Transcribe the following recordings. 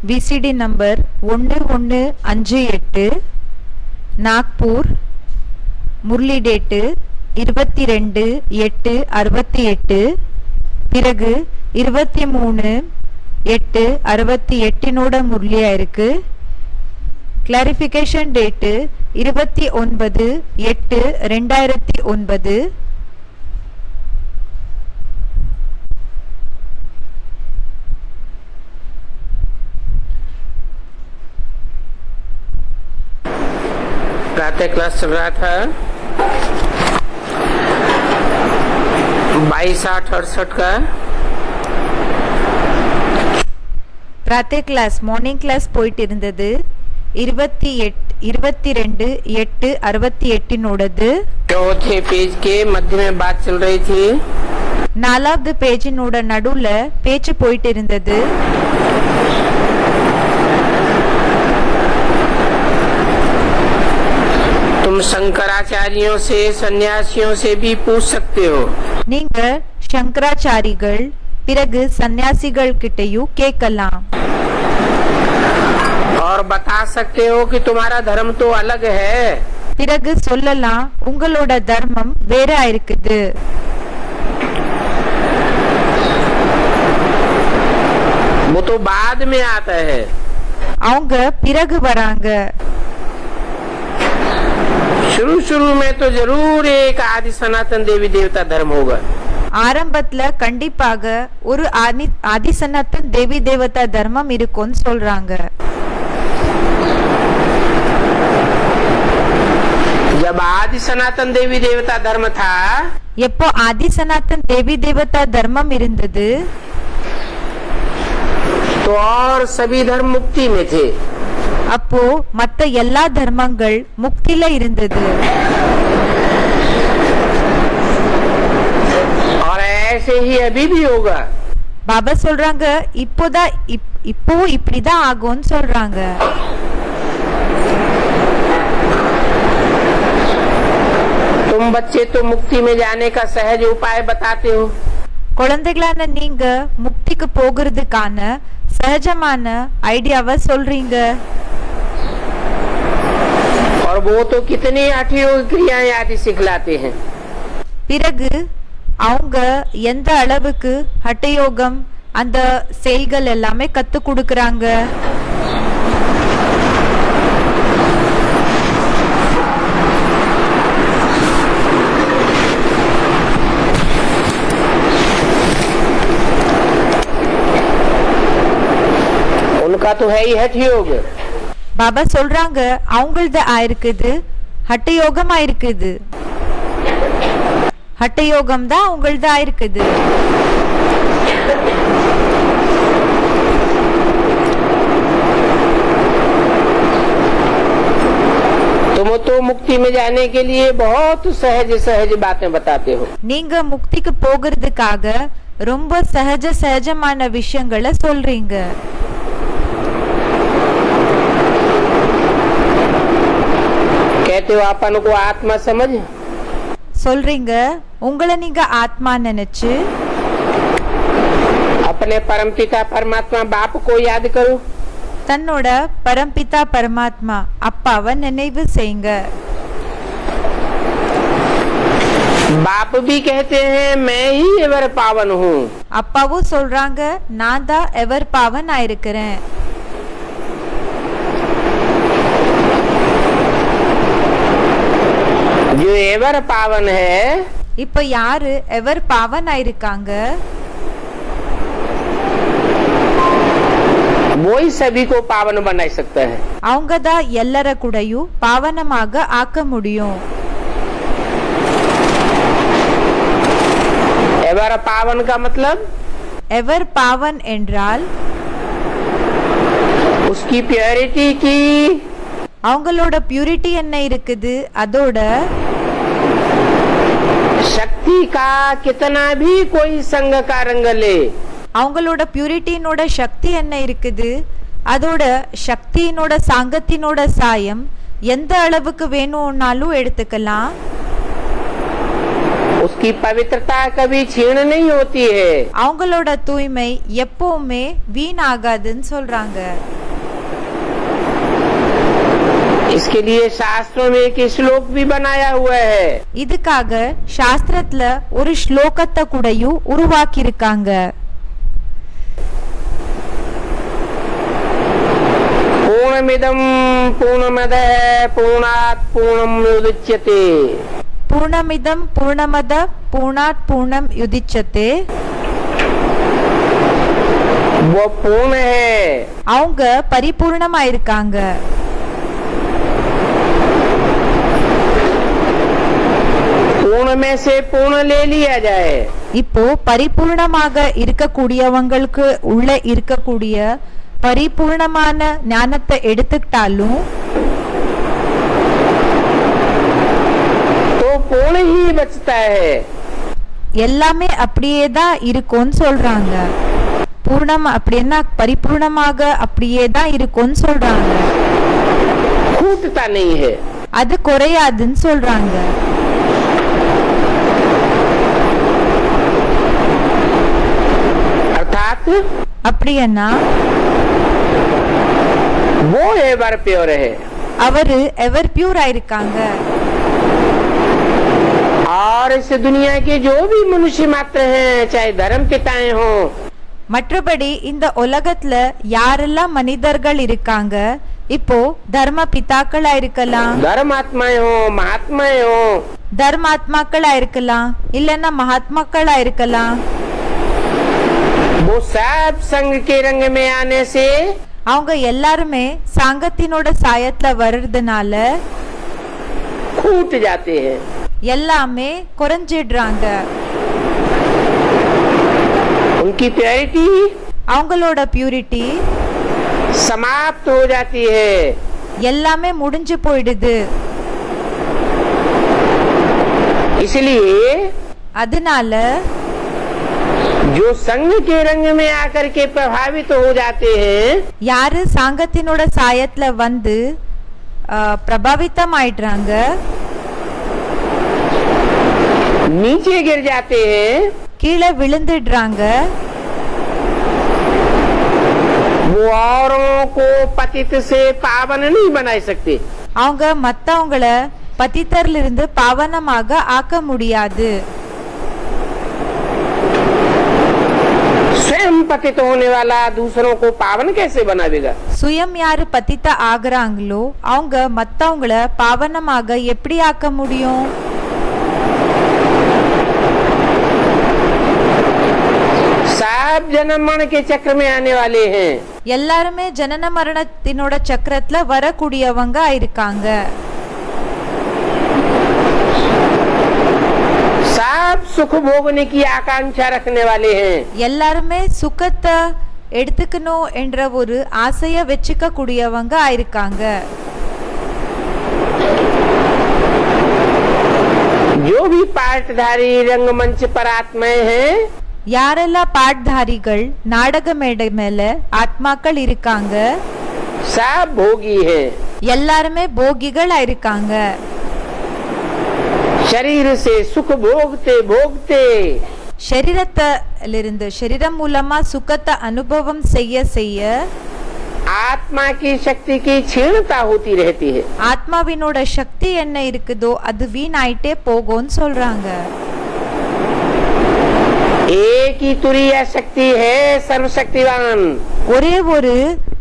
VCD number 1158, Nagpur. Murali date 22/8/68. பிறகு 23/8/68 முரளியா இருக்கு. Clarification date 29/8/2009. प्रातः क्लास चल रहा था 22/8/68 का. பிராத்தே கிளாஸ் மார்னிங் கிளாஸ் போயிட்டு இருந்தது. 22/8/68 चौथे पेज के मध्य में बात चल रही थी. 4வது பேஜினோட நடுவுல பேச்சு போயிட்டு இருந்தது. तुम शंकराचार्यों से सन्यासियों से भी पूछ सकते हो. நீங்க சங்கராச்சாரிகள் பிறகு சன்னியாசிகள் கிட்டயும் கேட்கலாம். और बता सकते हो कि तुम्हारा धर्म तो अलग है. பிறகு சொல்லலாம் உங்களோட தர்மம் வேற இருக்குது. वो तो बाद में आता है. அவங்க பிறகு வராங்க. शुरू में तो जरूर एक आदि सनातन देवी देवता धर्म होगा. ஆரம்பத்துல கண்டிப்பாக ஒரு ஆதி சனாதன் தேவி தேவதா தர்மம் இருக்கும்னு சொல்றாங்க. जब आदि सनातन देवी देवता धर्म था, எப்போ ஆதி சனாதன் தேவி தேவதா தர்மம் இருந்தது, तो और सभी धर्म मुक्ति में थे. அப்போ மத்த எல்லா தர்மங்கள் முக்தில இருந்தது. और ऐसे ही अभी भी होगा. பாபா சொல்றாங்க இப்போ இப்படிதான் ஆகும்னு சொல்றாங்க. तुम बच्चे तो मुक्ति में जाने का सहज उपाय बताते हो. குழந்தைகளான நீங்க முக்திக்கு போகிறதுக்கான சகஜமான ஐடியாவை சொல்றீங்க. और वो तो कितनी हठयोग क्रियाएं आदि सिखलाते हैं. பிறகு அவங்க எந்த அளவுக்கு ஹட்டயோகம் அந்த செயல்கள் எல்லாமே கத்து கொடுக்கறாங்க. उनका तो है ही हठयोग. பாபா சொல்றாங்க அவங்களது ஆயிருக்குது, ஹட்டயோகம் ஆயிருக்குது. ஹட்டயோகம் தான் அவங்களது ஆயிருக்குது. तुम तो मुक्ति में जाने के लिए बहुत सहज सहज बातें बताते हो. நீங்க முக்திக்கு போகிறதுக்காக ரொம்ப சகஜமான விஷயங்களை சொல்றீங்க. कहते हो अपन को आत्मा समझ. சொல்றீங்க உங்களை நீங்க ஆத்மா நினைச்சு अपने परमपिता परमात्मा बाप को याद करो. தன்னோட பரம்பிதா பரமாத்மா அப்பாவை நினைவு செய்யுங்க. बाप भी कहते हैं मैं ही एवर पावन हूँ. அப்பாவும் சொல்றாங்க நான் தான் எவர் பாவன் ஆயிருக்கிறேன். जो एवर पावन है, இப்ப யாரு எவர் பாவன் ஆயிருக்காங்க, वो ही सभी को पावन बना सकता है. அவங்க தான் எல்லார கூடயும் பாவனமாக ஆக்க முடியும். एवर पावन का मतलब எவர் பாவன் என்றால் उसकी प्योरिटी की, அவங்களோட பியூரிட்டி என்ன இருக்குது, அதோட शक्ति का कितना भी कोई संग का रंग ले, அவங்களோட பியூரிட்டினோட சக்தி என்ன இருக்குது, அதோட சக்தியினோட சாங்கத்தினோட சாயம் எந்த அளவுக்கு வேணும்னாலும் எடுத்துக்கலாம். उसकी पवित्रता कभी क्षीण नहीं होती है। அவங்களோட தூய்மை எப்பவுமே வீணாகாதுன்னு சொல்றாங்க. इसके लिए शास्त्रों में एक श्लोक भी बनाया हुआ है। இதுக்காக சாஸ்திரத்துல ஒரு ஸ்லோகத்தை கூடயும் உருவாக்கி இருக்காங்க. पूर्णमिदं पूर्णमदः पूर्णात् पूर्णमुदच्यते। பூர்ணமிதம் பூர்ணமத பூர்ணாத் பூர்ணம் யுதிச்சதே. वो पूर्ण है। அவங்க பரிபூர்ணமா இருக்காங்க. पूर्ण में से पूर्ण ले लिया जाए। இப்போ பரிபூர்ணமாக இருக்கக்கூடியவங்களுக்கு உள்ள இருக்கக்கூடிய பரிபூர்ணமான ஞானத்தை எடுத்துக்கிட்டாலும் तो पूर्ण ही बचता है। எல்லாமே அப்படியே தான் இருக்கும்னு சொல்றாங்க. பூர்ணம் அப்படின்னா பரிபூர்ணமாக அப்படியே தான் இருக்கும்னு சொல்றாங்க. खूटता नहीं है। அது குறையாதுன்னு சொல்றாங்க. अर्थात அப்படின்னா वो एवर प्योर है। அவரு எவர் பியூர் ஆயிருக்காங்க. और इस दुनिया के जो भी मनुष्य मात्र हैं, चाहे धर्म पिताएं हों, மற்றபடி இந்த உலகத்துல யாரெல்லாம் மனிதர்கள் இருக்காங்க, இப்போ தர்ம பிதாக்களா இருக்கலாம், धर्मात्माएं हों, महात्माएं हों, தர்மாத்மாக்களா இருக்கலாம், இல்லன்னா மகாத்மாக்களா இருக்கலாம், वो सब संग के रंग में आने से அவங்க எல்லாருமே சாங்கத்தினோட சாயத்துல வர்றதுனால खूट जाते हैं। எல்லாமே குறைஞ்சிடுறாங்க. उनकी प्योरिटी அவங்களோட பியூரிட்டி समाप्त हो जाती है। எல்லாமே முடிஞ்சு போயிடுது. इसलिए அதனால जो संग के रंग में आकर के प्रभावित हो जाते हैं, யாரு சாங்கத்தினோட சாயத்துல வந்து பிரபாவித்தம் ஆயிடுறாங்க, नीचे गिर जाते हैं, கீழே விழுந்துடுறாங்க, वो औरों को पतित से पावन नहीं बना सकते। அவங்க மத்தவங்கள பतितர்ல இருந்து பாவனமாக ஆக்க முடியாது. स्वयं पतित होने वाला दूसरों को पावन कैसे बनावेगा? சுயம் யாரு பतित ஆகுறாங்களோ அவங்க மத்தவங்கள பாவனமாக எப்படி ஆக்க முடியும்? सब जन्म मरण के चक्र में आने वाले हैं। எல்லாருமே ஜனன மரணத்தினோட சக்கரத்துல வரக்கூடியவங்க இருக்காங்க. सब सुख भोगने की आकांक्षा रखने वाले हैं। எல்லாருமே சுகத்தை எடுத்துக்கணும் என்ற ஒரு ஆசைய வச்சுக்க கூடியவங்க இருக்காங்க. जो भी पाठधारी रंगमंच पर आत्माएं हैं, யாரெல்லாம் பாட்தாரிகள் நாடக மேடை மேல ஆத்மாக்கள் இருக்காங்க, सब भोगी हैं। எல்லாருமே போகிகள் இருக்காங்க. शरीर से सुख भोगते भोगते சரீரத்திலிருந்து சரீரம் மூலமா சுகத்தை அனுபவம் செய்ய செய்ய आत्मा की शक्ति की क्षीणता होती रहती है। ஆத்மாவினோட சக்தி என்ன இருக்குதோ அது வீணாயிட்டே போகும்னு சொல்றாங்க. एक ही तुरीय शक्ति है सर्वशक्तिवान। ஒரே ஒரு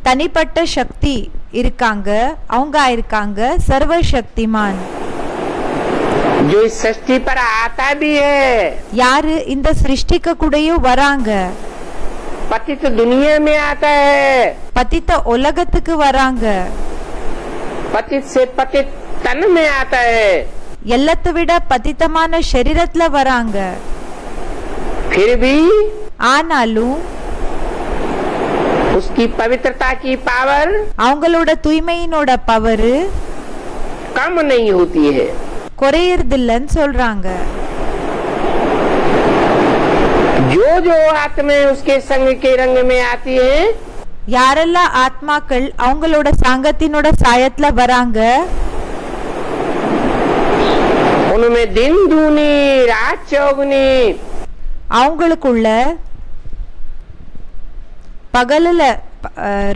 தனிப்பட்ட சக்தி இருக்காங்க, அவங்க இருக்காங்க சர்வசக்திமான். जो इस सृष्टि पर आता भी है, யாரு இந்த சிருஷ்டிக்கு கூடயும் வராங்க, पतित दुनिया में आता है, பतित உலகத்துக்கு வராங்க, पतित से पतित तन में आता है, எல்லாத்தை விட பतितமான சரீரத்துல வராங்க. फिर भी ஆனாலும் उसकी पवित्रता की पावर அவங்களோட தூய்மையினோட பவர் कम नहीं होती है। குறையறதில்லன்னு சொல்றாங்க. जो जो आत्माएं उसके संग के रंग में आती हैं, யாரெல்லாம் ஆத்மாக்கள் அவங்களோட சாங்கத்தினோட சாயத்துல வராங்க, उनमें दिन दूनी रात चौगुनी அவங்களுக்குள்ள பகலுல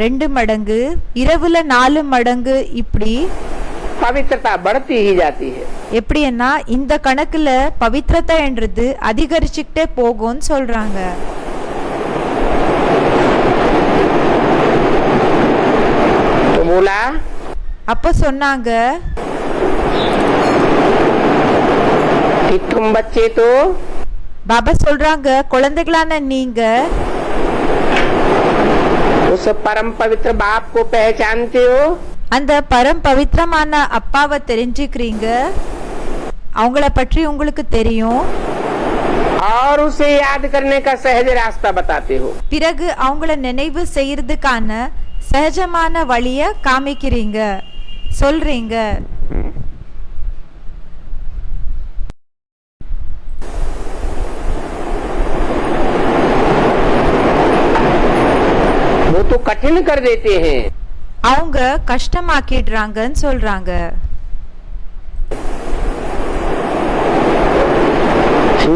2 மடங்கு, இரவுல 4 மடங்கு, இப்படி पवित्रता बढ़ती ही जाती है। எப்படின்னா இந்த கணக்குல பவித்ரதா என்றது அதிகரிச்சுக்கிட்டே போகும்னு சொல்றாங்க. तो बोला, அப்ப சொன்னாங்க, कि तुम बच्चे तो பாபா சொல்றாங்க, குழந்தைகளான நீங்க उस परम पवित्र बाप को पहचानते हो, அந்த பரம் பவித்திரமான அப்பாவை தெரிஞ்சுக்கிறீங்க, அவங்கள பற்றி உங்களுக்கு தெரியும், और उसे याद करने का सहज रास्ता बताते हो। பிறகு அவங்கள நினைவு செய்யறதுக்கான சகஜமான வழிய காமிக்கிறீங்க, சொல்றீங்க. वो तो कठिन कर देते हैं, அவங்க கஷ்டமாக்கிடுறாங்கன்னு சொல்றாங்க.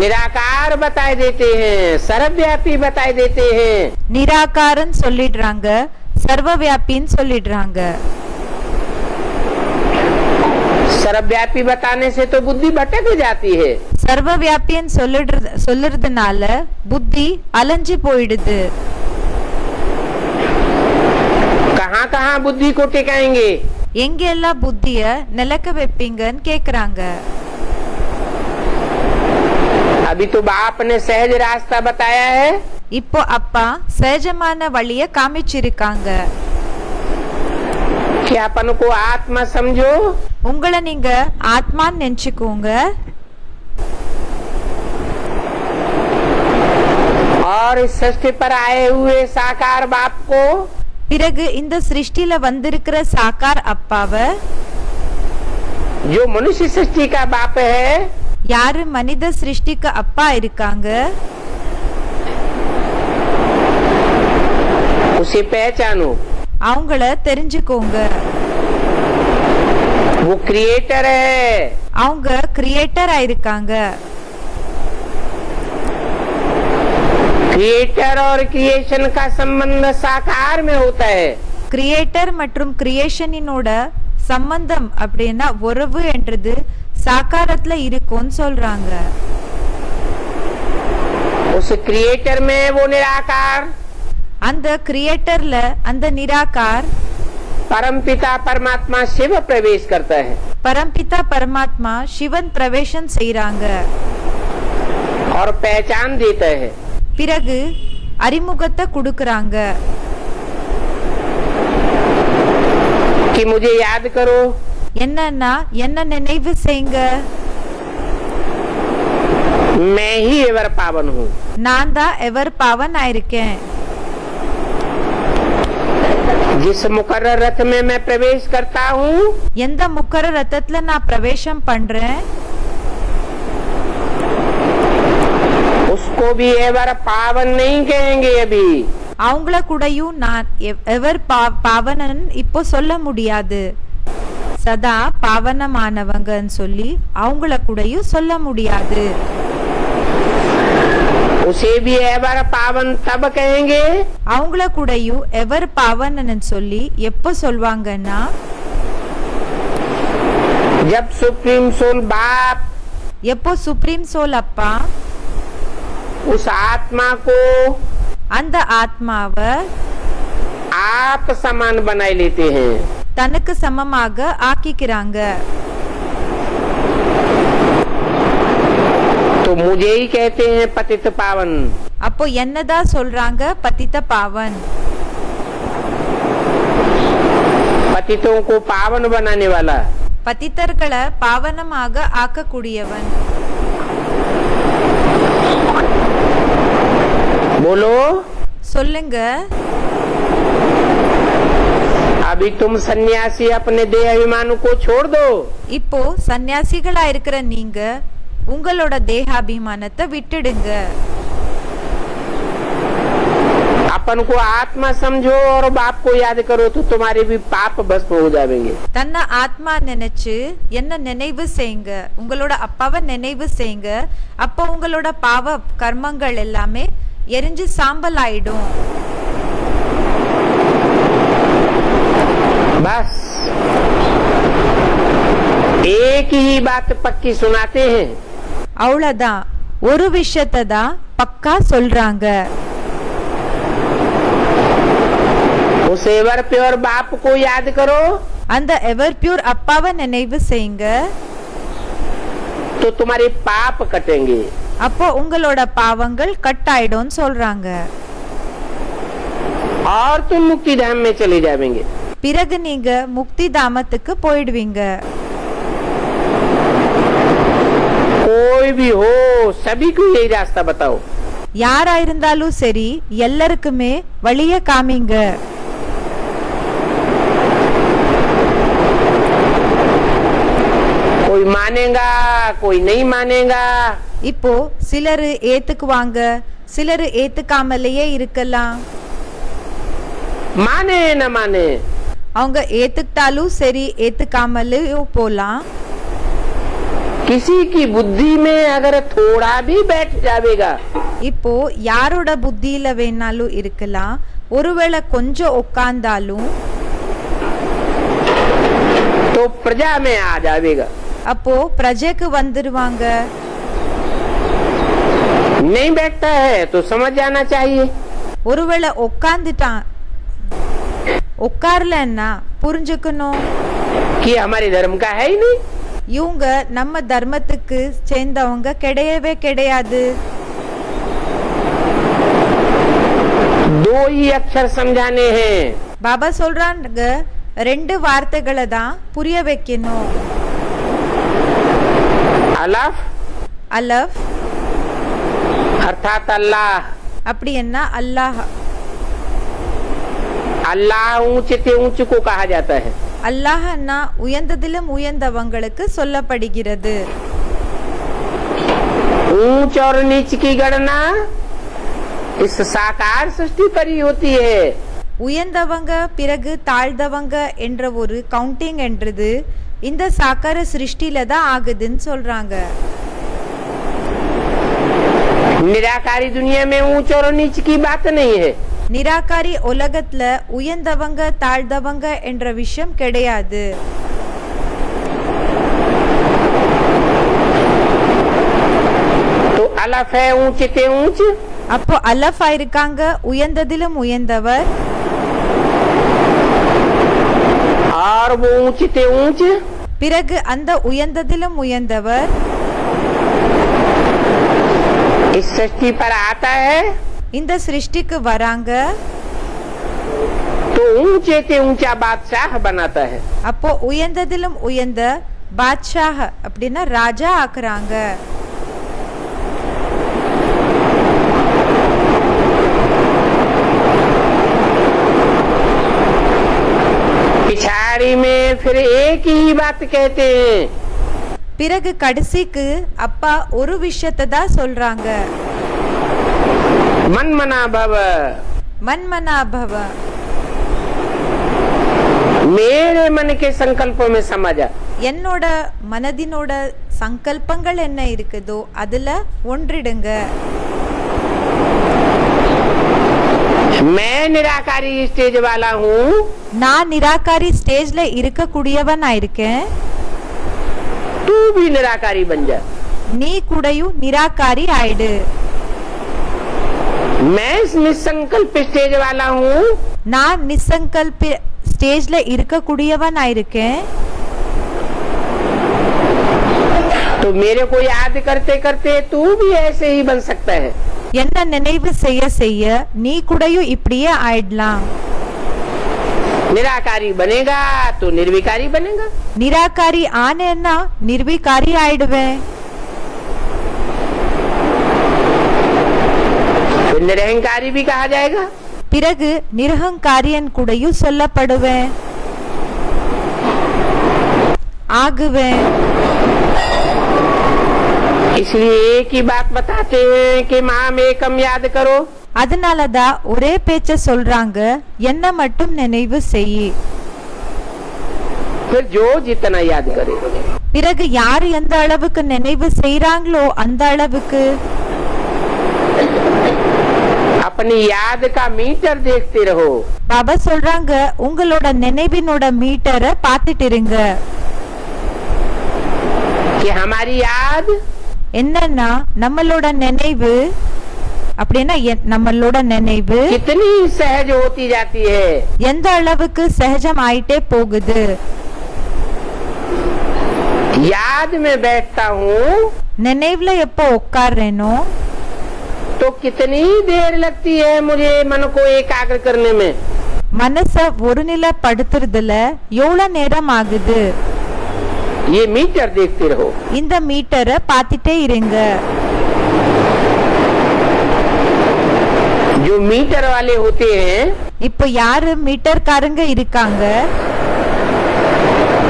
निराकार बताए देते हैं, सर्वव्यापी बताए देते हैं। நிராகாரன்னு சொல்லிடுறாங்க, சர்வவியாபின்னு சொல்லிடுறாங்க. सर्वव्यापी बताने से तो बुद्धि भटक जाती है। சர்வவியாபின்னு சொல்லுறதுனால புத்தி அலைஞ்சு போயிடுது. कहाँ कहाँ बुद्धि को टिकाएंगे? எங்கெல்லாம் புத்திய நிலக்க வைப்பீங்கன்னு கேக்குறாங்க. अभी तो बाप ने सहज रास्ता बताया है, இப்போ அப்பா சகஜமான வழிய காமிச்சிருக்காங்க. कि अपन को आत्मा समझो, உங்களை நீங்க ஆத்மான்னு நினைச்சுக்கோங்க, और इस सृष्टि पर आए हुए साकार बाप को பிறகு இந்த சிருஷ்டில வந்திருக்கிற சாக்கார் அப்பாவை, जो मनुष्य सृष्टि का बाप है, யாரு மனித சிருஷ்டிக்கு அப்பா இருக்காங்க, उसे पहचानो। அவங்கள தெரிஞ்சுக்கோங்க. वो क्रिएटर है, அவங்க கிரியேட்டரா இருக்காங்க. क्रिएटर और क्रिएशन का संबंध साकार में होता है। கிரியேட்டர் மற்றும் கிரியேஷனினோட சம்பந்தம் அப்படின்னா உறவு என்றது சாக்காரத்துல இருக்கும்னு சொல்றாங்க. उस क्रिएटर में वो निराकार அந்த கிரியேட்டர்ல அந்த நிராகார் परमपिता परमात्मा शिव प्रवेश करता है பரம்பிதா பரமாத்மா சிவன் பிரவேசம் செய்றாங்க. और पहचान देता है। பிறகு அறிமுகத்தை கொடுக்கறாங்க. कि मुझे याद करो, என்னன்னா என்ன நினைவு செய்யுங்க, मैं ही एवर पावन हूँ। நான் தான் எவர் பாவன் ஆயிருக்கேன். जिस मुकर्रर रथ में मैं प्रवेश करता हूँ, எந்த முக்கர ரத்தத்துல நான் பிரவேசம் பண்றேன், उसको भी एवर पावन नहीं कहेंगे अभी। அவங்கள கூடயும் நான் எவர் பாவனன் இப்போ சொல்ல முடியாது. சதா பாவனமானவங்கன்னு சொல்லி அவங்கள கூடயும் சொல்ல முடியாது. उसे भी एवर पावन तब कहेंगे அவங்கள கூடயும் எவர் பாவனன்னு சொல்லி எப்போ சொல்வாங்கன்னா, जब सुप्रीम सोल बाप எப்போ சுப்ரீம் சோல் அப்பா उस आत्मा को அந்த ஆத்மாவை आप समान बनाए लेते हैं। தனக்கு சமமாக ஆக்கிக்கிறாங்க. तो मुझे ही कहते हैं पतित पावन। அப்போ என்னதான் சொல்றாங்க, பதித்த பாவன். पतितों को पावन बनाने वाला। பதித்தர்களை பாவனமாக ஆக்கக்கூடியவன். बोलो, சொல்லுங்க. अभी तुम सन्यासी अपने देह अभिमान को छोड़ दो। இப்போ சன்னியாசிகளா இருக்கிற நீங்க உங்களோட தேகாபிமானத்தை விட்டுடுங்க. अपन को आत्मा समझो और बाप को याद करो तो तुम्हारे भी पाप भस्म हो जाएंगे। தன்னை ஆத்மா நினைச்சு என்ன நினைவு செய்யுங்க, உங்களோட அப்பாவை நினைவு செய்யுங்க. அப்போ உங்களோட பாவ கர்மங்கள் எல்லாமே எரிஞ்சு சாம்பல் ஆயிடும். बस एक ही बात पक्की सुनाते हैं। அவ்வளவுதான், ஒரு விஷயத்தை தான் பக்கா சொல்றாங்க. उस एवर प्योर बाप को याद करो, அந்த எவர் பியூர் அப்பாவை நினைவு செய்யுங்க. तो तुम्हारे पाप कटेंगे। அப்போ உங்களோட பாவங்கள் கட் ஆயிடும் சொல்றாங்க. और तुम मुक्ति धाम में चले जाएंगे। பிறகு நீங்க முக்தி தாமத்துக்கு போயிடுவீங்க. कोई भी हो सभी को यही रास्ता बताओ। யாரா இருந்தாலும் சரி எல்லாருக்குமே வழிய காமிங்க. कोई मानेगा कोई नहीं मानेगा। இப்போ சிலரு ஏத்துக்குவாங்க, சிலரு ஏத்துக்காமலேயே இருக்கலாம். माने न माने, அவங்க ஏத்துக்கிட்டாலும் சரி ஏத்துக்காமலேயும் போலாம். किसी की बुद्धि में अगर थोड़ा भी बैठ जाएगा, இப்போ யாரோட புத்தியில வேணாலும் இருக்கலாம், ஒருவேளை கொஞ்சம் உட்கார்ந்தாலும் तो प्रजा में आ जाएगा। அப்போ பிரஜைக்கு வந்துருவாங்க. नहीं बैठता है तो समझ जाना चाहिए। ஒருவேளை உட்கார்ந்துட்டான், உட்கார்லன்னா புரிஞ்சுக்கணும் कि हमारे धर्म का है ही नहीं। இவங்க நம்ம தர்மத்துக்கு சேர்ந்தவங்க கிடையவே கிடையாது. दो ही अक्षर समझाने हैं। பாபா சொல்றாங்க, ரெண்டு வார்த்தைகளை தான் புரிய வைக்கணும். अलफ அலஃப் अर्थात अल्लाह। அப்படி என்ன அல்லாஹ். अल्लाह ऊंचे से ऊंचे को कहा जाता है। அல்லாஹ்னா உயர்ந்ததிலும் உயர்ந்தவங்களுக்கு சொல்லப்படுகிறது. ऊंच और नीच की गणना इस साकार सृष्टि पर ही होती है। உயர்ந்தவங்க பிறகு தாழ்ந்தவங்க என்ற ஒரு கவுண்டிங் என்றது இந்த சாக்கார சிருஷ்டில தான் ஆகுதுன்னு சொல்றாங்க. निराकारी दुनिया में ऊंच और नीच की बात नहीं है। நிராகாரி உலகத்துல உயர்ந்தவங்க தாழ்ந்தவங்க என்ற விஷயம் கிடையாது. तो अलफ है ऊंचे से ऊंच, அப்போ அலஃபா இருக்காங்க உயர்ந்ததிலும் உயர்ந்தவர். और वो ऊंचे से ऊंच பிறகு அந்த உயர்ந்ததிலும் உயர்ந்தவர் इस सृष्टि पर आता है இந்த சிருஷ்டிக்கு வராங்க. तो ऊंचे से ऊंचा बादशाह बनाता है। அப்போ உயர்ந்ததிலும் உயர்ந்த பாட்ஷாஹ் அப்படின்னா ராஜா ஆக்குறாங்க. पिछाड़ी में फिर एक ही बात कहते हैं। பிறகு கடைசிக்கு அப்பா ஒரு விஷயத்தை தான் சொல்றாங்க, मन मना भव। மன்மனா பவ. मेरे मन के संकल्पों में समझा। என்னோட மனதினோட சங்கல்பங்கள் என்ன இருக்குதோ அதுல ஒன்றிடுங்க. मैं निराकारी स्टेज वाला हूँ, நான் நிராகாரி ஸ்டேஜ்ல இருக்கக்கூடியவனா இருக்கேன். तू भी निराकारी बन जा। நீ கூடயும் நிராகாரி ஆயிடு. मैं इस निसंकल्प स्टेज वाला हूँ, நான் நிசங்கல்ப ஸ்டேஜ்ல இருக்கக்கூடியவனா இருக்கேன். तो मेरे को याद करते करते तू भी ऐसे ही बन सकता है। என்ன நினைவு செய்ய செய்ய நீ கூடயும் இப்படியே ஆயிடலாம். निराकारी बनेगा तो निर्विकारी बनेगा। நிராகாரி ஆனேன்னா நிர்விகாரி ஆயிடுவேன். फिर निरहंकारी भी कहा जाएगा। பிறகு நிரகங்காரியன் கூடயும் சொல்லப்படுவேன், ஆகுவேன். इसलिए एक ही बात बताते हैं कि माम एकम याद करो। அதனாலதான் ஒரே பேச்ச சொல்றாங்க, என்ன மட்டும் நினைவு செய். फिर जो जितना याद करे, பிறகு யார் எந்த அளவுக்கு நினைவு செய்றாங்களோ அந்த அளவுக்கு अपनी याद का मीटर देखते रहो. பாபா சொல்றாங்க, உங்களோட நினைவினோட மீட்டரை பார்த்துட்டு இருங்க. कि हमारी याद என்னன்னா நம்மளோட நினைவு அப்படின்னா நம்மளோட நினைவு कितनी सहज होती जाती है. எந்த அளவுக்கு சகஜம் ஆயிட்டே போகுது. याद में बैठता हूँ நினைவுல எப்போ உட்கார்றேனோ तो कितनी देर लगती है मुझे मन को एकाग्र करने में. மனச ஒருநிலைப்படுத்துறதுல எவ்வளவு நேரம் ஆகுது. ये मीटर देखते रहो. இந்த மீட்டரை பார்த்துட்டே இருங்க. जो मीटर वाले होते हैं, இப்போ யாரு மீட்டர்காரங்க இருக்காங்க?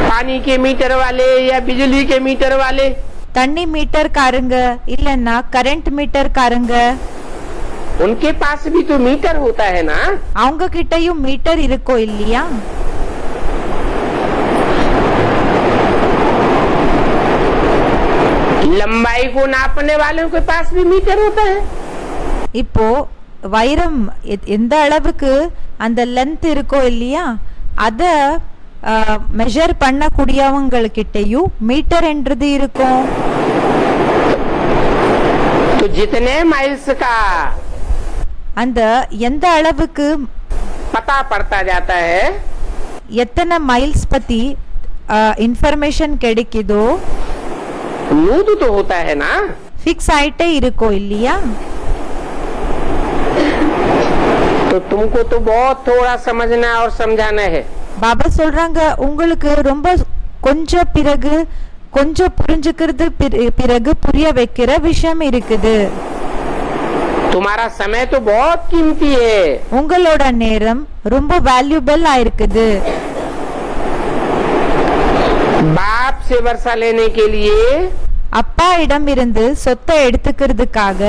पानी के मीटर वाले या बिजली के मीटर वाले, தண்ணி மீட்டர்காரங்க இல்லன்னா கரண்ட் மீட்டர்காரங்க, उनके पास भी तो मीटर होता है ना. அவங்க கிட்டயும் மீட்டர் இருக்கோ இல்லையா? लंबाई को नापने वालों के पास भी मीटर होता है. இப்போ வைரம் எந்த அளவுக்கு அந்த லென்த் இருக்கோ இல்லையா, அத மெஷர் பண்ணக்கூடியவங்ககிட்டயும் மீட்டர் என்றது இருக்கும். तो जितने माइल्स का அந்த எந்த அளவுக்கு पता पड़ता जाता है, எத்தனை மைல்ஸ் பத்தி இன்ஃபர்மேஷன் கிடைக்குதோ मूड तो होता है ना. ஃபிக்ஸ் ஆயிட்டே இருக்கோ இல்லையா? तो तुमको तो बहुत थोड़ा समझना और समझाना है. பாபா சொல்றாங்க, உங்களுக்கு ரொம்ப கொஞ்சம் புரிஞ்சுக்கிறது, பிறகு புரிய வைக்கிற விஷயம் இருக்குது. तुम्हारा समय तो बहुत कीमती है. உங்களோட நேரம் ரொம்ப வேல்யூபிள் ஆயிருக்குது. बाप से वर्षा लेने के लिए அப்பா இடம் இருந்து சொத்தை எடுத்துக்கிறதுக்காக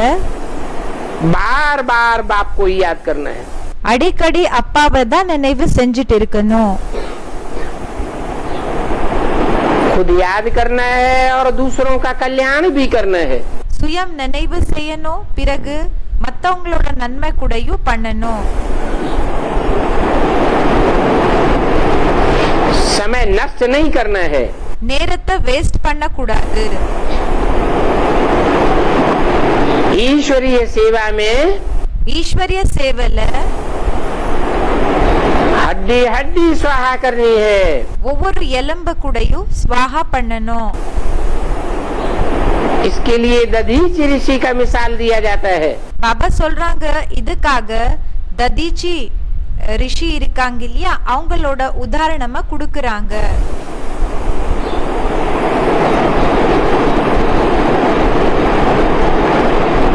बार बार बाप को ही याद करना है. அடிக்கடி அப்பாவை தான் நினைவு செஞ்சுட்டு இருக்கணும். खुद याद करना है और दूसरों का कल्याण भी करना है. சுயம் நினைவு செய்யணும், பிறகு மத்தவங்களோட நன்மை கூடயும் பண்ணணும். समय नष्ट नहीं करना है. நேரத்தை வேஸ்ட் பண்ண கூடாது. ईश्वरीय सेवा में ஈஸ்வரிய சேவையில हड्डी हड्डी स्वाहा करनी है. ஒவ்வொரு எலும்பு கூடயும் ஸ்வாஹா பண்ணணும். इसके लिए दधीचि ऋषि का मिसाल दिया जाता है. பாபா சொல்றாங்க, இதுக்காக ததீச்சி ரிஷி இருக்காங்க இல்லையா, அவங்களோட உதாரணமா குடுக்கறாங்க.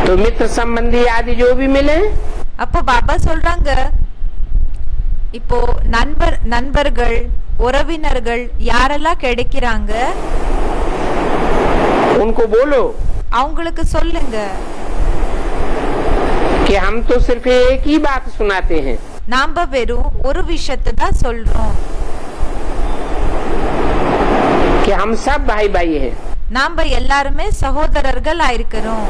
तो मित्र संबंधी आदि जो भी मिले, அப்போ பாபா சொல்றாங்க, இப்போ நண்பர்கள் உறவினர்கள் யாரெல்லாம் கிடைக்கிறாங்க उनको बोलो அவங்களுக்கு சொல்லுங்க, कि हम तो सिर्फ एक ही बात सुनाते हैं. நாம வெறும் ஒரு விஷயத்தை தான் சொல்றோம். कि हम सब भाई भाई हैं. நாம எல்லாருமே சகோதரர்கள் ஆயிருக்கிறோம்.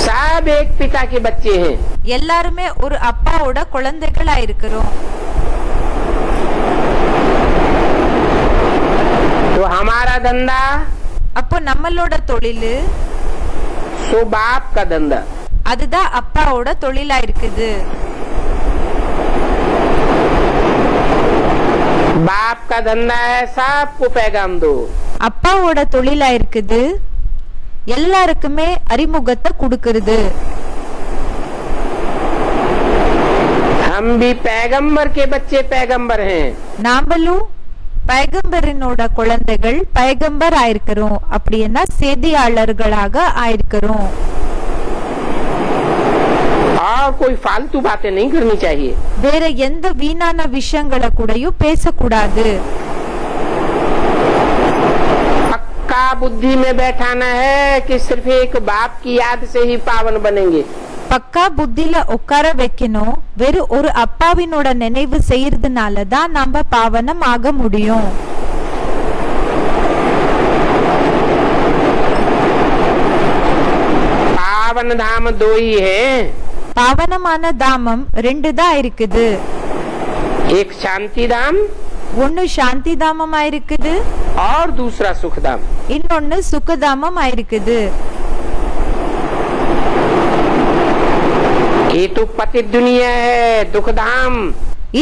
सब एक पिता के बच्चे हैं. எல்லாருமே ஒரு அப்பாவோட குழந்தைகள் ஆயிருக்கிறோம். तो हमारा धंधा அப்போ நம்மளோட தொழில் सो बाप का धंधा. அதுதான் அப்பாவோட தொழிலா இருக்குது. बाप का धंधा है सबको पैगाम दो. அப்பாவோட தொழிலா இருக்குது எல்லாருக்குமே அறிமுகத்தை கொடுக்கிறது. हम भी पैगंबर के बच्चे पैगंबर हैं. நாமளும் பைகம்பரினோட குழந்தைகள் பைகம்பர் ஆயிருக்கிறோம். அப்படின்னா செய்தியாளர்களாக ஆயிருக்கிறோம். और कोई फालतू बातें नहीं करनी चाहिए. வேற எந்த வீணான விஷயங்களை கூடயும் பேசக்கூடாது. पक्का बुद्धि में बैठाना है कि सिर्फ एक बाप की याद से ही पावन बनेंगे. பக்கா புத்தில உட்கார வைக்கணும். வெறும் ஒரு அப்பாவினோட நினைவு செய்யறதுனால தான் நம்ம பாவனம் ஆக முடியும். पावन धाम दो ही है, பாவனமான தாமம் ரெண்டு தான் இருக்குது. एक शांति धाम ஒன்னு சாந்தி தாமமா இருக்குது, और दूसरा सुख धाम। இன்னொன்னு சுகதாமம் ஆயிருக்குது. ये तो पतित दुनिया है, दुख धाम।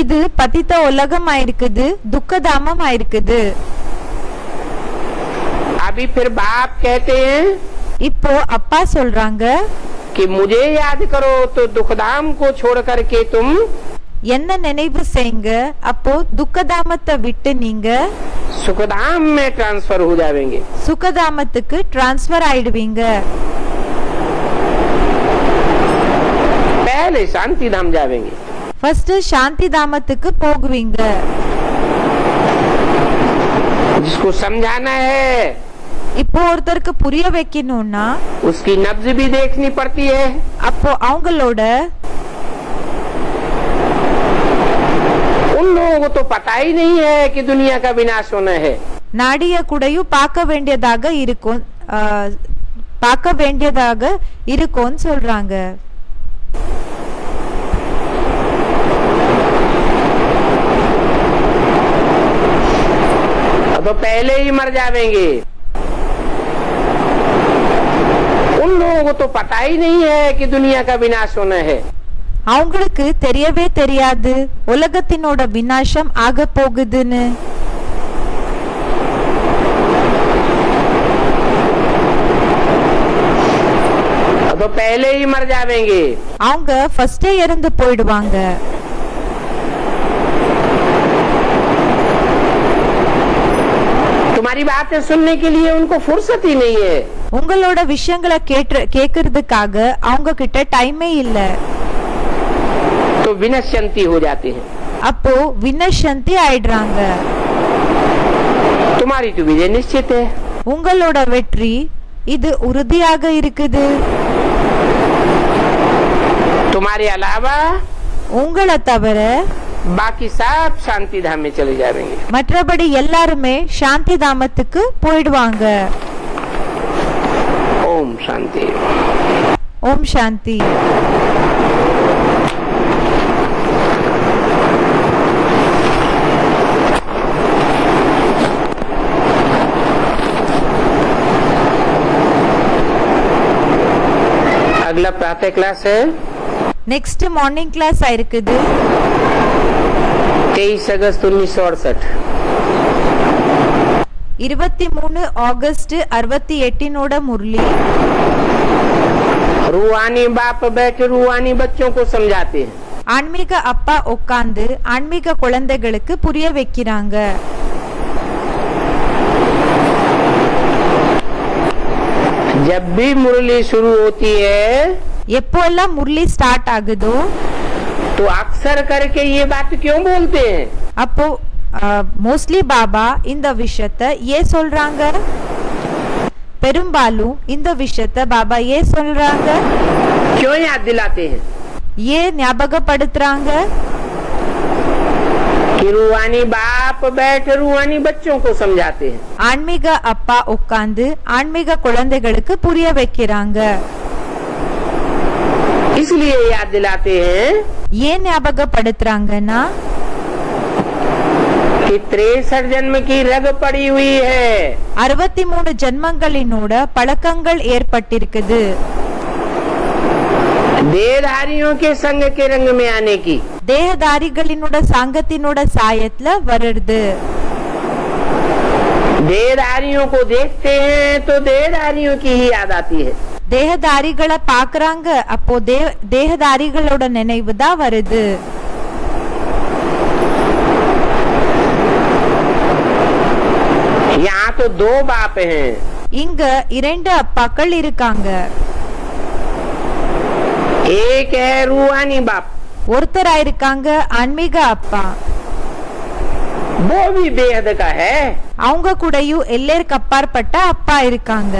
இது பதித்த உலகம் ஆயிருக்குது, துக்கதாமம் ஆயிருக்குது. अभी फिर बाप कहते हैं இப்போ அப்பா சொல்றாங்க, कि मुझे याद करो तो दुख धाम को छोड़ करके तुम என்ன நினைவு செய்யுங்க, அப்போ துக்கதாமத்தை விட்டு நீங்க सुखधाम में ट्रांसफर हो जाएंगे। சுகதாமத்துக்கு டிரான்ஸ்பர் ஆயிடுவீங்க. पहले शांति धाम जाएंगे। ஃபர்ஸ்ட் சாந்தி தாமத்துக்கு போகுவீங்க. जिसको समझाना है இப்போ ஒருத்தருக்கு புரிய வைக்கணும்னா उसकी नब्ज भी देखनी पड़ती है। அப்போ அவங்களோட उन लोगों को तो पता ही नहीं है कि दुनिया का विनाश होना है। நாடிய கூடயும் பார்க்க வேண்டியதாக இருக்கும், பார்க்க வேண்டியதாக இருக்கும்னு சொல்றாங்க. तो पहले ही मर जाएंगे। उन लोगों को तो पता ही नहीं है कि दुनिया का विनाश होना है। அவங்களுக்கு தெரியவே தெரியாது உலகத்தினோட விநாசம் ஆக போகுதுன்னு. तो पहले ही मर जाएंगे। அவங்க ஃபர்ஸ்டே இறந்து போயிடுவாங்க. तुम्हारी बातें सुनने के लिए उनको फुर्सत ही नहीं है। உங்களோட விஷயங்களை கேக்குறதுக்காக அவங்க கிட்ட டைமே இல்ல. तो विनश्यंती हो जाते हैं। அப்போ வினசந்தி ஆயிடுறாங்க. तुम्हारी तो विजय निश्चित है। உங்களோட வெற்றி இது உறுதியாக இருக்குது. तुम्हारे अलावा உங்களை தவிர बाकी सब शांति धाम में चले जाएंगे। மற்றபடி எல்லாருமே சாந்தி தாமத்துக்கு போயிடுவாங்க. ओम शांति। ஓம் சாந்தி. अगला प्रातः क्लास है நெக்ஸ்ட் மார்னிங் கிளாஸ் ஆயிருக்குது. 23 अगस्त 1968। 23 ஆகஸ்ட் 68 முரளி. रूहानी बाप बैठे रूहानी बच्चों को समझाते हैं। ஆன்மீக அப்பா உட்கார்ந்து ஆன்மீக குழந்தைகளுக்கு புரிய வைக்கிறாங்க. जब भी मुरली शुरू होती है எப்போல்லாம் முரளி ஸ்டார்ட் ஆகுதோ तो अक्सर करके ये बात क्यों बोलते हैं? அப்போ மோஸ்ட்லி பாபா இந்த விஷயத்த ஏன் சொல்றாங்க? பெரும்பாலும் இந்த விஷயத்த பாபா ஏன் சொல்றாங்க? क्यों याद दिलाते हैं? ஏன் ஞாபகப்படுத்துறாங்க? कि रूहानी बाप बैठ रूहानी बच्चों को समझाते हैं। ஆன்மீக அப்பா உட்கார்ந்து ஆன்மீக குழந்தைகளுக்கு புரிய வைக்கிறாங்க. इसलिए याद दिलाते हैं ஏன் ஞாபகப்படுத்துறாங்கன்னா कि 63 जन्म की रग पड़ी हुई है। 63 ஜென்மங்களினோட பழக்கங்கள் ஏற்பட்டிருக்குது. देहधारियों के संग के रंग में आने की। தேகதாரிகளினோட சாங்கத்தினோட சாயத்துல வருது. देहधारियों को देखते हैं तो देहधारियों की ही याद आती है। தேகதாரிகளை பாக்குறாங்க, அப்போ தேகதாரிகளோட நினைவு தான் வருது. यहाँ तो दो बाप हैं। இங்க 2 அப்பாக்கள் இருக்காங்க. एक है रूहानी बाप, ஒருத்தரா இருக்காங்க ஆன்மீக அப்பா. वो भी बेहद का है। அவங்க கூடயும் எல்லைக்கு அப்பாற்பட்ட அப்பா இருக்காங்க.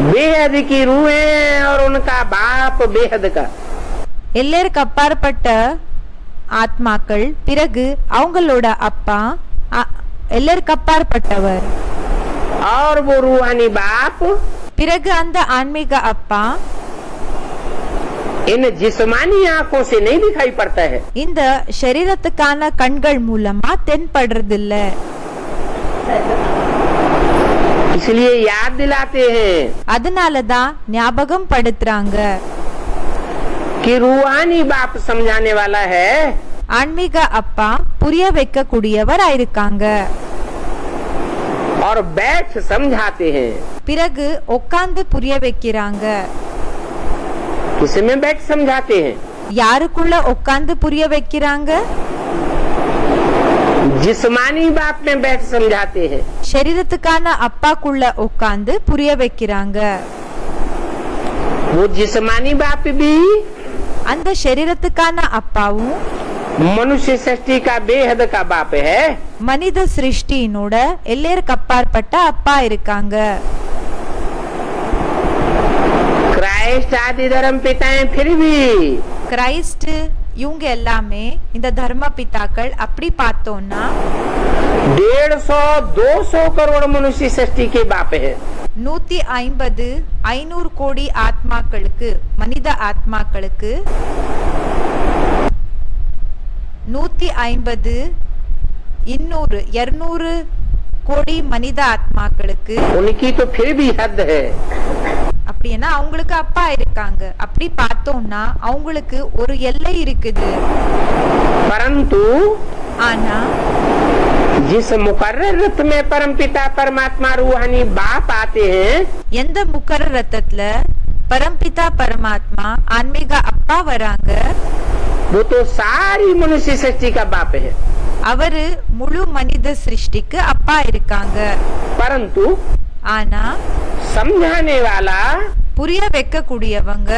बेहद की रूह है और उनका बाप बेहद का। எல்லைக்கு அப்பாற்பட்ட ஆத்மாக்கள், பிறகு அவங்களோட அப்பா எல்லைக்கு அப்பாற்பட்டவர், और वो रूहानी बाप பிறகு அந்த ஆன்மீக அப்பா इन जिस्मानी आंखों से नहीं दिखाई पड़ता है। இந்த சரீரத்துக்கான கண்கள் மூலமா தென்படுறதில்ல. इसलिए याद दिलाते हैं, அதனாலதான் ஞாபகம் படுத்துறாங்க. कि रूहानी बाप समझाने वाला है, ஆன்மீக அப்பா புரிய வைக்க கூடியவர் ஆயிருக்காங்க. और बैठ समझाते हैं। பிறகு உட்கார்ந்து புரிய வைக்கிறாங்க. किसमें बैठ समझाते हैं? யாருக்குள்ள உட்கார்ந்து புரிய வைக்கிறாங்க? जिस्मानी बाप में बैठ समझाते हैं। சரீரத்துக்கான அப்பாக்குள்ள உட்கார்ந்து புரிய வைக்கிறாங்க. वो जिस्मानी बाप भी அந்த சரீரத்துக்கான அப்பாவும் मनुष्य सृष्टि का बेहद का बाप है। மனித சிருஷ்டியினோட எல்லைக்கு அப்பாற்பட்ட அப்பா இருக்காங்க. क्राइस्ट आदि धर्म पिताएं फिर भी கிரைஸ்ட் இவங்க எல்லாமே இந்த தர்ம பிதாக்கள் அப்படி பார்த்தோம்னா 150-200 करोड़ मनुष्य सृष्टि के बाप है। 150-500 கோடி ஆத்மாக்களுக்கு, மனித ஆத்மாக்களுக்கு 150-200 கோடி மனித ஆத்மாக்களுக்கு उनकी तो फिर भी हद है। அப்படின்னா அவங்களுக்கு அப்பா இருக்காங்க. அப்படி பார்த்தோம்னா அவங்களுக்கு ஒரு எல்லை இருக்குது. परंतु ஆனா जिस मुकर्रर रथ में परम पिता परमात्मा रूहानी बाप आते हैं, எந்த முக்கரர் ரத்தத்துல பரம்பிதா பரமாத்மா ஆன்மீக அப்பா வராங்க, वो तो सारी मनुष्य सृष्टि का बाप है। அவரு முழு மனித சிருஷ்டிக்கு அப்பா இருக்காங்க. परंतु ஆனா समझाने वाला புரிய வைக்க கூடியவங்க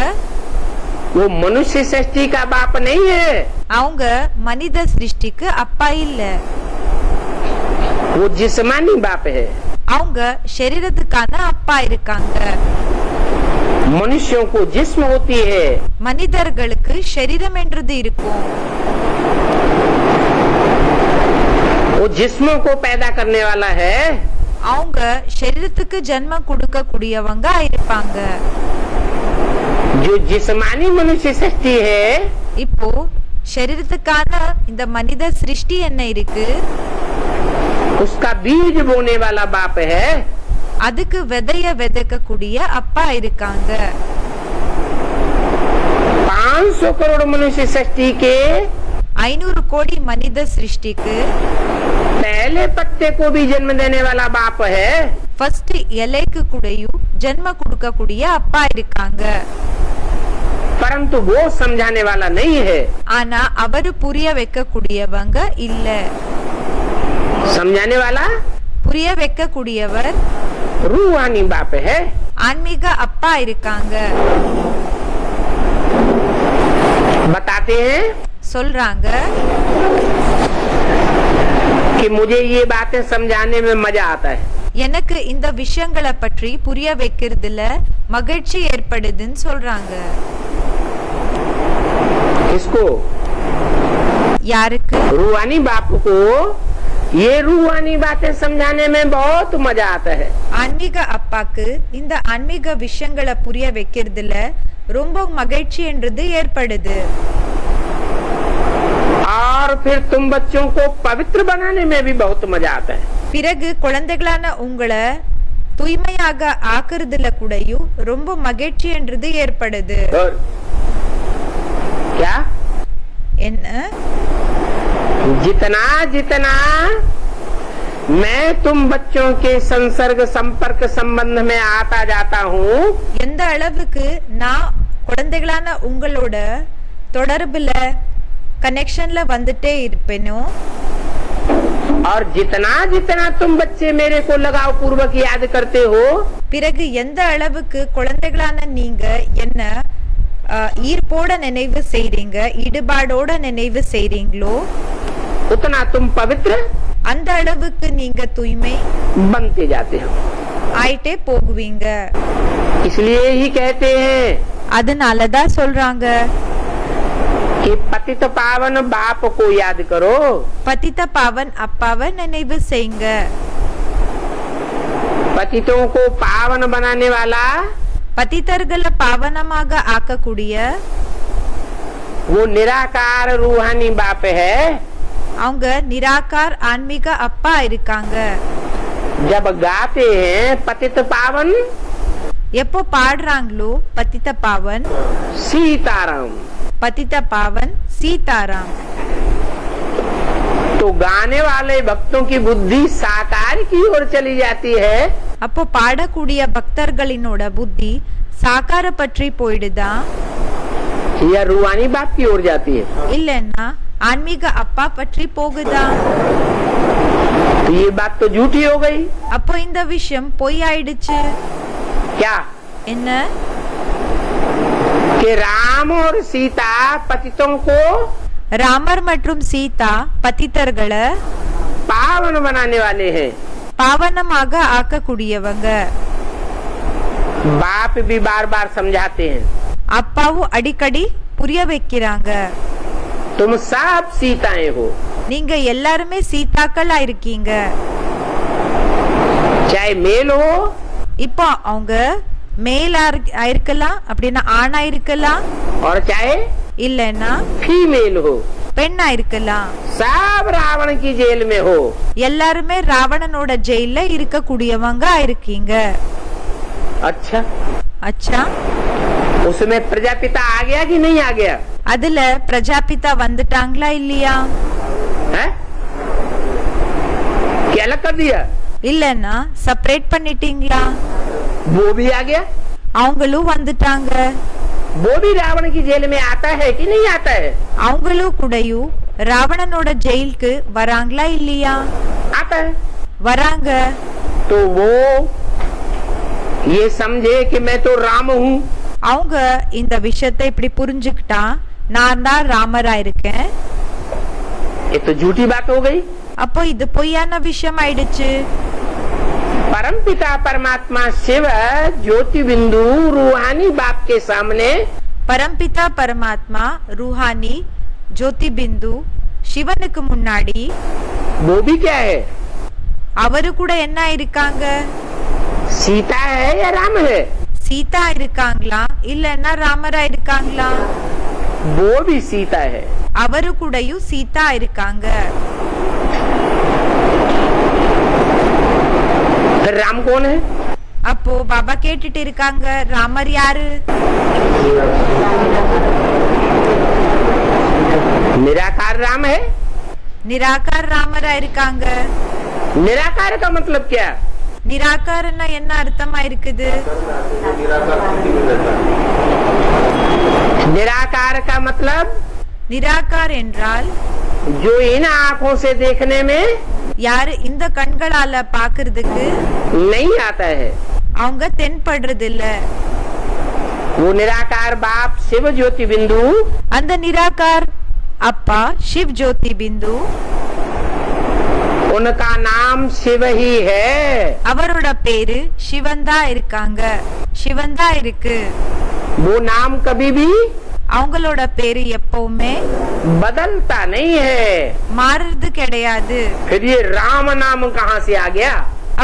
वो मनुष्य सृष्टि का बाप नहीं है, அவங்க மனித சிருஷ்டிக்கு அப்பா இல்ல, वो जिस्मानी बाप है। அவங்க சரீரத்துக்கான அப்பா இருக்காங்க. मनुष्यों को जिस्म होती है, மனிதர்களுக்கு சரீரம் என்றது இருக்கும். वो जिस्मों को पैदा करने वाला है। அவங்க சரீரத்துக்கு ஜன்மம் கொடுக்க கூடியவங்க இருப்பாங்க. जो जिस्मानी मनुष्य सृष्टि है, இப்போ சரீரத்துக்கான இந்த மனித சிருஷ்டி என்ன இருக்கு, उसका बीज बोने वाला बाप है। அதுக்கு விதைய விதைக்க கூடிய அப்பா இருக்காங்க. 500 करोड़ मनुष्य सृष्टि के 500 கோடி மனித சிருஷ்டிக்கு पहले पत्ते को भी जन्म देने वाला बाप है। ஃபர்ஸ்ட் இலைக்கு கூடயும் ஜென்ம கொடுக்க கூடிய அப்பா இருக்காங்க. परंतु वो समझाने वाला नहीं है। ஆனா அவரு புரிய வைக்க கூடியவங்க இல்ல. समझाने वाला புரிய வைக்க கூடியவர் रूहानी बाप है। ஆன்மீக அப்பா இருக்காங்க. बताते हैं சொல்றாங்க, कि मुझे ये बातें समझाने में मजा आता है। எனக்கு இந்த விஷயங்களை பற்றி புரிய வைக்கிறதுல மகிழ்ச்சி ஏற்படுதுன்னு சொல்றாங்க. इसको யாருக்கு? रूहानी बाप को ये रूहानी बातें समझाने में बहुत मजा आता है। ஆன்மீக அப்பாக்கு இந்த ஆன்மீக விஷயங்களை புரிய வைக்கிறதுல ரொம்ப மகிழ்ச்சி என்றது ஏற்படுது. और फिर तुम बच्चों को पवित्र बनाने में भी बहुत मजा आता है। பிறகு குழந்தைகளான உங்களை தூய்மையாக ஆக்குறதுல கூடயும் ரொம்ப மகிழ்ச்சி என்றது ஏற்படுது. और क्या என்ன? जितना जितना मैं तुम बच्चों के संसर्ग संपर्क संबंध में आता जाता हूँ, எந்த அளவுக்கு நான் குழந்தைகளான உங்களோட தொடர்புல கனெக்ஷன்ல வந்துட்டே இருப்பேனோ, और जितना जितना तुम बच्चे मेरे को लगाव पूर्वक याद करते हो, பிறகு எந்த அளவுக்கு குழந்தைகளான நீங்க என்ன ஈர்ப்போட நினைவு செய்றீங்க, ஈடுபாடோட நினைவு செய்றீங்களோ, उतना तुम पवित्र அந்த அளவுக்கு நீங்க தூய்மை बनते जाते हो। ஆயிட்டே போகுவீங்க. इसलिए ही कहते हैं அதனாலதான் சொல்றாங்க, कि पतित पावन बाप को याद करो, பதித்த பாவன் அப்பாவை நினைவு செய்யுங்க. पतितों को पावन बनाने वाला பதித்தர்களை பாவனமாக ஆக்கக்கூடிய वो निराकार रूहानी बाप है. அவங்க निराकार ஆன்மீக அப்பா இருக்காங்க. जब गाते हैं पतित पावन எப்போ பாடுறாங்களோ பதித்த பாவன் सीताराम, பதித்த பாவன் சீதாராம், तो गाने वाले भक्तों की बुद्धि साकार की ओर चली जाती है. அப்போ பாடக்கூடிய பக்தர்களினோட புத்தி சாக்கார பற்றி போயிடுதா, या रूहानी बाप की ओर जाती है. இல்லன்னா ஆன்மீக அப்பா பற்றி போகுதா? तो ये बात तो झूठी हो गई. அப்போ இந்த விஷயம் பொய் ஆயிடுச்சு. क्या? என்ன? कि राम और सीता पतितों को ராமர் மற்றும் சீதா பதித்தர்களை पावन बनाने वाले हैं. பாவனமாக ஆக்கக்கூடியவங்க. बाप भी बार बार समझाते हैं, அப்பாவும் அடிக்கடி புரிய வைக்கிறாங்க, तुम सब सीताएं हो. நீங்க எல்லாருமே சீதாக்களா இருக்கீங்க. चाहे मेल हो இப்போ அவங்க மேலா இருக்கலாம், அப்படின்னா ஆணா இருக்கலாம், और चाहे இல்லன்னா फीमेल हो. பெண்ணா இருக்கலாம். सब रावण की जेल में हो. எல்லாருமே ராவணனோட ஜெயில இருக்கக்கூடியவங்க இருக்கீங்க. अच्छा, அச்சா, उसमें प्रजापिता आ गया कि नहीं आ गया? அதுல பிரஜாபிதா வந்துட்டாங்களா இல்லையா? है? क्या अलग कर दिया? இல்லன்னா செப்பரேட் பண்ணிட்டீங்களா? वो भी आ गया. அவங்களும் வந்துட்டாங்க. वो भी रावण की जेल में आता है कि नहीं आता है? அவங்களும் கூடயும் ராவணனோட ஜெயிலுக்கு வராங்களா இல்லையா? आता है. வராங்க. तो वो ये समझे कि मैं तो राम हूँ. அவங்க இந்த விஷயத்தை இப்படி புரிஞ்சுக்கிட்டா, நான் தான் ராமரா இருக்கேன். ये तो झूठी बात हो गई. அப்போ இது பொய்யான விஷயம் ஆயிடுச்சு. परम पिता परमात्मा शिव ज्योति बिंदु रूहानी बाप के सामने பரம்பிதா பரமாத்மா रूहानी ஜோதி பிந்து சிவனுக்கு முன்னாடி वो भी क्या है? அவரு கூட என்ன இருக்காங்க? सीता है या राम है? சீதா இருக்காங்களா இல்லன்னா ராமரா இருக்காங்களா? वो भी सीता है. அவரு கூடயும் சீதா இருக்காங்க. फिर राम कौन है? அப்போ பாபா கேட்டுட்டு இருக்காங்க, ராமர் யாரு? निराकार राम है. நிராகார் ராமரா இருக்காங்க. निराकार का मतलब क्या? நிராகாரன்னா என்ன அர்த்தமா இருக்குது? निराकार का मतलब நிராகார் என்றால் जो इन आँखों से देखने में யாரு இந்த கண்களால பாக்குறதுக்கு नहीं आता है. அவங்க தென்படுறது இல்ல. वो निराकार बाप शिव ज्योति बिंदु அந்த நிராகார் அப்பா शिव ज्योति बिंदु उनका नाम शिव ही है. அவரோட பேரு சிவந்தா இருக்காங்க, சிவந்தா இருக்கு. वो नाम कभी भी அவங்களோட பேரு எப்பவுமே बदलता नहीं है. மாறுறது கிடையாது. फिर ये राम नाम कहाँ से आ गया?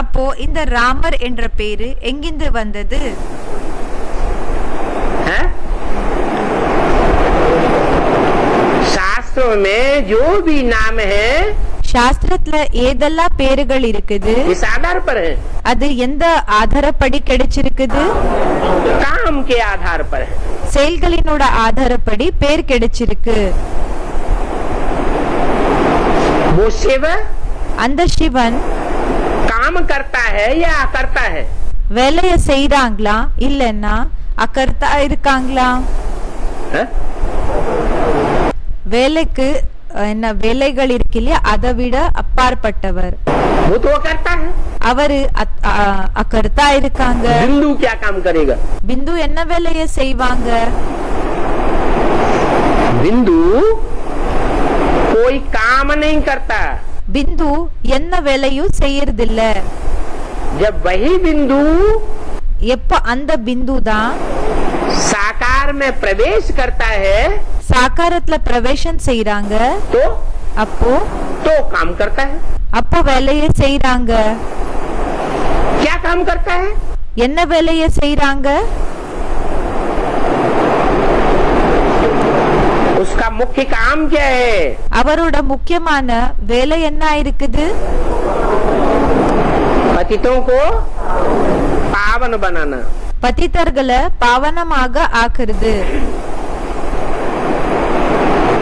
அப்போ இந்த ராமர் என்ற பேரு எங்கிருந்து வந்தது? है? शास्त्रों में जो भी नाम है சாஸ்திரத்துல ஏதெல்லாம் பேருகள் இருக்குது, इस आधार पर है. அது எந்த ஆதாரப்படி கிடைச்சிருக்குது? काम के आधार पर है. செயல்களினோட ஆதாரப்படி பேர் கிடைச்சிருக்கு. वो शिव அந்த சிவன் काम करता है या करता है? வேலைய செய்யறாங்களா இல்லன்னா அக்கர்த்தா இருக்காங்களா? है? வேலைக்கு என்ன வேலைகள் இருக்கு இல்லையா, அதை விட அப்பாற்பட்டவர். वो तो करता है. அவரு அக்கர்த்தா இருக்காங்க. बिंदु क्या काम करेगा? பிந்து என்ன வேலைய செய்வாங்க? बिंदु कोई काम नहीं करता. பிந்து என்ன வேலையும் செய்யறதில்ல. जब वही बिंदु எப்ப அந்த பிந்து தான் साकार में प्रवेश करता है சாகாரத்துல பிரவேசம் செய்றாங்க, तो அப்போ काम करता है। அப்போ வேலையை செய்றாங்க. क्या काम करता है? என்ன வேலையை செய்றாங்க? उसका मुख्य काम क्या है? அவரோட முக்கியமான வேலை என்ன இருக்குது? पतितों को पावन बनाना। பதித்தர்களை பாவனமாக ஆக்குறது.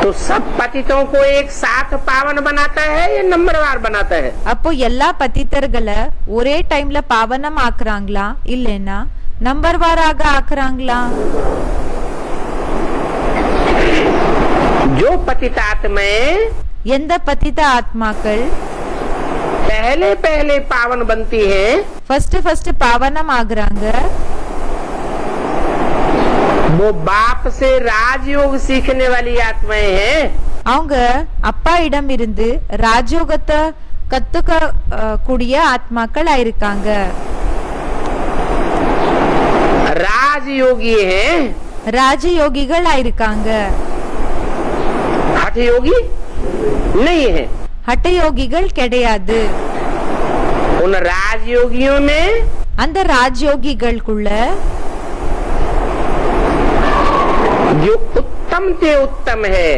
तो सब पतितों को एक साथ पावन बनाता है या नंबरवार बनाता है? அப்போ எல்லா பதித்தர்களை ஒரே டைம்ல பாவனம் ஆக்குறாங்களா இல்லைன்னா நம்பர் வாராக ஆக்குறாங்களா? जो पतित आत्माएं எந்த பதித்த ஆத்மாக்கள் पहले पहले पावन बनती हैं, ஃபர்ஸ்ட் பாவனம் ஆகுறாங்க, वो बाप से राजयोग सीखने वाली आत्माएं हैं। அவங்க அப்பா இடம் இருந்து ராஜயோகத்தை கத்துக்க கூடிய ஆத்மாக்கள் ஆயிருக்காங்க. राजयोगी हैं, ராஜயோகிகள் ஆயிருக்காங்க. हठ योगी नहीं है। ஹட்டயோகிகள் கிடையாது. उन राजयोगियों में அந்த ராஜயோகிகளுக்குள்ள जो उत्तम से उत्तम है,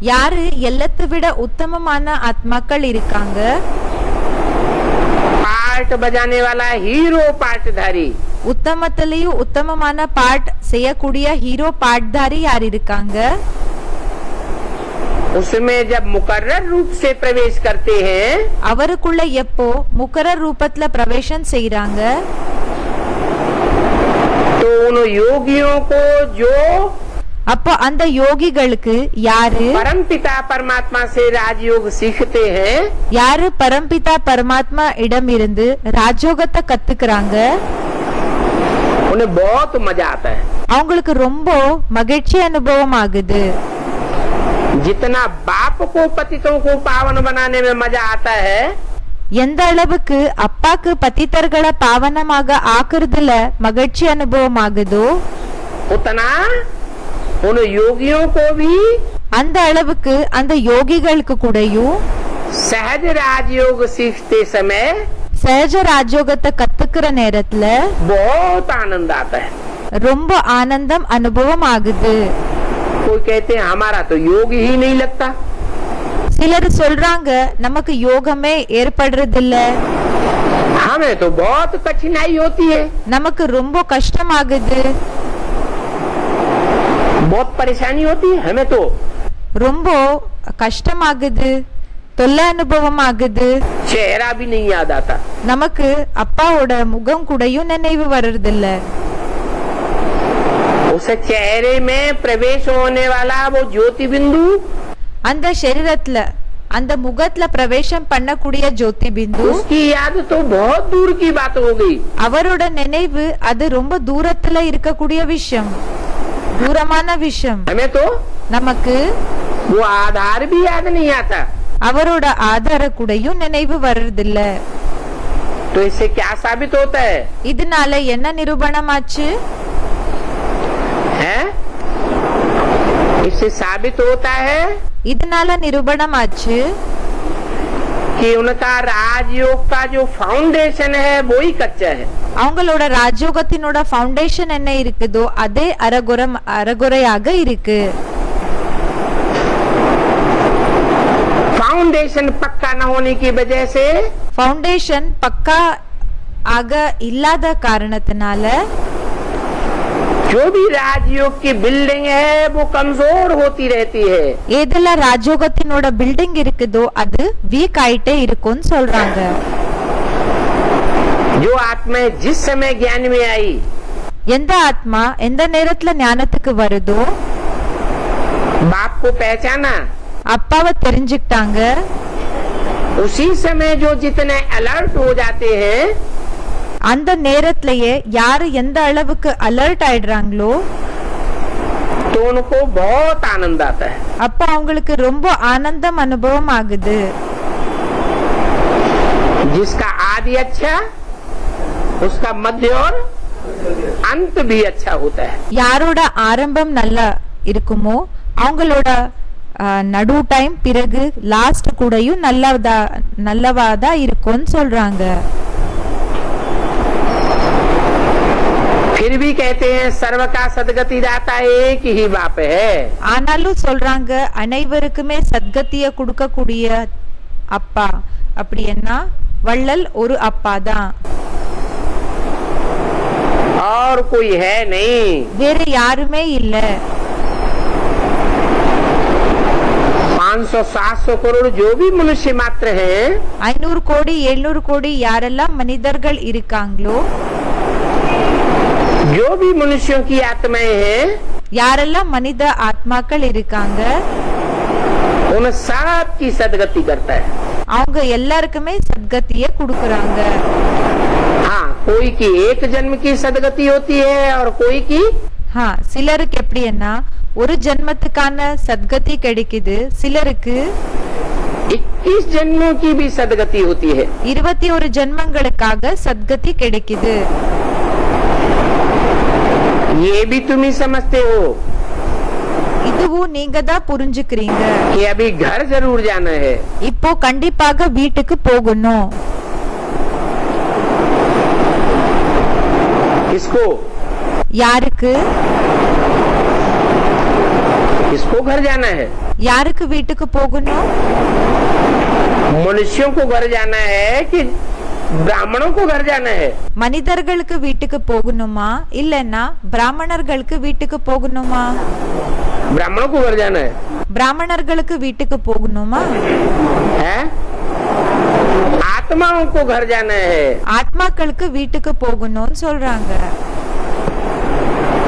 யாரு எல்லாத்தை விட உத்தமமான ஆத்மாக்கள் இருக்காங்க? पार्ट बजाने वाला हीरो पार्टधारी, உத்தமத்திலையும் உத்தமமான பாட் செய்யக்கூடிய ஹீரோ பாட்தாரி யார் இருக்காங்க? उसमें जब मुकर्रर रूप से प्रवेश करते हैं அவருக்குள்ள எப்போ முகரர் ரூபத்துல பிரவேசம் செய்றாங்க, तो उन योगियों को जो அப்போ அந்த யோகிகளுக்கு யாரு परम पिता परमात्मा से राजयोग सीखते हैं, யாரு பரம்பிதா பரமாத்மா இடம் இருந்து ராஜயோகத்தை கத்துக்கிறாங்க, उन्हें बहुत मजा आता है। அவங்களுக்கு ரொம்ப மகிழ்ச்சி அனுபவம் ஆகுது. जितना बाप को पतितों को पावन बनाने में मजा आता है, எந்த அளவுக்கு அப்பாக்கு பதித்தர்களை பாவனமாக ஆக்குறதுல மகிழ்ச்சி அனுபவம் ஆகுதோ उतना उन योगियों को भी அந்த அளவுக்கு அந்த யோகிகளுக்கு கூடயும் सहज राजयोग सीखते समय சகஜ ராஜயோகத்தை கத்துக்கிற நேரத்துல बहुत आनंद आता है। ரொம்ப ஆனந்தம் அனுபவம் ஆகுது. कोई कहते हैं हमारा तो योग ही नहीं लगता, சிலர் சொல்றாங்க நமக்கு யோகமே ஏற்படுறதில்ல, हमें तो बहुत कठिनाई होती है, நமக்கு ரொம்ப கஷ்டமாகுது, बहुत परेशानी होती है, हमें तो ரொம்ப கஷ்டமாகுது, தொல்லை அனுபவம் ஆகுது, चेहरा भी नहीं याद आता। நமக்கு அப்பாவோட முகம் கூடயும் நினைவு வர்றதில்ல. उस चेहरे में प्रवेश होने वाला वो ज्योति बिंदु அந்த शरीरத்துல அந்த முகத்துல பிரவேசம் பண்ணக்கூடிய ஜோதி பிந்து उसकी याद तो बहुत दूर की बात हो गई। அவரோட நினைவு அது ரொம்ப தூரத்துல இருக்கக்கூடிய விஷயம், தூரமான விஷயம். हमें तो நமக்கு वो आधार भी याद नहीं आता। அவரோட ஆதார கூடயும் நினைவு வர்றதில்ல. तो इससे क्या साबित होता है? இதனால என்ன நிரூபணமாச்சு? है इससे साबित होता है இதனால நிரூபணமாச்சு कि उनका राजयोग का जो फाउंडेशन है वो ही कच्चा है। அவங்களோட ராஜயோகத்தினோட ஃபவுண்டேஷன் என்ன இருக்குதோ அதே அறகுறையாக இருக்கு. फाउंडेशन पक्का न होने की वजह से ஃபவுண்டேஷன் பக்கா ஆக இல்லாத காரணத்தினால जो भी राजयोग की बिल्डिंग है वो कमजोर होती रहती है। எதுல ராஜயோகத்தினோட பில்டிங் இருக்குதோ அது வீக் ஆயிட்டே இருக்கும்னு சொல்றாங்க. जो आत्मा जिस समय ज्ञान में आई, எந்த ஆத்மா எந்த நேரத்துல ஞானத்துக்கு வருதோ बाप को पहचाना, அப்பாவை தெரிஞ்சுக்கிட்டாங்க, उसी समय जो जितने अलर्ट हो जाते हैं அந்த நேரத்திலேயே யாரு எந்த அளவுக்கு அலர்ட் ஆயிடுறாங்களோ तो उनको बहुत आनंद आता है। அப்ப அவங்களுக்கு ரொம்ப ஆனந்தம் அனுபவம் ஆகுது. जिसका आदि अच्छा उसका मध्य और अंत भी अच्छा होता है। யாரோட ஆரம்பம் நல்லா இருக்குமோ அவங்களோட நடு டைம் பிறகு லாஸ்ட் கூடயும் நல்லவாதா இருக்கும்னு சொல்றாங்க. फिर भी कहते हैं सर्व का सदगति दाता एक ही बाप है। ஆனாலும் சொல்றாங்க அனைவருக்குமே சத்கதிய கொடுக்கக்கூடிய அப்பா. அப்படி என்ன வள்ளல் ஒரு அப்பா தான், और कोई है नहीं। வேற யாருமே இல்ல. 500-700 करोड़ जो भी मनुष्य मात्र हैं, 500 கோடி 700 கோடி யாரெல்லாம் மனிதர்கள் இருக்காங்களோ, जो भी मनुष्यों की आत्माएं हैं, யாரெல்லாம் மனித ஆத்மாக்கள் இருக்காங்க, उन सब की सदगति करता है। அவங்க எல்லாருக்குமே சத்கதிய கொடுக்கறாங்க. हाँ, कोई की एक जन्म की सदगति होती है और कोई की சிலருக்கு எப்படின்னா ஒரு ஜென்மத்துக்கான சத்கதி கிடைக்குது, சிலருக்கு 21 जन्मों की भी सदगति होती है। 21 ஜென்மங்களுக்காக சத்கதி கிடைக்குது. ये भी तुम ही समझते हो இதுவும் நீங்க தான் புரிஞ்சுக்கிறீங்க. कि अभी घर जरूर जाना है। இப்போ கண்டிப்பாக வீட்டுக்கு போகணும். किसको? யாருக்கு? किसको घर जाना है? யாருக்கு வீட்டுக்கு போகணும்? मनुष्यों को घर जाना है कि ब्राह्मणों को घर जाना है? மனிதர்களுக்கு வீட்டுக்கு போகணுமா இல்லன்னா பிராமணர்களுக்கு வீட்டுக்கு போகணுமா? ब्राह्मणों को घर जाना है। பிராமணர்களுக்கு வீட்டுக்கு போகணுமா? है? आत्माओं को घर जाना है। ஆத்மாக்களுக்கு வீட்டுக்கு போகணும்னு சொல்றாங்க.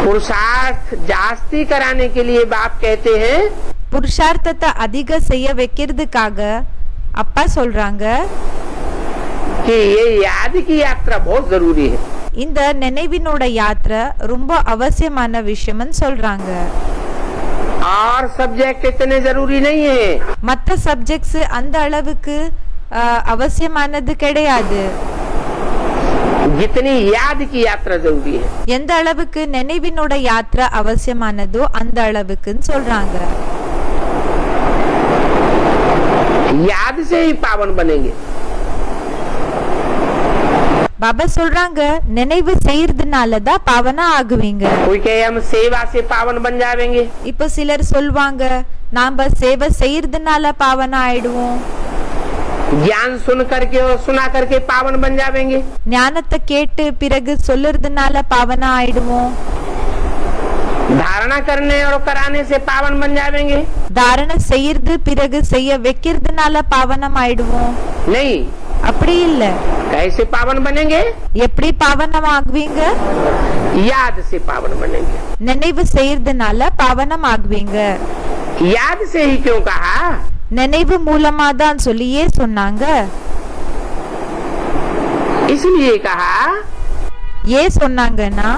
पुरुषार्थ जास्ती कराने के लिए बाप कहते हैं, புருஷார்த்தத்தை அதிக செய்ய வைக்கிறதுக்காக அப்பா சொல்றாங்க कि ये याद की यात्रा बहुत जरूरी है। இந்த நினைவினோட யாத்திரை ரொம்ப அவசியமான விஷயம்னு சொல்றாங்க. और सब्जेक्ट इतने जरूरी नहीं है। மத்த சப்ஜெக்ட்ஸ் அந்த அளவுக்கு அவசியமானது கிடையாது. जितनी याद की यात्रा जरूरी है। எந்த அளவுக்கு நினைவினோட யாத்திரை அவசியமானதோ அந்த அளவுக்குன்னு சொல்றாங்க. याद से ही पावन बनेंगे। பாபா சொல்றாங்க நினைவு செய்யறதுனாலதான் பாவனா ஆகுவீங்க. कोई कहे हम सेवा से पावन बन जाएंगे। இப்ப சிலர் சொல்வாங்க நாம சேவை செய்யறதுனால பாவனா ஆயிடுவோம், ज्ञान सुन करके और सुना करके पावन बन जाएंगे। ஞானத்தை கேட்டு பிறகு சொல்லுறதுனால பாவனா ஆயிடுவோம், धारणा करने और कराने से पावन बन जाएंगे। தாரணை செய்யறது பிறகு செய்ய வைக்கிறதுனால பாவனம் ஆயிடுவோம். नहीं, அப்படி இல்ல. कैसे पावन बनेंगे? எப்படி பாவனம் ஆகுவீங்க? याद से पावन बनेंगे। நினைவு செய்யறதுனால பாவனம் ஆகுவீங்க. याद से ही क्यों कहा? நினைவு மூலமா தான் சொல்லியே சொன்னாங்க. इसलिए कहा ஏன் சொன்னாங்கன்னா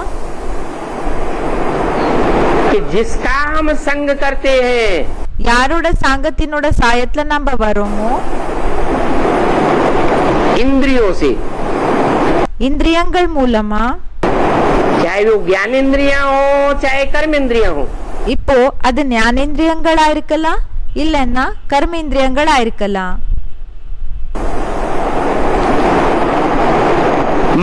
कि जिसका हम संग करते हैं, யாரோட சாங்கத்தினோட சாயத்துல நம்ம வரோமோ, इंद्रियों से, இந்திரியங்கள் மூலமா, चाहे वो ज्ञान इंद्रियां हो चाहे कर्म इंद्रियां हो, இப்போ அது ஞானேந்திரியங்களா இருக்கலாம் இல்லன்னா கர்மேந்திரியங்களா இருக்கலாம்.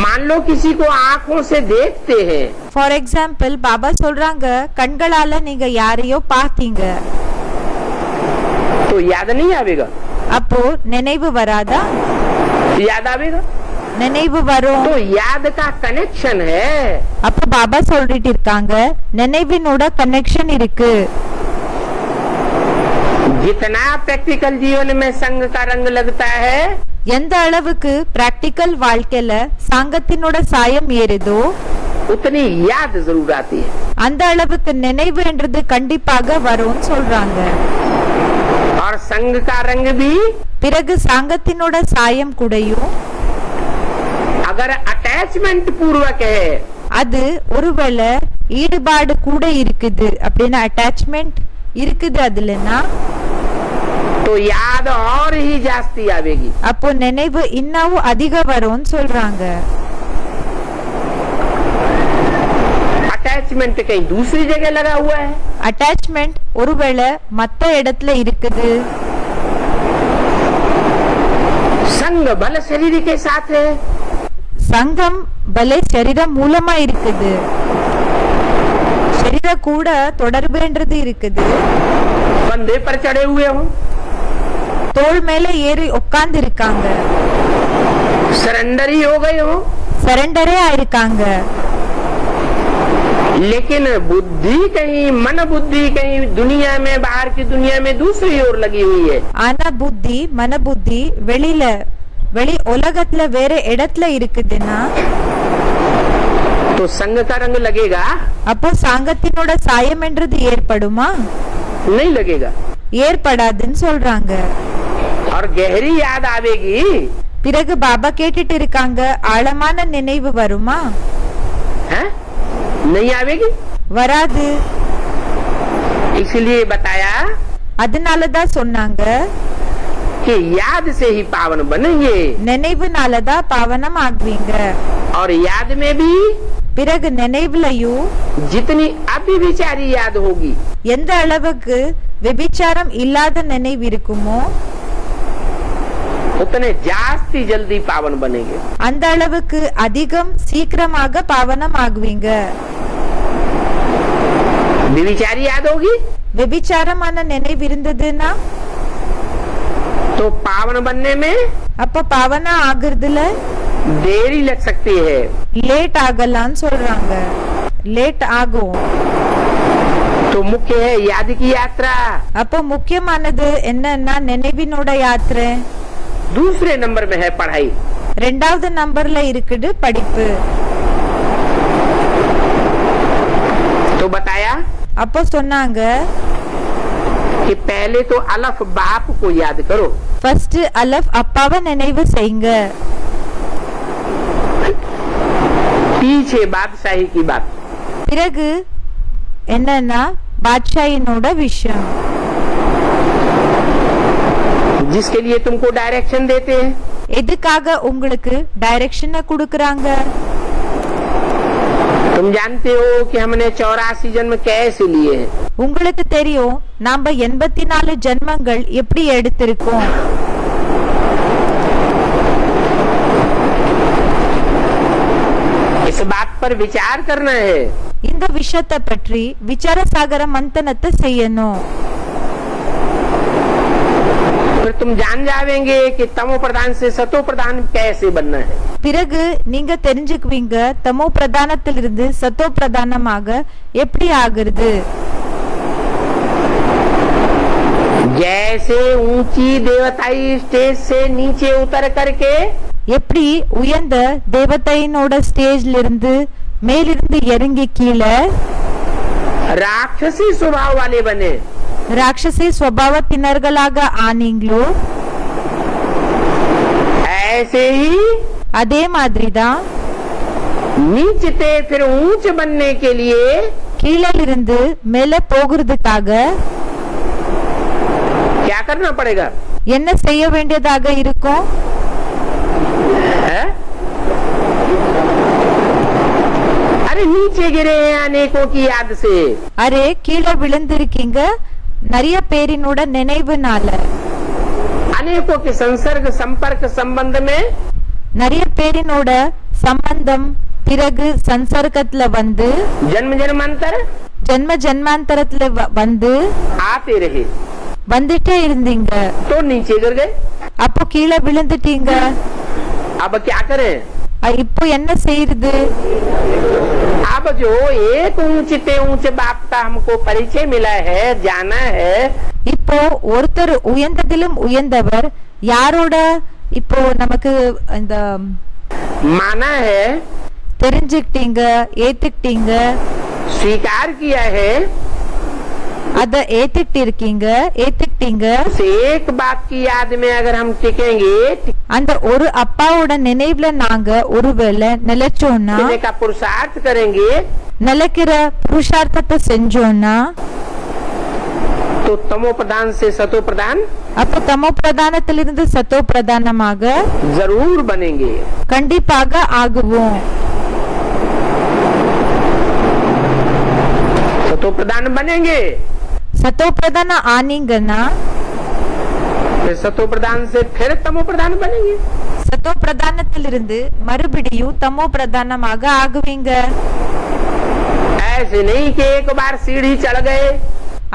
मान लो किसी को आंखों से देखते हैं, ஃபார் எக்ஸாம்பிள் பாபா சொல்றாங்க கண்களால நீங்க யாரையோ பார்த்தீங்க, तो याद नहीं आवेगा? அப்போ நினைவு வராதா? याद आवेगा। நினைவு வரும். तो याद का कनेक्शन है। அப்ப பாபா சொல்லிட்டு இருக்காங்க நினைவினோட கனெக்ஷன் இருக்கு. जितना प्रैक्टिकल जीवन में संग का रंग लगता है, எந்த அளவுக்கு பிராக்டிக்கல் வாழ்க்கையில சாங்கத்தினோட சாயம் ஏறுதோ उतनी याद जरूर आती है। அந்த அளவுக்கு நினைவு என்றது கண்டிப்பாக வரும்னு சொல்றாங்க. और संग का रंग भी பிறகு சாங்கத்தினோட சாயம் கூடயும் अगर अटैचमेंट पूर्वक है, அது ஒருவேளை ஈடுபாடு கூட இருக்குது அப்படின்னா அட்டாச்மெண்ட் இருக்குது அதுலன்னா, तो याद और ही जास्ती आवेगी। அப்போ நினைவு இன்னமும் அதிக வரும்னு சொல்றாங்க. अटैचमेंट कहीं दूसरी जगह लगा हुआ है। அட்டாச்மெண்ட் ஒருவேளை மத்த இடத்துல இருக்குது. संग बल शरीर के साथ है, சங்கம் பலே சரீரம் மூலமா இருக்குது. சரீர கூட தொடர்புன்றது இருக்குது. कंधे पर चढ़े हुए हो, தோள் மேல ஏறி உட்கார்ந்து இருக்காங்க. सरेंडर ही हो गए हो, சரண்டரே ஆயிருக்காங்க. लेकिन बुद्धि कहीं, मन बुद्धि कहीं दुनिया में, बाहर की दुनिया में दूसरी ओर लगी हुई है। ஆனா புத்தி மன புத்தி வெளி உலகத்துல வேற இடத்துல இருக்குதுன்னா तो संग का रंग लगेगा? அப்போ சாங்கத்தினோட சாயம் என்றது ஏற்படுமா? नहीं लगेगा। ஏற்படாதுன்னு சொல்றாங்க. और गहरी याद आवेगी? பிறகு பாபா கேட்டுட்டு இருக்காங்க, ஆழமான நினைவு வருமா? है? नहीं आवेगी। வராது. इसलिए बताया அதனாலதான் சொன்னாங்க, कि याद से ही पावन बनेंगे। நினைவுனாலதான் பாவனம் ஆகுவீங்க. और याद में भी பிறகு நினைவுலயும் जितनी अव्यभिचारी याद होगी, எந்த அளவுக்கு விபிச்சாரம் இல்லாத நினைவு இருக்குமோ उतने जास्ती जल्दी पावन बनेंगे। அந்த அளவுக்கு அதிகம் சீக்கிரமாக பாவனம் ஆகுவீங்க. विविचारी याद होगी விபிச்சாரமான நினைவு இருந்ததுன்னா तो पावन बनने में அப்ப பாவனா ஆகுறதுல देरी लग सकती है। லேட் ஆகலாம்னு சொல்றாங்க. லேட் ஆகும். तो मुख्य है याद की यात्रा। அப்போ முக்கியமானது என்னன்னா நினைவினோட யாத்திரை. दूसरे नंबर में है पढ़ाई। ரெண்டாவது நம்பர்ல இருக்குது படிப்பு. तो बताया அப்போ சொன்னாங்க, कि पहले तो अलफ बाप को याद करो, ஃபர்ஸ்ட் அலஃப் அப்பாவை நினைவு செய்யுங்க. पीछे बादशाही की बात। பிறகு என்னன்னா பாட்ஷாயினோட விஷயம், जिसके लिए तुमको डायरेक्शन देते हैं। எதுக்காக உங்களுக்கு டைரக்ஷனை கொடுக்கறாங்க? तुम जानते हो कि हमने 84 जन्म कैसे लिए हैं। உங்களுக்கு தெரியும் நாம 84 ஜென்மங்கள் எப்படி எடுத்திருக்கோம். इस बात पर विचार करना है। இந்த விஷயத்தை பற்றி விசாரசாகர மந்தனத்தை செய்யணும். फिर तुम जान जावेंगे कि तमो प्रधान से सतो प्रधान कैसे बनना है। பிறகு நீங்க தெரிஞ்சுக்குவீங்க தமோ பிரதானத்திலிருந்து சத்தோ பிரதானமாக எப்படி ஆகுறது. जैसे ऊंची देवताई स्टेज से नीचे उतर करके எப்படி உயர்ந்த தேவதையினோட ஸ்டேஜ்ல இருந்து மேலிருந்து இறங்கி கீழே राक्षसी स्वभाव वाले बने, ராட்சசி ஸ்வபாவத்தினர்களாக ஆனீங்களோ ऐसे ही அதே மாதிரிதான் नीचे फिर ऊंच बनने के लिए கீழே இருந்து மேல போகிறதுக்காக क्या करना पड़ेगा? என்ன செய்ய வேண்டியதாக இருக்கும்? है? अरे नीचे गिरे हैं अनेकों की याद से। அரே கீழே விழுந்திருக்கீங்க நிறைய பேரினோட நினைவுனால. अनेकों के संसर्ग संपर्क संबंध में நிறைய பேரினோட சம்பந்தம் பிறகு சம்சர்க்கத்துல வந்து जन्म जन्मांतर ஜென்ம ஜென்மாந்தரத்துல வந்து आते रहे, வந்துட்டே இருந்தீங்க. तो नीचे गिर गए। அப்போ கீழே விழுந்துட்டீங்க. अब क्या करें? இப்போ என்ன செய்யறது? अब जो एक ऊंचे ऊंचे बाप का हमको परिचय मिला है, जाना है, இப்போ ஒருத்தர் உயர்ந்ததிலும் உயர்ந்தவர் யாரோட இப்போ நமக்கு இந்த माना है, தெரிஞ்சுக்கிட்டீங்க, ஏத்துக்கிட்டீங்க, स्वीकार किया है, அத ஏத்துக்கிட்டீங்க. उस एक बाप की याद में अगर हम टिकेंगे, அந்த ஒரு அப்பாவோட நினைவுல நாங்க ஒருவேளை நிலைச்சோம்னா, टिकने का पुरुषार्थ करेंगे, நிலைக்கிற புருஷார்த்தத்தை செஞ்சோம்னா तो तमो प्रधान से सतो प्रधान அப்ப தமோ பிரதானத்திலிருந்து சத்தோ பிரதானமாக जरूर बनेंगे। கண்டிப்பாக ஆகுவோம். प्रधान बनेंगे, சத்தோ பிரதான ஆனீங்கன்னா फिर सतो प्रधान से फिर तमो प्रधान बनेंगे। சத்தோ பிரதானத்திலிருந்து மறுபடியும் தமோ பிரதானமாக ஆகுவீங்க। ऐसे नहीं कि एक बार सीढ़ी चढ़ गए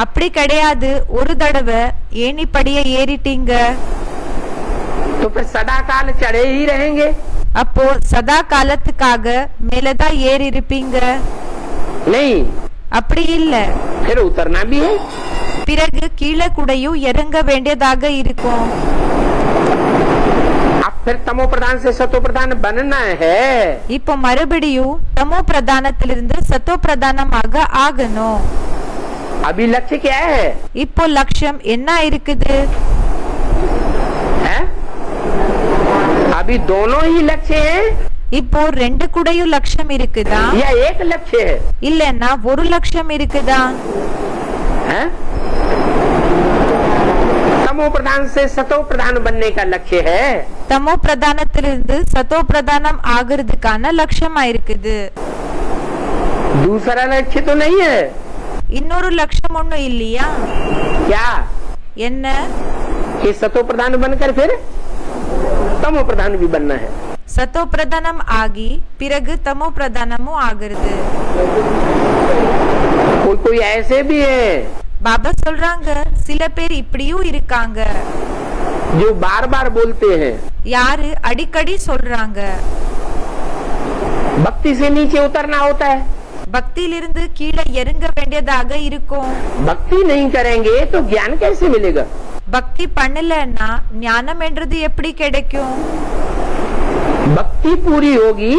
அப்படி கிடையாது, ஒரு தடவை ஏணிப்படிய ஏறிட்டீங்க तो फिर सदा काल चढ़े ही रहेंगे। அப்போ சதா காலத்துக்காக மேலதான் ஏறி இருப்பீங்க। नहीं, அப்படி இல்ல, फिर उतरना भी है। பிறகு கீழே கூடயும் இறங்க வேண்டியதாக இருக்கும்। अब फिर तमो प्रधान से सतो प्रधान बनना है। இப்போ மறுபடியும் தமோ பிரதானத்திலிருந்து சத்தோ பிரதானமாக ஆகணும்। अभी लक्ष्य क्या है? இப்போ லட்சியம் என்ன இருக்குது? है? अभी दोनों ही लक्ष्य हैं இப்போ ரெண்டு கூடயும் லட்சியம் இருக்குதா या एक लक्ष्य है? இல்லன்னா ஒரு லட்சியம் இருக்குதா? है? तमो प्रधान से सतो प्रधान बनने का लक्ष्य है। தமோ பிரதானத்திலிருந்து சத்தோ பிரதானம் ஆகிறதுக்கான லட்சியமா இருக்குது। दूसरा लक्ष्य तो नहीं है। இன்னொரு லட்சியம் ஒண்ணும் இல்லையா? क्या? என்ன? कि सतो प्रधान बनकर फिर तमो प्रधान भी बनना है। சத்தோ பிரதானம் ஆகி பிறகு தமோ பிரதானமும் ஆகிறது। कोई कोई ऐसे भी है பாபா சொல்றாங்க, சில பேர் இப்படியும் இருக்காங்க। जो बार बार बोलते हैं யாரு அடிக்கடி சொல்றாங்க भक्ति से नीचे उतरना होता है। பக்தியிலிருந்து கீழே இறங்க வேண்டியதாக இருக்கும்। भक्ति नहीं करेंगे तो ज्ञान कैसे मिलेगा? பக்தி பண்ணலன்னா ஞானம் என்றது எப்படி கிடைக்கும்? भक्ति पूरी होगी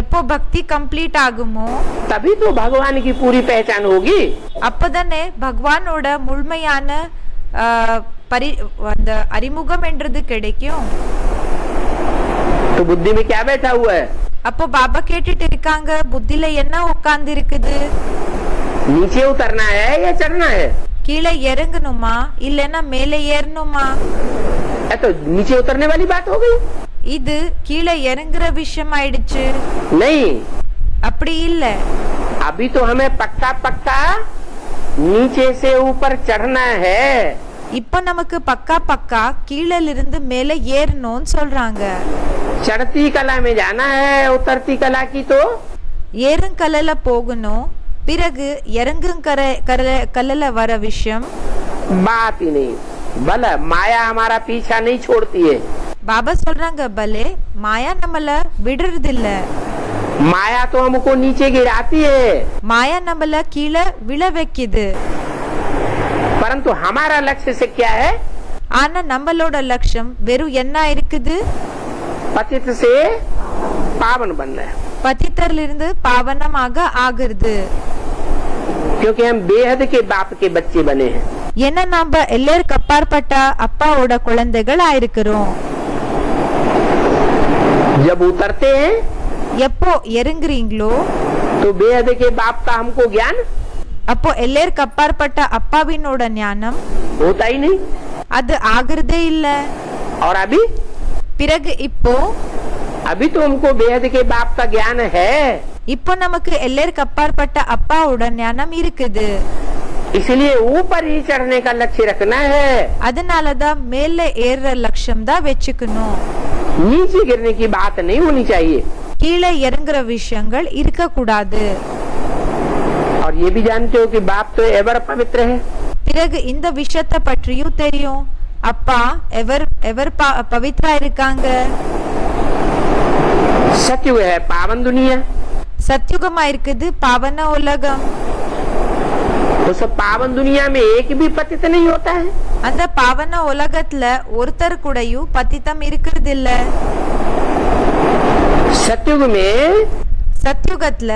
எப்போ பக்தி கம்ப்ளீட் ஆகுமோ तभी तो भगवान की पूरी पहचान होगी। அப்பதானே பகவானோட முழுமையான அந்த அறிமுகம் என்றது கிடைக்கும்। तो बुद्धि में क्या बैठा हुआ है? அப்போ பாபா கேட்டுட்டு இருக்காங்க, புத்தில என்ன உட்கார்ந்து இருக்குது? नीचे उतरना है या चढ़ना है? கீழே இறங்கணுமா இல்லன்னா மேலே ஏறணுமா? तो नीचे उतरने वाली बात हो गई। இது கீழே இறங்குற விஷயம் ஆயிடுச்சு। नहीं, அப்படி இல்ல, अभी तो हमें पक्का पक्का नीचे से ऊपर चढ़ना है। இப்ப நமக்கு பக்கா பக்கா கீழே இருந்து மேலே ஏறணும்னு சொல்றாங்க। चढ़ती कला में जाना है, उतरती कला की तो ஏறுங்கல்ல போகணும், பிறகு இறங்குங்கல்ல வர விஷயம் बात ही नहीं। भला माया हमारा पीछा नहीं छोड़ती है। பாபா சொல்றாங்க, பலே மாயா நம்மள விடுறது இல்ல। माया तो हमको नीचे गिराती है, மாயா நம்மள கீழே விழ வைக்குது। परंतु हमारा लक्ष्य से क्या है? ஆனா நம்மளோட லட்சியம் வெறும் என்ன இருக்குது? पतित से पावन बनना है। பतितரிலிருந்து பாவனமாக ஆகிறது। क्योंकि हम बेहद के बाप के बच्चे बने हैं। ஏன்னா நாம எல்லாருக்கும் அப்பாற்பட்ட அப்பாவோட குழந்தைகள் ஆயிருக்கிறோம்। जब उतरते हैं எப்போ இறங்குறீங்களோ तो बेहद के बाप का हमको ज्ञान அப்போ எல்லாருக்கும் அப்பாற்பட்ட அப்பாவினோட ஞானம் होता ही नहीं। அது ஆகிறதே இல்ல। और अभी பிறகு இப்போ तो हमको बेहद के बाप का ज्ञान है। இப்போ நமக்கு எல்லாருக்கும் அப்பாற்பட்ட அப்பாவோட ஞானம் இருக்குது। इसलिए ऊपर ही चढ़ने का लक्ष्य रखना है। அதனாலதான் மேல ஏறுற லட்சியம் தான் வச்சுக்கணும்। नीचे गिरने की बात नहीं होनी चाहिए। கீழே இறங்குற விஷயங்கள் இருக்க கூடாது। और ये भी जानते हो कि बाप तो एवर पवित्र है। பிறகு இந்த விஷயத்தை பற்றியும் தெரியும், அப்பா எவர் பவித்ரா இருக்காங்க। सत्युग है पावन दुनिया। சத்யுகமா இருக்குது பாவன உலகம்। उस पावन दुनिया में एक भी पतित नहीं होता है। அந்த பாவன உலகத்துல ஒருத்தர் கூடயும் பத்தித்தம் இருக்கிறது இல்ல। सत्युग में சத்யுகத்துல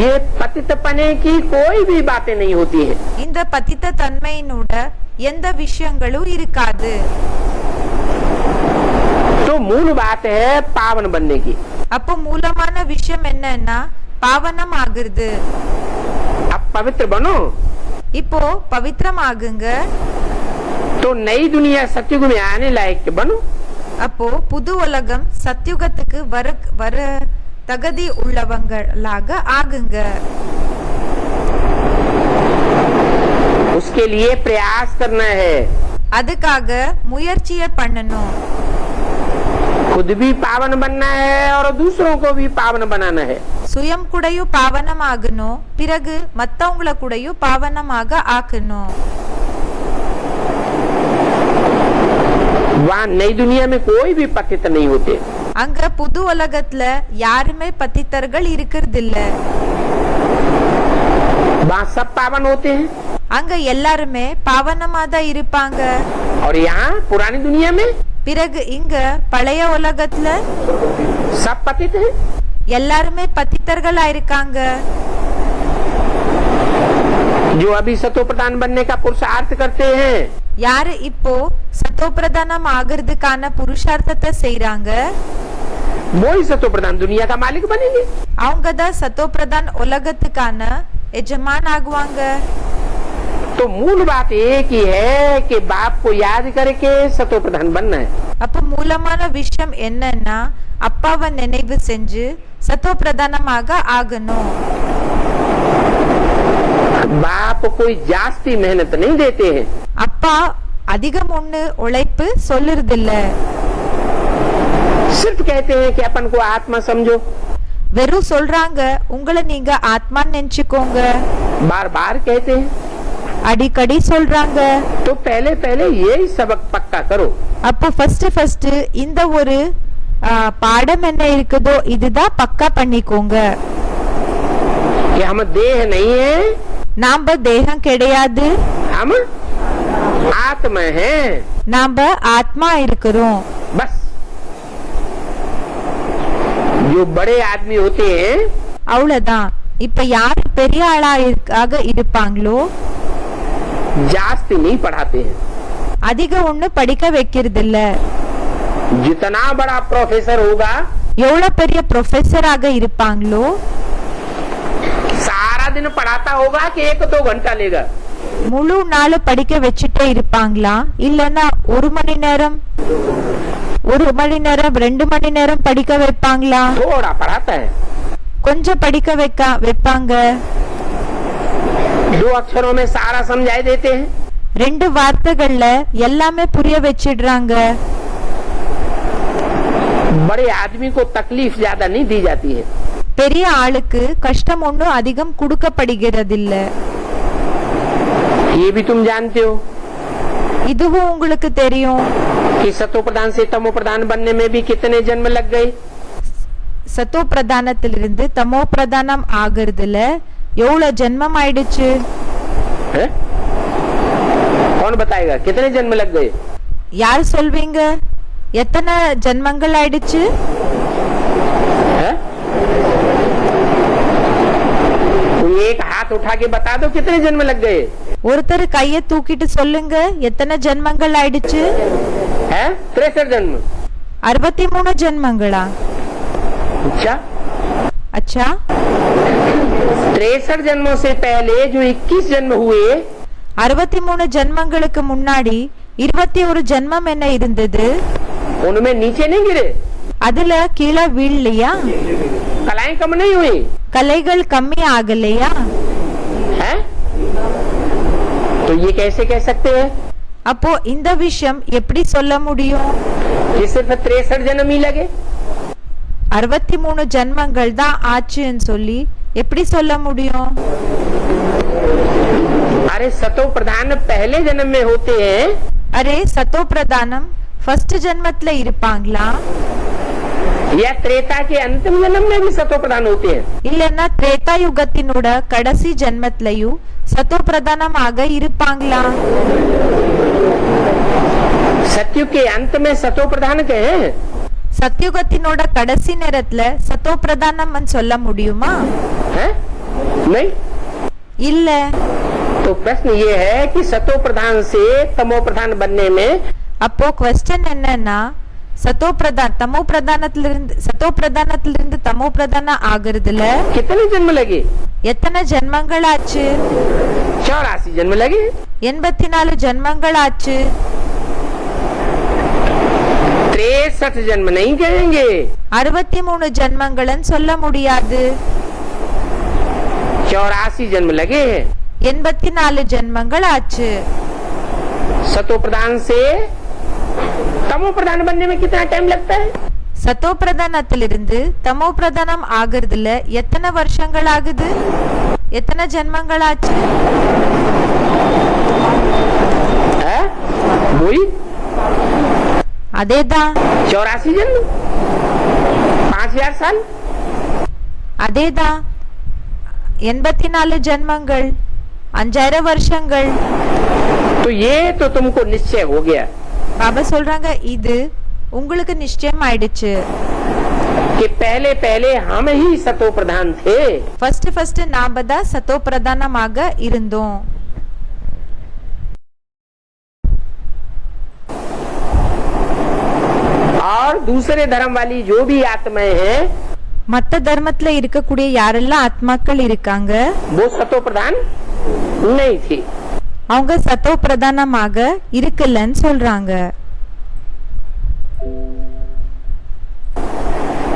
ये पतित पने की कोई भी बातें नहीं होती है। இந்த பத்தித்த தன்மையினோட எந்த விஷயங்களும் இருக்காது। तो मूल बात है पावन बनने की। அப்போ மூலமான விஷயம் என்னன்னா பாவனம் ஆகுறது। अब पवित्र बनो இப்போ பவித்திரம் ஆகுங்க। तो नई दुनिया सत्युग में आने लायक बनो। அப்போ புது உலகம் சத்யுகத்துக்கு வர தகுதி உள்ளவங்களாக ஆகுங்க। उसके लिए प्रयास करना है। அதுக்காக முயற்சியை பண்ணணும். खुद भी पावन बनना है और दूसरों को भी पावन बनाना है। சுயம் கூடயும் பாவனமாகணும், பிறகு மத்தவங்கள கூடயும் பாவனமாக ஆக்கணும். वहाँ नई दुनिया में कोई भी पतित नहीं होते। அங்க புது உலகத்துல யாருமே பத்தித்தர்கள் இருக்கிறதில்ல. वहाँ सब पावन होते हैं அங்க எல்லாருமே பாவனமா தான் இருப்பாங்க. और यहाँ पुरानी दुनिया में பிறகு இங்க பழைய உலகத்துல सब पतित हैं। எல்லாருமே பத்தித்தர்களா இருக்காங்க. जो अभी सतो प्रधान बनने का पुरुषार्थ करते हैं யாரு இப்போ சத்தோ பிரதானம் ஆகிறதுக்கான புருஷார்த்தத்தை செய்யறாங்க, वो ही सतो प्रधान दुनिया का मालिक बनेंगे। அவங்க தான் சத்தோ பிரதான் உலகத்துக்கான எஜமான் ஆகுவாங்க. तो मूल बात एक ही है कि बाप को याद करके सतो प्रधान बनना है। அப்ப மூலமான விஷயம் என்னன்னா அப்பாவை நினைவு செஞ்சு சத்தோ பிரதானமாக ஆகணும். बाप कोई जास्ती मेहनत नहीं देते हैं। அப்பா அதிகம் ஒண்ணு உழைப்பு சொல்லுறதில்ல. सिर्फ कहते हैं कि अपन को आत्मा समझो। வெறும் சொல்றாங்க உங்களை நீங்க ஆத்மா நினைச்சுக்கோங்க. बार बार कहते हैं। அடிக்கடி சொல்றாங்க. तो पहले पहले यही सबक पक्का करो। அப்போ ஃபர்ஸ்ட் இந்த ஒரு பாடம் என்ன இருக்குதோ இதுதான் பக்கா பண்ணிக்கோங்க. कि हम देह नहीं है, நாம தேகம் கிடையாது, हम आत्मा हैं। நாம ஆத்மா இருக்கிறோம். बस जो बड़े आदमी होते हैं அவ்வளவுதான். இப்ப யாரு பெரிய ஆளாக இருப்பாங்களோ जास्ती नहीं पढ़ाते हैं। அதிக ஒண்ணு படிக்க வைக்கிறது இல்ல. जितना बड़ा प्रोफेसर होगा எவ்வளவு பெரிய ப்ரொஃபஸராக இருப்பாங்களோ सारा दिन पढ़ाता होगा कि 1-2 घंटा लेगा। முழு நாள் படிக்க வச்சுட்டே இருப்பாங்களா, இல்லன்னா 1 மணி நேரம் 2 மணி நேரம் படிக்க வைப்பாங்களா? थोड़ा पढ़ाता है। கொஞ்சம் படிக்க வைப்பாங்க. 2 अक्षरों में सारा समझाई देते हैं। 2 வார்த்தைகள்ல எல்லாமே புரிய வச்சிடுறாங்க. बड़े आदमी को तकलीफ ज्यादा नहीं दी जाती है। பெரிய ஆளுக்கு கஷ்டம் ஒன்றும் அதிகம் கொடுக்கப்படுகிறதில்ல. ये भी तुम जानते हो இதுவும் உங்களுக்கு தெரியும். कि सतो प्रधान से तमो प्रधान बनने में भी कितने जन्म लग गए। சத்தோ பிரதானத்திலிருந்து தமோ பிரதானம் ஆகிறதுல எவ்வளவு ஜென்மம் ஆயிடுச்சு? है? कौन बताएगा कितने जन्म लग गए? யார் சொல்வீங்க எத்தனை ஜென்மங்கள் ஆயிடுச்சு? है? कोई एक हाथ उठा के बता दो कितने जन्म लग गए। ஒருத்தர் கையை தூக்கிட்டு சொல்லுங்க எத்தனை ஜென்மங்கள் ஆயிடுச்சு? है 63 जन्म। 63 ஜென்மங்களா? अच्छा அச்சா, 63 जन्मों से पहले जो 21 जन्म हुए 63 ஜென்மங்களுக்கு முன்னாடி 21 ஜென்மம் என்ன இருந்தது? उनमें नीचे नहीं गिरे, அதுல கீழே வீழலையா? कलाएं कम नहीं हुई கலைகள் கம்மி ஆகலையா? है? तो ये कैसे कह सकते हैं அப்போ இந்த விஷயம் எப்படி சொல்ல முடியும்? कि सिर्फ 63 जन्म ही लगे? 63 ஜென்மங்கள் தான் ஆச்சுன்னு சொல்லி எப்படி சொல்ல முடியும்? अरे सतो प्रधान पहले जन्म में होते हैं அரே சத்தோ பிரதானம் ஃபர்ஸ்ட் ஜென்மத்துல இருப்பாங்களா, या त्रेता के अंतिम जन्म में भी सतो प्रधान होते हैं? இல்லன்னா திரேதா யுகத்தினோட கடைசி ஜென்மத்திலயும் சத்தோ பிரதானமாக இருப்பாங்களா? सत्युग के अंत में सतो प्रधान के हैं? சத்யுகத்தினோட கடைசி நேரத்துல சத்தோ பிரதானம் சொல்ல முடியுமா? है? नहीं। இல்ல. तो प्रश्न ये है कि सतो प्रधान से तमो प्रधान बनने में அப்போ क्वेश्चन என்னன்னா சத்தோ பிரதான் தமோ பிரதானத்திலிருந்து தமோ பிரதானம் ஆகுறதுல कितने जन्म लगे? எத்தனை ஜென்மங்கள் ஆச்சு? 84 जन्म लगे। 84 ஜென்மங்கள் ஆச்சு. 63 जन्म नहीं कहेंगे, 63 ஜென்மங்கள்னு சொல்ல முடியாது. 84 जन्म लगे हैं। 84 ஜென்மங்கள் ஆச்சு. सतो प्रधान से तमो प्रधान बनने में कितना टाइम लगता है? சத்தோ பிரதானத்திலிருந்து தமோ பிரதானம் ஆகுறதுல எத்தனை வருஷங்கள் ஆகுது? எத்தனை ஜென்மங்கள் ஆச்சு? वही அதேதான் 84 जन्म, 5000 साल. அதேதான் 84 ஜென்மங்கள், 5000 வருஷங்கள். तो ये तो तुमको निश्चय हो गया பாபா சொல்றாங்க இது உங்களுக்கு நிச்சயம் ஆயிடுச்சு. कि पहले पहले हम ही सतो प्रधान थे. ஃபர்ஸ்ட் நாம தான் சத்தோ பிரதானமாக இருந்தோம். और दूसरे धर्म वाली जो भी आत्माएं हैं மத்த தர்மத்துல இருக்கக்கூடிய யாரெல்லாம் ஆத்மாக்கள் இருக்காங்க वो सतो प्रधान नहीं थी. அவங்க சத்தோ பிரதானமாக இருக்கலன்னு சொல்றாங்க.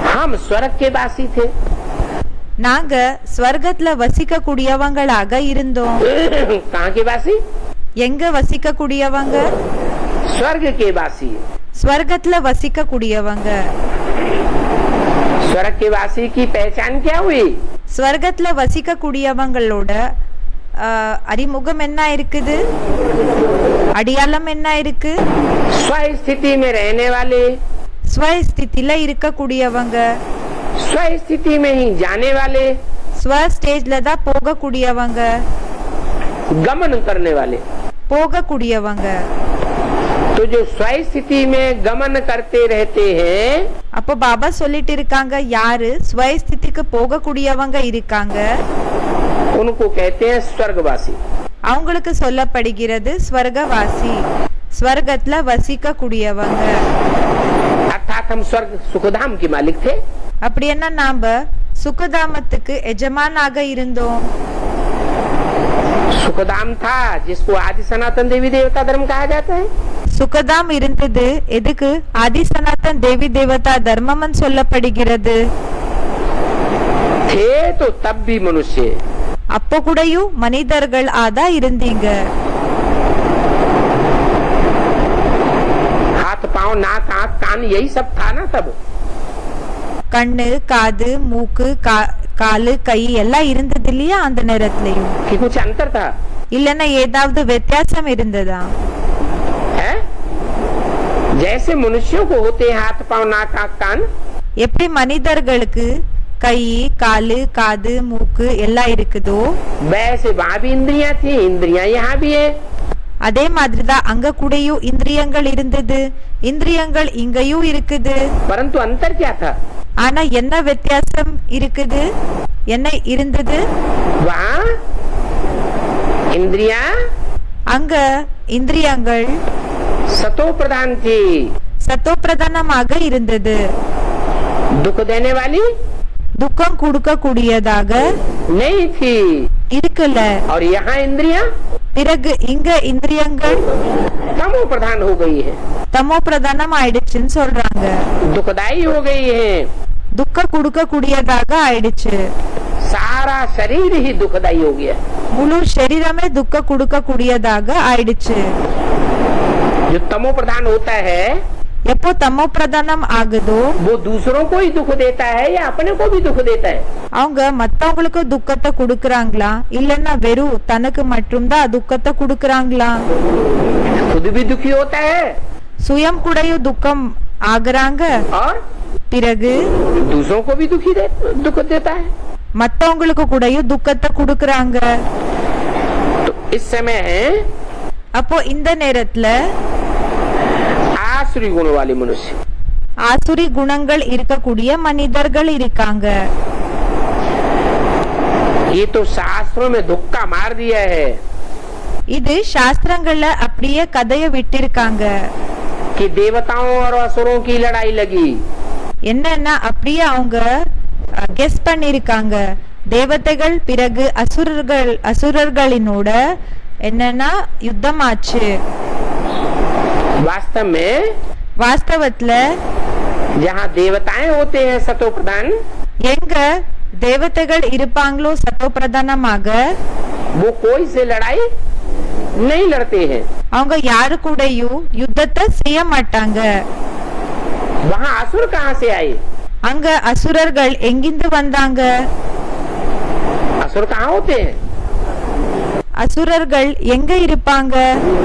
हम स्वर्ग के वासी थे. நாங்க ஸ்வர்கத்துல வசிக்க கூடியவங்களாக இருந்தோம். कहाँ के वासी? எங்க வசிக்க கூடியவங்க? स्वर्ग के वासी. ஸ்வர்கத்துல வசிக்க கூடியவங்க. स्वर्ग के वासी की पहचान क्या हुई? ஸ்வர்கத்துல வசிக்க கூடியவங்களோட அறிமுகம் என்ன இருக்குது? அடையாளம் என்ன இருக்கு? स्वस्थिति में रहने वाले, ஸ்வஸ்திதில இருக்க கூடியவங்க, स्वस्थिति में ही जाने वाले, ஸ்வ ஸ்டேஜ்ல தான் போக கூடியவங்க, गमन करने वाले. போக கூடியவங்க. तो जो स्वस्थिति में गमन करते रहते हैं அப்போ பாபா சொல்லிட்டு இருக்காங்க யாரு ஸ்வஸ்திதிக்கு போக கூடியவங்க இருக்காங்க उनको कहते हैं स्वर्गवासी. அவங்களுக்கு சொல்லப்படுகிறது ஸ்வர்கவாசி, ஸ்வர்கத்துல வசிக்க கூடியவங்க. अर्थात हम स्वर्ग सुखधाम के मालिक थे. அப்படி என்ன நாம சுகதாமத்துக்கு எஜமானாக இருந்தோம். सुखधाम था जिसको आदि सनातन देवी देवता धर्म कहा जाता है. சுகதாம் இருந்தது எதுக்கு ஆதி சனாதன் தேவி தேவதா தர்மம் சொல்லப்படுகிறது. थे तो तब भी मनुष्य. அப்போ கூடயும் மனிதர்கள் ஆதா இருந்தீங்க. हाथ पांव नाक आंख कान यही सब था ना तब. கண்ணு காது மூக்கு காலு கை எல்லாம் இருந்தது இல்லையா அந்த நேரத்திலயும்? कि कुछ अंतर था? இல்லன்னா ஏதாவது வித்தியாசம் இருந்ததா? है जैसे मनुष्यों को होते हैं हाथ पांव नाक आंख कान, எப்படி மனிதர்களுக்கு கை காலு காது மூக்கு எல்லாம் இருக்குதோ वैसे वहाँ भी इंद्रियां थी, इंद्रियां यहाँ भी है. அதே மாதிரிதான் அங்க கூடயும் இந்திரியங்கள் இருந்தது, இந்திரியங்கள் இங்கேயும் இருக்குது. परंतु अंतर क्या था? ஆனா என்ன வித்தியாசம் இருக்குது? என்ன இருந்தது? वहाँ इंद्रियां அங்க இந்திரியங்கள் सतो प्रधान थी. சத்தோ பிரதானமாக இருந்தது. दुख देने वाली துக்கம் கொடுக்க கூடியதாக नहीं थी. இருக்கல. और यहाँ इंद्रियां பிறகு இங்க இந்திரியங்கள் तमो प्रधान हो गई है, தமோ பிரதானம் ஆயிடுச்சுன்னு சொல்றாங்க. दुखदायी हो गई है. துக்க கொடுக்க கூடியதாக ஆயிடுச்சு. सारा शरीर ही दुखदायी हो गया. முழு शरीरமே துக்க கொடுக்க கூடியதாக ஆயிடுச்சு. जो तमो प्रधान होता है எப்போ தமோ பிரதானம் ஆகுதோ वो दूसरों को ही दुख देता है या अपने को भी दुख देता है? அவங்க மத்தவங்களுக்கு துக்கத்தை கொடுக்கறாங்களா இல்லன்னா வெறும் தனக்கு மட்டும்தான் துக்கத்தை கொடுக்கறாங்களா? खुद भी दुखी होता है சுயம் கூடயும் துக்கம் ஆகுறாங்க. और பிறகு दूसरों को भी दुख देता है. மத்தவங்களுக்கு கூடயும் துக்கத்தை கொடுக்கறாங்க. तो इस समय அப்போ இந்த நேரத்துல आसुरी गुण वाले मनुष्य, ஆசுரி குணங்கள் இருக்கக்கூடிய மனிதர்கள் இருக்காங்க. ये तो शास्त्रों में धुक्का मार दिया है இது சாஸ்திரங்கள்ல அப்படியே கதைய விட்டிருக்காங்க. कि देवताओं और असुरों की लड़ाई लगी. என்னன்னா அப்படியே அவங்க கெஸ் பண்ணிருக்காங்க. தேவதைகள் பிறகு அசுரர்களினோட என்னன்னா யுத்தம் ஆச்சு. वास्तव में வாஸ்தவத்துல जहाँ देवताएं होते हैं सतो प्रधान, எங்க தேவதைகள் இருப்பாங்களோ சத்தோ பிரதானமாக वो कोई से लड़ाई नहीं लड़ते हैं। அவங்க யாரு கூடயும் யுத்தத்தை செய்ய மாட்டாங்க. वहाँ असुर कहाँ से आए? அங்க அசுரர்கள் எங்கிருந்து வந்தாங்க? असुर कहाँ होते हैं? அசுரர்கள் எங்க இருப்பாங்க?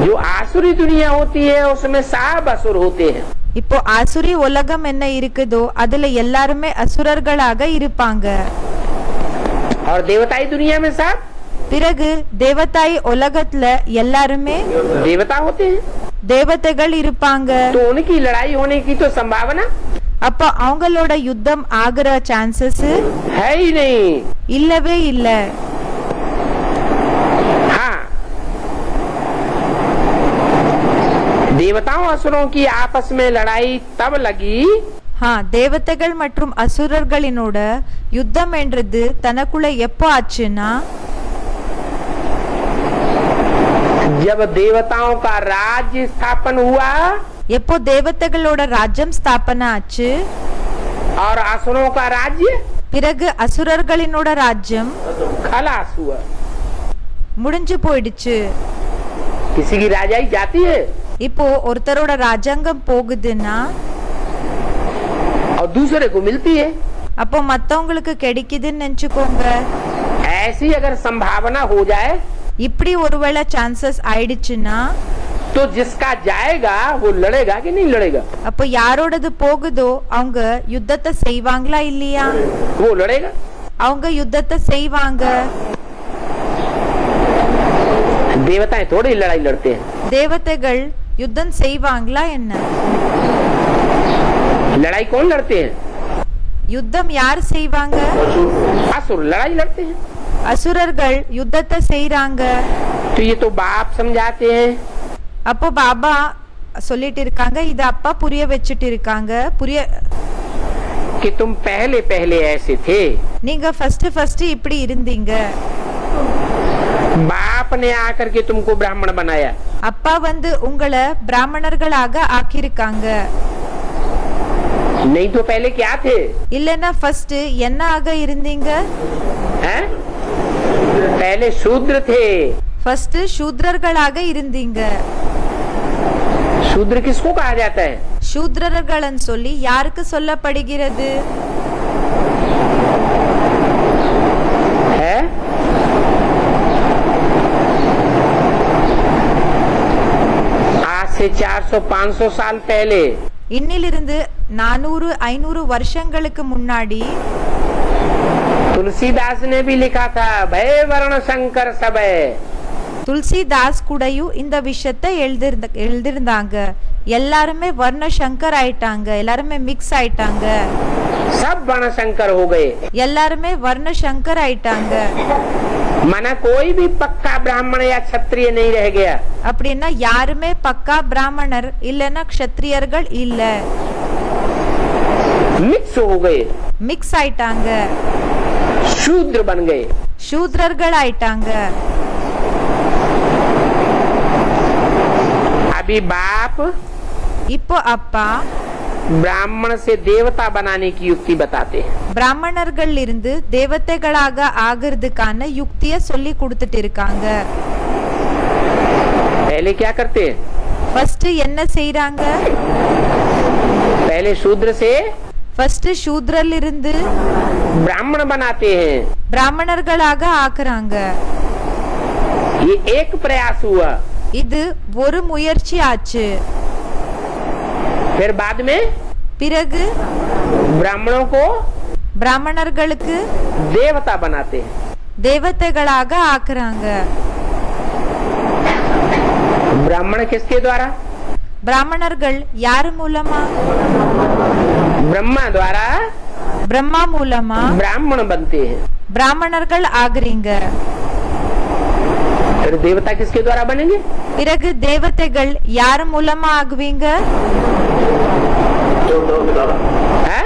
जो आसुरी दुनिया होती है उसमें सब असुर होते हैं। இப்போ ஆசுரி உலகம் என்ன இருக்குதோ அதுல எல்லாருமே அசுரர்களாக இருப்பாங்க. और देवताई दुनिया में सब பிறகு தேவதாய் உலகத்துல எல்லாருமே देवता होते हैं। தேவதைகள் இருப்பாங்க. तो उनकी लड़ाई होने की तो संभावना அப்ப அவங்களோட யுத்தம் ஆகுற சான்சஸ் है ही नहीं। இல்லவே இல்ல. हाँ, देवताओं असुरों की आपस में लड़ाई तब लगी தேவதைகள் மற்றும் அசுரர்களினோட யுத்தம் என்றது தனக்குள்ள எப்போ ஆச்சுன்னா जब देवताओं का राज्य स्थापन हुआ எப்போ தேவதைகளோட ராஜ்யம் ஸ்தாபன ஆச்சு और असुरों का राज्य பிறகு அசுரர்களினோட ராஜ்யம் खलास हुआ। முடிஞ்சு போயிடுச்சு. किसी की राजाई जाती है இப்போ ஒருத்தரோட ராஜாங்கம் போகுதுன்னா और दूसरे को मिलती है। அப்போ மத்தவங்களுக்கு கிடைக்குதுன்னு நினைச்சுக்கோங்க. ऐसी अगर संभावना हो जाए இப்படி ஒருவேளை சான்சஸ் ஆயிடுச்சுன்னா तो जिसका जाएगा वो लड़ेगा कि नहीं लड़ेगा? அப்போ யாரோடது போகுதோ அவங்க யுத்தத்தை செய்வாங்களா இல்லையா? वो लड़ेगा। அவங்க யுத்தத்தை செய்வாங்க. देवताएं थोड़ी लड़ाई लड़ते हैं। தேவதைகள் யுத்தம் செய்வாங்களா என்ன? लड़ाई कौन लड़ते हैं? யுத்தம் யார் செய்வாங்க? असुर लड़ाई लड़ते हैं। அசுரர்கள் யுத்தத்தை செய்றாங்க. तो ये तो बाप समझाते हैं। அப்போ பாபா சொல்லிட்டு இருக்காங்க, இது அப்பா புரிய வச்சிட்டு இருக்காங்க. कि तुम पहले पहले ऐसे थे। நீங்க ஃபர்ஸ்ட் இப்படி இருந்தீங்க. बाप ने आकर के तुमको ब्राह्मण बनाया। அப்பா வந்து உங்களை பிராமணர்களாக ஆக்கியிருக்காங்க. नहीं तो पहले क्या थे? இல்லனா ஃபர்ஸ்ட் என்ன ஆக இருந்தீங்க? हैं? पहले शूद्र थे। ஃபர்ஸ்ட் சூத்ரர்களாக இருந்தீங்க. शूद्र किसको कहा जाता है? சூத்ரர்கள்னு சொல்லி யாருக்கு சொல்லப்படுகிறது? है? आज से 400-500 साल पहले இன்னிலிருந்து 400-500 வருஷங்களுக்கு முன்னாடி तुलसीदास ने भी लिखा था, भय वर्ण शंकर सब है। துளசிதாஸ் கூடயும் இந்த விஷயத்தை எழுதிருந்தாங்க. எல்லாருமே வர்ண சங்கர் ஆயிட்டாங்க, எல்லாருமே மிக்ஸ் ஆயிட்டாங்க. सब वर्ण शंकर हो गए। எல்லாருமே வர்ண சங்கர் ஆயிட்டாங்க. माना कोई भी पक्का ब्राह्मण या क्षत्रिय नहीं रह गया। அப்படின்னா யாருமே பக்கா பிராமணர் இல்லனா க்ஷத்ரியர்கள் இல்ல. मिक्स हो गए, மிக்ஸ் ஆயிட்டாங்க, शूद्र बन गए। சூத்ரர்கள் ஆயிட்டாங்க. अभी बाप இப்போ அப்பா ब्राह्मण से देवता बनाने की युक्ति बताते हैं। பிராமணர்கள் இருந்து தேவதைகளாக ஆகிறதுக்கான யுக்தியை சொல்லி கொடுத்துட்டு இருக்காங்க. पहले क्या करते हैं? ஃபர்ஸ்ட் என்ன செய்றாங்க? पहले शूद्र से ஃபர்ஸ்ட் சூத்ரல் இருந்து ब्राह्मण बनाते हैं। பிராமணர்களாக ஆக்குறாங்க. ये एक प्रयास हुआ। இது ஒரு முயற்சி ஆச்சு. फिर बाद में பிறகு ब्राह्मणों को பிராமணர்களுக்கு देवता बनाते हैं। தேவதைகளாக ஆக்குறாங்க. ब्राह्मण किसके द्वारा? பிராமணர்கள் யார் மூலமா? ब्रह्मा द्वारा பிரம்மா மூலமா ब्राह्मण बनते हैं। பிராமணர்கள் ஆகுறீங்க. फिर देवता किसके द्वारा बनेंगे? பிறகு தேவதைகள் யார் மூலமா ஆகுவீங்க? हैं?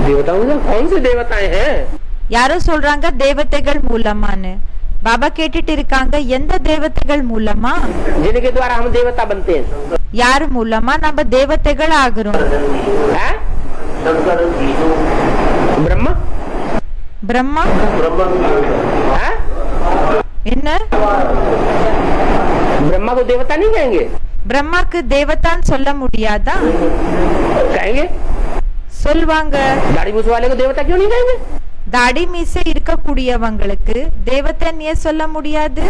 देवताओं में कौन से देवताएं हैं? யாரோ சொல்றாங்க தேவதைகள் மூலமான்னு. பாபா கேட்டுட்டு இருக்காங்க, எந்த தேவதைகள் மூலமா? जिनके द्वारा हम देवता बनते हैं। யார் மூலமா நம்ம தேவதைகள் ஆகுறோம்? हैं? ब्रह्मा பிரம்மா हैं? என்ன? ब्रह्मा को देवता नहीं कहेंगे? பிரம்மாக்கு தேவதான்னு சொல்ல முடியாதா? कहेंगे। சொல்வாங்க। दाढ़ी मूछ वाले को देवता क्यों नहीं कहेंगे? தாடி மீசை இருக்கக்கூடியவங்களுக்கு தேவதைன்னு ஏன் சொல்ல முடியாது?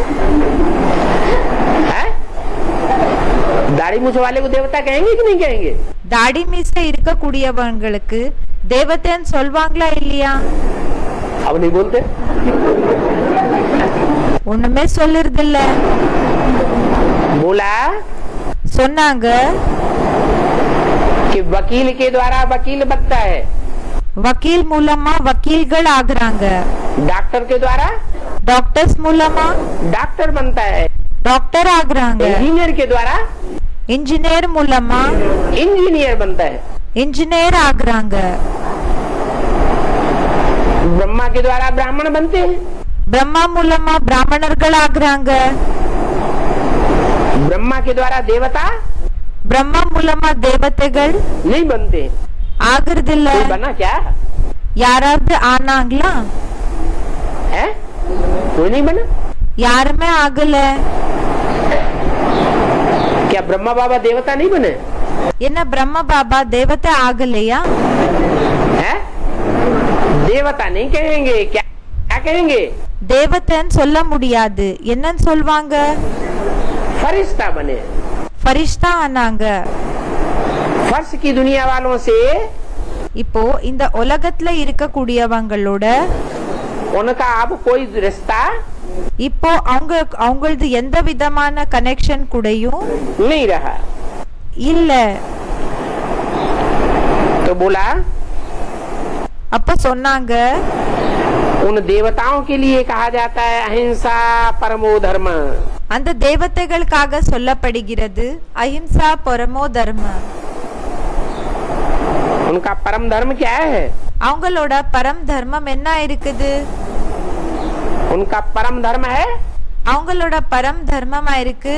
दाढ़ी मूछ वाले को देवता कहेंगे कि नहीं कहेंगे? தாடி மீசை இருக்கக்கூடியவங்களுக்கு தேவதைன்னு சொல்வாங்களா இல்லையா? अब नहीं बोलते। ஒண்ணுமே சொல்லுறதில்ல। बोला சொன்னாங்க कि वकील के द्वारा वकील बनता है, வக்கீல் மூலமா வக்கீல்கள் ஆகுறாங்க, डॉक्टर के द्वारा டாக்டர்ஸ் மூலமா डॉक्टर बनता है, டாக்டர் ஆகுறாங்க, इंजीनियर के द्वारा इंजीनियर மூலமா इंजीनियर बनता है, इंजीनियर ஆகுறாங்க, ब्रह्मा के द्वारा ब्राह्मण बनते हैं, பிரம்மா மூலமா பிராமணர்கள் ஆகுறாங்க, ब्रह्मा के द्वारा देवता பிரம்மா மூலமா தேவதைகள் नहीं बनते। ஆகுறதில்ல। कोई बना क्या? யாராவது ஆனாங்களா? है? कोई नहीं बना। யாருமே ஆகல। क्या ब्रह्मा बाबा देवता नहीं बने? என்ன பிரம்ம பாபா தேவதை ஆகலையா? है? देवता नहीं कहेंगे, क्या क्या कहेंगे? தேவதைன்னு சொல்ல முடியாது, என்னன்னு சொல்வாங்க? फरिश्ता बने। ஃபரிஷ்தா ஆனாங்க। फर्श की दुनिया वालों से இப்போ இந்த உலகத்துல இருக்கக்கூடியவங்களோட उनका अब कोई रिश्ता இப்போ அவங்களது எந்த விதமான கனெக்ஷன் கூடயும் नहीं रहा। இல்ல। तो बोला அப்ப சொன்னாங்க उन देवताओं के लिए कहा जाता है अहिंसा परमो धर्म। அந்த தேவதைகளுக்காக சொல்லப்படுகிறது அஹிம்சா பரமோ தர்ம। उनका परम धर्म क्या है? அவங்களோட பரம் தர்மம் என்ன இருக்குது? उनका परम धर्म है அவங்களோட பரம் தர்மமா இருக்கு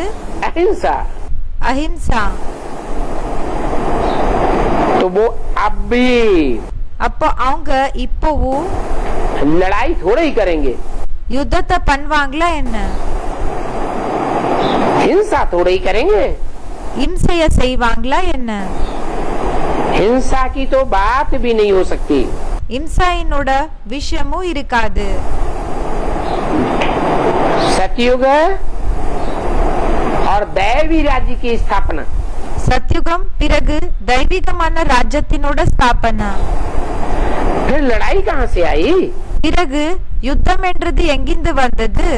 अहिंसा। அஹிம்சா। तो वो अब भी அப்போ அவங்க இப்போவும் लड़ाई थोड़े ही करेंगे, யுத்தத்தை பண்ணுவாங்களா என்ன? हिंसा थोड़े ही करेंगे। இம்சைய செய்வாங்களா என்ன? हिंसा की तो बात भी नहीं हो सकती। இம்சாயினோட விஷயமும் இருக்காது। सतयुग और दैवी राज्य की स्थापना, சத்யுகம் பிறகு தெய்வீகமான ராஜ்யத்தினோட ஸ்தாபனா, फिर लड़ाई कहाँ से आई? பிறகு யுத்தம் என்றது எங்கிருந்து வந்தது?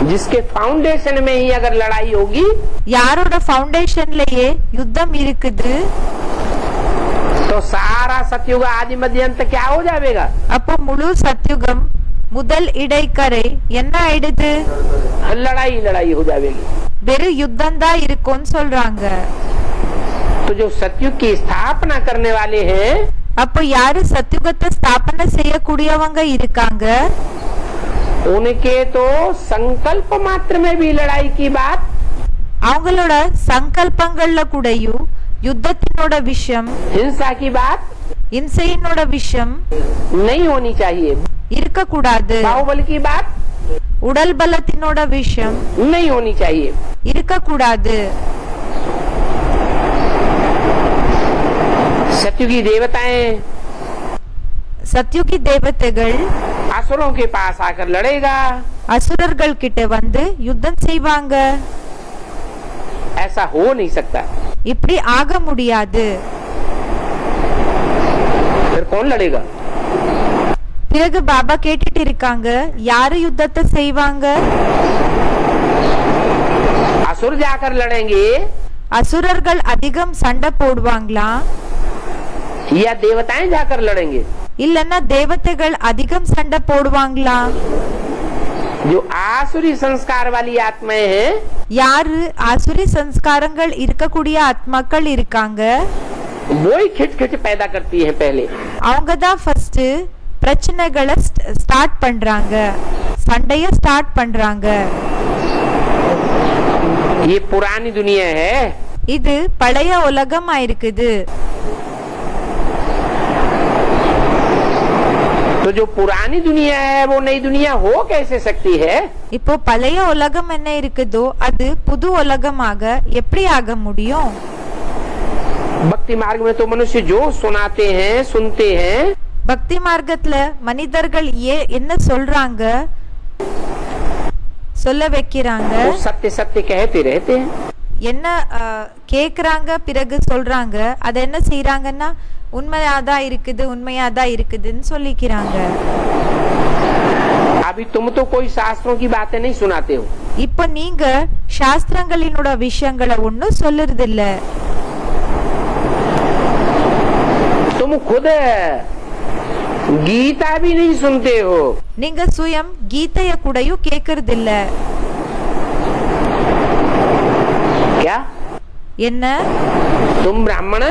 जिसके फाउंडेशन में ही अगर लड़ाई होगी, யாரோட ஃபவுண்டேஷன்லயே யுத்தம் இருக்குது, तो सारा सतयुग आदि मध्य अंत क्या हो जाएगा? அப்போ முழு சத்யுகம் முதல் இடைக்கரை என்ன ஆயிடுது? लड़ाई लड़ाई हो जाएगी। வெறும் யுத்தம் தான் இருக்கும்னு சொல்றாங்க। तो जो सतयुग की स्थापना करने वाले हैं, அப்போ யாரு சத்யுகத்தை ஸ்தாபனை செய்யக்கூடியவங்க இருக்காங்க, उनके तो संकल्प मात्र में भी लड़ाई की बात, அவங்களோட சங்கல்பங்கள்ல கூடயும் யுத்தத்தினோட விஷயம், हिंसा की बात இம்சையினோட விஷயம் नहीं होनी चाहिए। இருக்கக்கூடாது। बाहुबल की बात உடல் பலத்தினோட விஷயம் नहीं होनी चाहिए। இருக்கக்கூடாது। सत्युगी देवताएं சத்யுகி தேவதைகள் असुरों के पास आकर लड़ेगा, அசுரர்கள் கிட்ட வந்து யுத்தம் செய்வாங்க। ऐसा हो नहीं सकता। இப்படி ஆக முடியாது। फिर कौन लड़ेगा? பிறகு பாபா கேட்டுட்டு இருக்காங்க, யாரு யுத்தத்தை செய்வாங்க? असुर जाकर लड़ेंगे அசுரர்கள் அதிகம் சண்டை போடுவாங்களா, या देवताएं जाकर लड़ेंगे? இல்லன்னா தேவதைகள் அதிகம் சண்டை போடுவாங்களா? जो आसुरी संस्कार वाली आत्माएं हैं, யாரு ஆசுரி சம்ஸ்காரங்கள் இருக்கக்கூடிய ஆத்மாக்கள் இருக்காங்க, वो ही खिटखिट पैदा करती हैं पहले। அவங்க தான் ஃபர்ஸ்ட் பிரச்சனைகளை ஸ்டார்ட் பண்றாங்க, சண்டைய ஸ்டார்ட் பண்றாங்க। ये पुरानी दुनिया है। இது பழைய உலகமா இருக்குது। तो तो जो पुरानी दुनिया है वो नई दुनिया हो कैसे सकती है? இப்போ பழைய உலகம் என்ன இருக்குதோ அது புது உலகமாக எப்படி ஆக முடியும்? भक्ति मार्ग में तो मनुष्य जो सुनाते हैं सुनते हैं, பக்தி மார்க்கத்துல மனிதர்கள் என்ன சொல்றாங்க சொல்ல வைக்கிறாங்க, वो सत्य सत्य कहते रहते हैं। என்ன கேக்குறாங்க பிறகு சொல்றாங்க, அத என்ன செய்யறாங்கன்னா உண்மையாதான் இருக்குது உண்மையாதான் இருக்குதுன்னு சொல்லிக்கிறாங்க। अभी तुम तो कोई शास्त्रों की बातें नहीं सुनाते हो। இப்ப நீங்க சாஸ்திரங்களினோட விஷயங்களை ஒன்னும் சொல்லுறது இல்ல। तुम खुद गीता भी नहीं सुनते हो। நீங்க சுயம் கீதைய கூடயும் கேக்குறது இல்ல। क्या? என்ன? तुम ब्राह्मण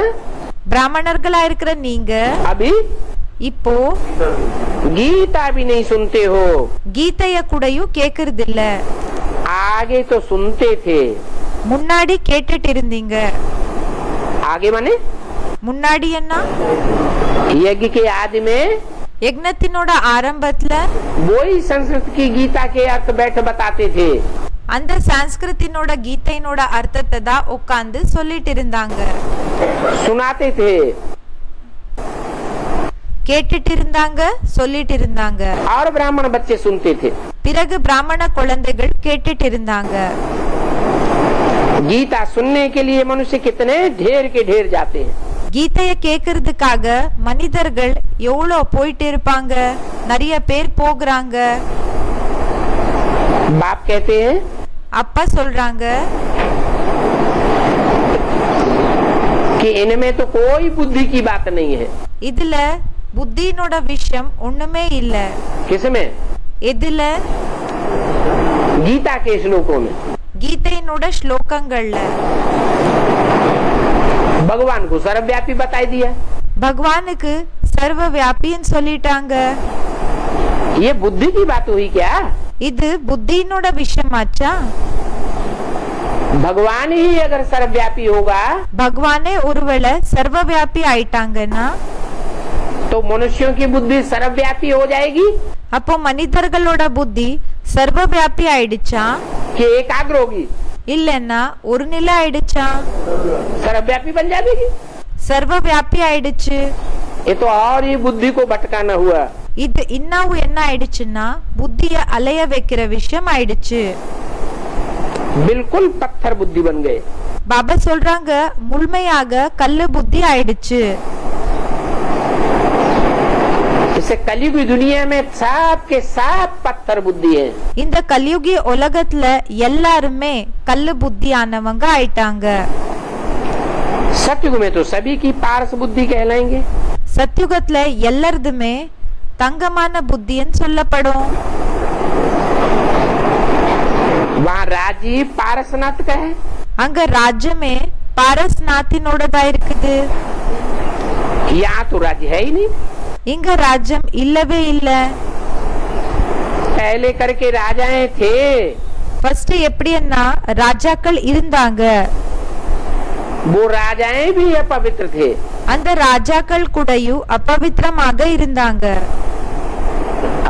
பிராமணர்களா இருக்கிற நீங்க अभी இப்போ गीता भी नहीं सुनते हो। கீதைய கூடயும் கேக்குறது இல்ல। आगे तो सुनते थे। முன்னாடி கேட்டுட்டு இருந்தீங்க। आगे माने முன்னாடி என்ன? यज्ञ के आदि में யக்ஞத்தினோட ஆரம்பத்துல वही संस्कृत की गीता के अर्थ बैठ बताते थे। அந்த சான்ஸ்கிருத்தினோட கீதையினோட அர்த்தத்தை தான் உட்கார்ந்து சொல்லிட்டு இருந்தாங்க, सुनाते थे, கேட்டுட்டு இருந்தாங்க, சொல்லிட்டு இருந்தாங்க। और ब्राह्मण बच्चे सुनते थे। பிறகு பிராமண குழந்தைகள் கேட்டுட்டு இருந்தாங்க। गीता सुनने के लिए मनुष्य कितने ढेर के ढेर जाते हैं। கீதைய கேக்குறதுக்காக மனிதர்கள் எவ்வளவு போயிட்டு இருப்பாங்க, நிறைய பேர் போகிறாங்க। बाप कहते हैं அப்பா சொல்றாங்க कि इनमें तो कोई बुद्धि की बात नहीं है। இதுல புத்தியினோட விஷயம் ஒண்ணுமே இல்ல। किसमें? எதுல? गीता के श्लोकों में। கீதையினோட ஸ்லோகங்கள்ல भगवान को सर्वव्यापी बताई दिया। பகவானுக்கு சர்வ வியாபின்னு சொல்லிட்டாங்க। ये बुद्धि की बात हुई क्या? இது புத்தியினோட விஷயமாச்சா? भगवान ही अगर सर्वव्यापी होगा பகவானே ஒருவேளை சர்வ வியாபி ஆயிட்டாங்கன்னா तो मनुष्यों की बुद्धि सर्वव्यापी हो जाएगी அப்போ மனிதர்களோட புத்தி சர்வ வியாபி ஆயிடுச்சா कि एकाग्र होगी? இல்லன்னா ஒரு நிலை ஆயிடுச்சா? सर्वव्यापी बन जाएगी। சர்வ வியாபி ஆயிடுச்சு। ये तो और ही बुद्धि को भटकाना हुआ। இது இன்னும் என்ன ஆயிடுச்சுன்னா புத்திய அலைய வைக்கிற விஷயம் ஆயிடுச்சு। बिल्कुल पत्थर बुद्धि बन गए। பாபா சொல்றாங்க முழுமையாக கல்லு புத்தி ஆயிடுச்சு। इसे कलयुगी दुनिया में सब के सब पत्थर बुद्धि है। இந்த கலியுகி உலகத்துல எல்லாருமே கல்லு புத்தியானவங்க ஆயிட்டாங்க। सतयुग में तो सभी की पारस बुद्धि कहलाएंगे। சத்யுகத்துல எல்லாருதுமே தங்கமான புத்தின்னு சொல்லப்படும்। वहाँ राजीव पारसनाथ का है। அங்க ராஜ்யமே பாரஸ்நாத்தினோடதா இருக்குது। यहाँ तो राज्य है ही नहीं। இங்க ராஜ்யம் இல்லவே இல்ல। पहले करके राजाएं थे। ஃபர்ஸ்ட் எப்படின்னா ராஜாக்கள் இருந்தாங்க। वो राजाएं भी अपवित्र थे। அந்த ராஜாக்கள் கூடயும் अपवित्रமாக இருந்தாங்க।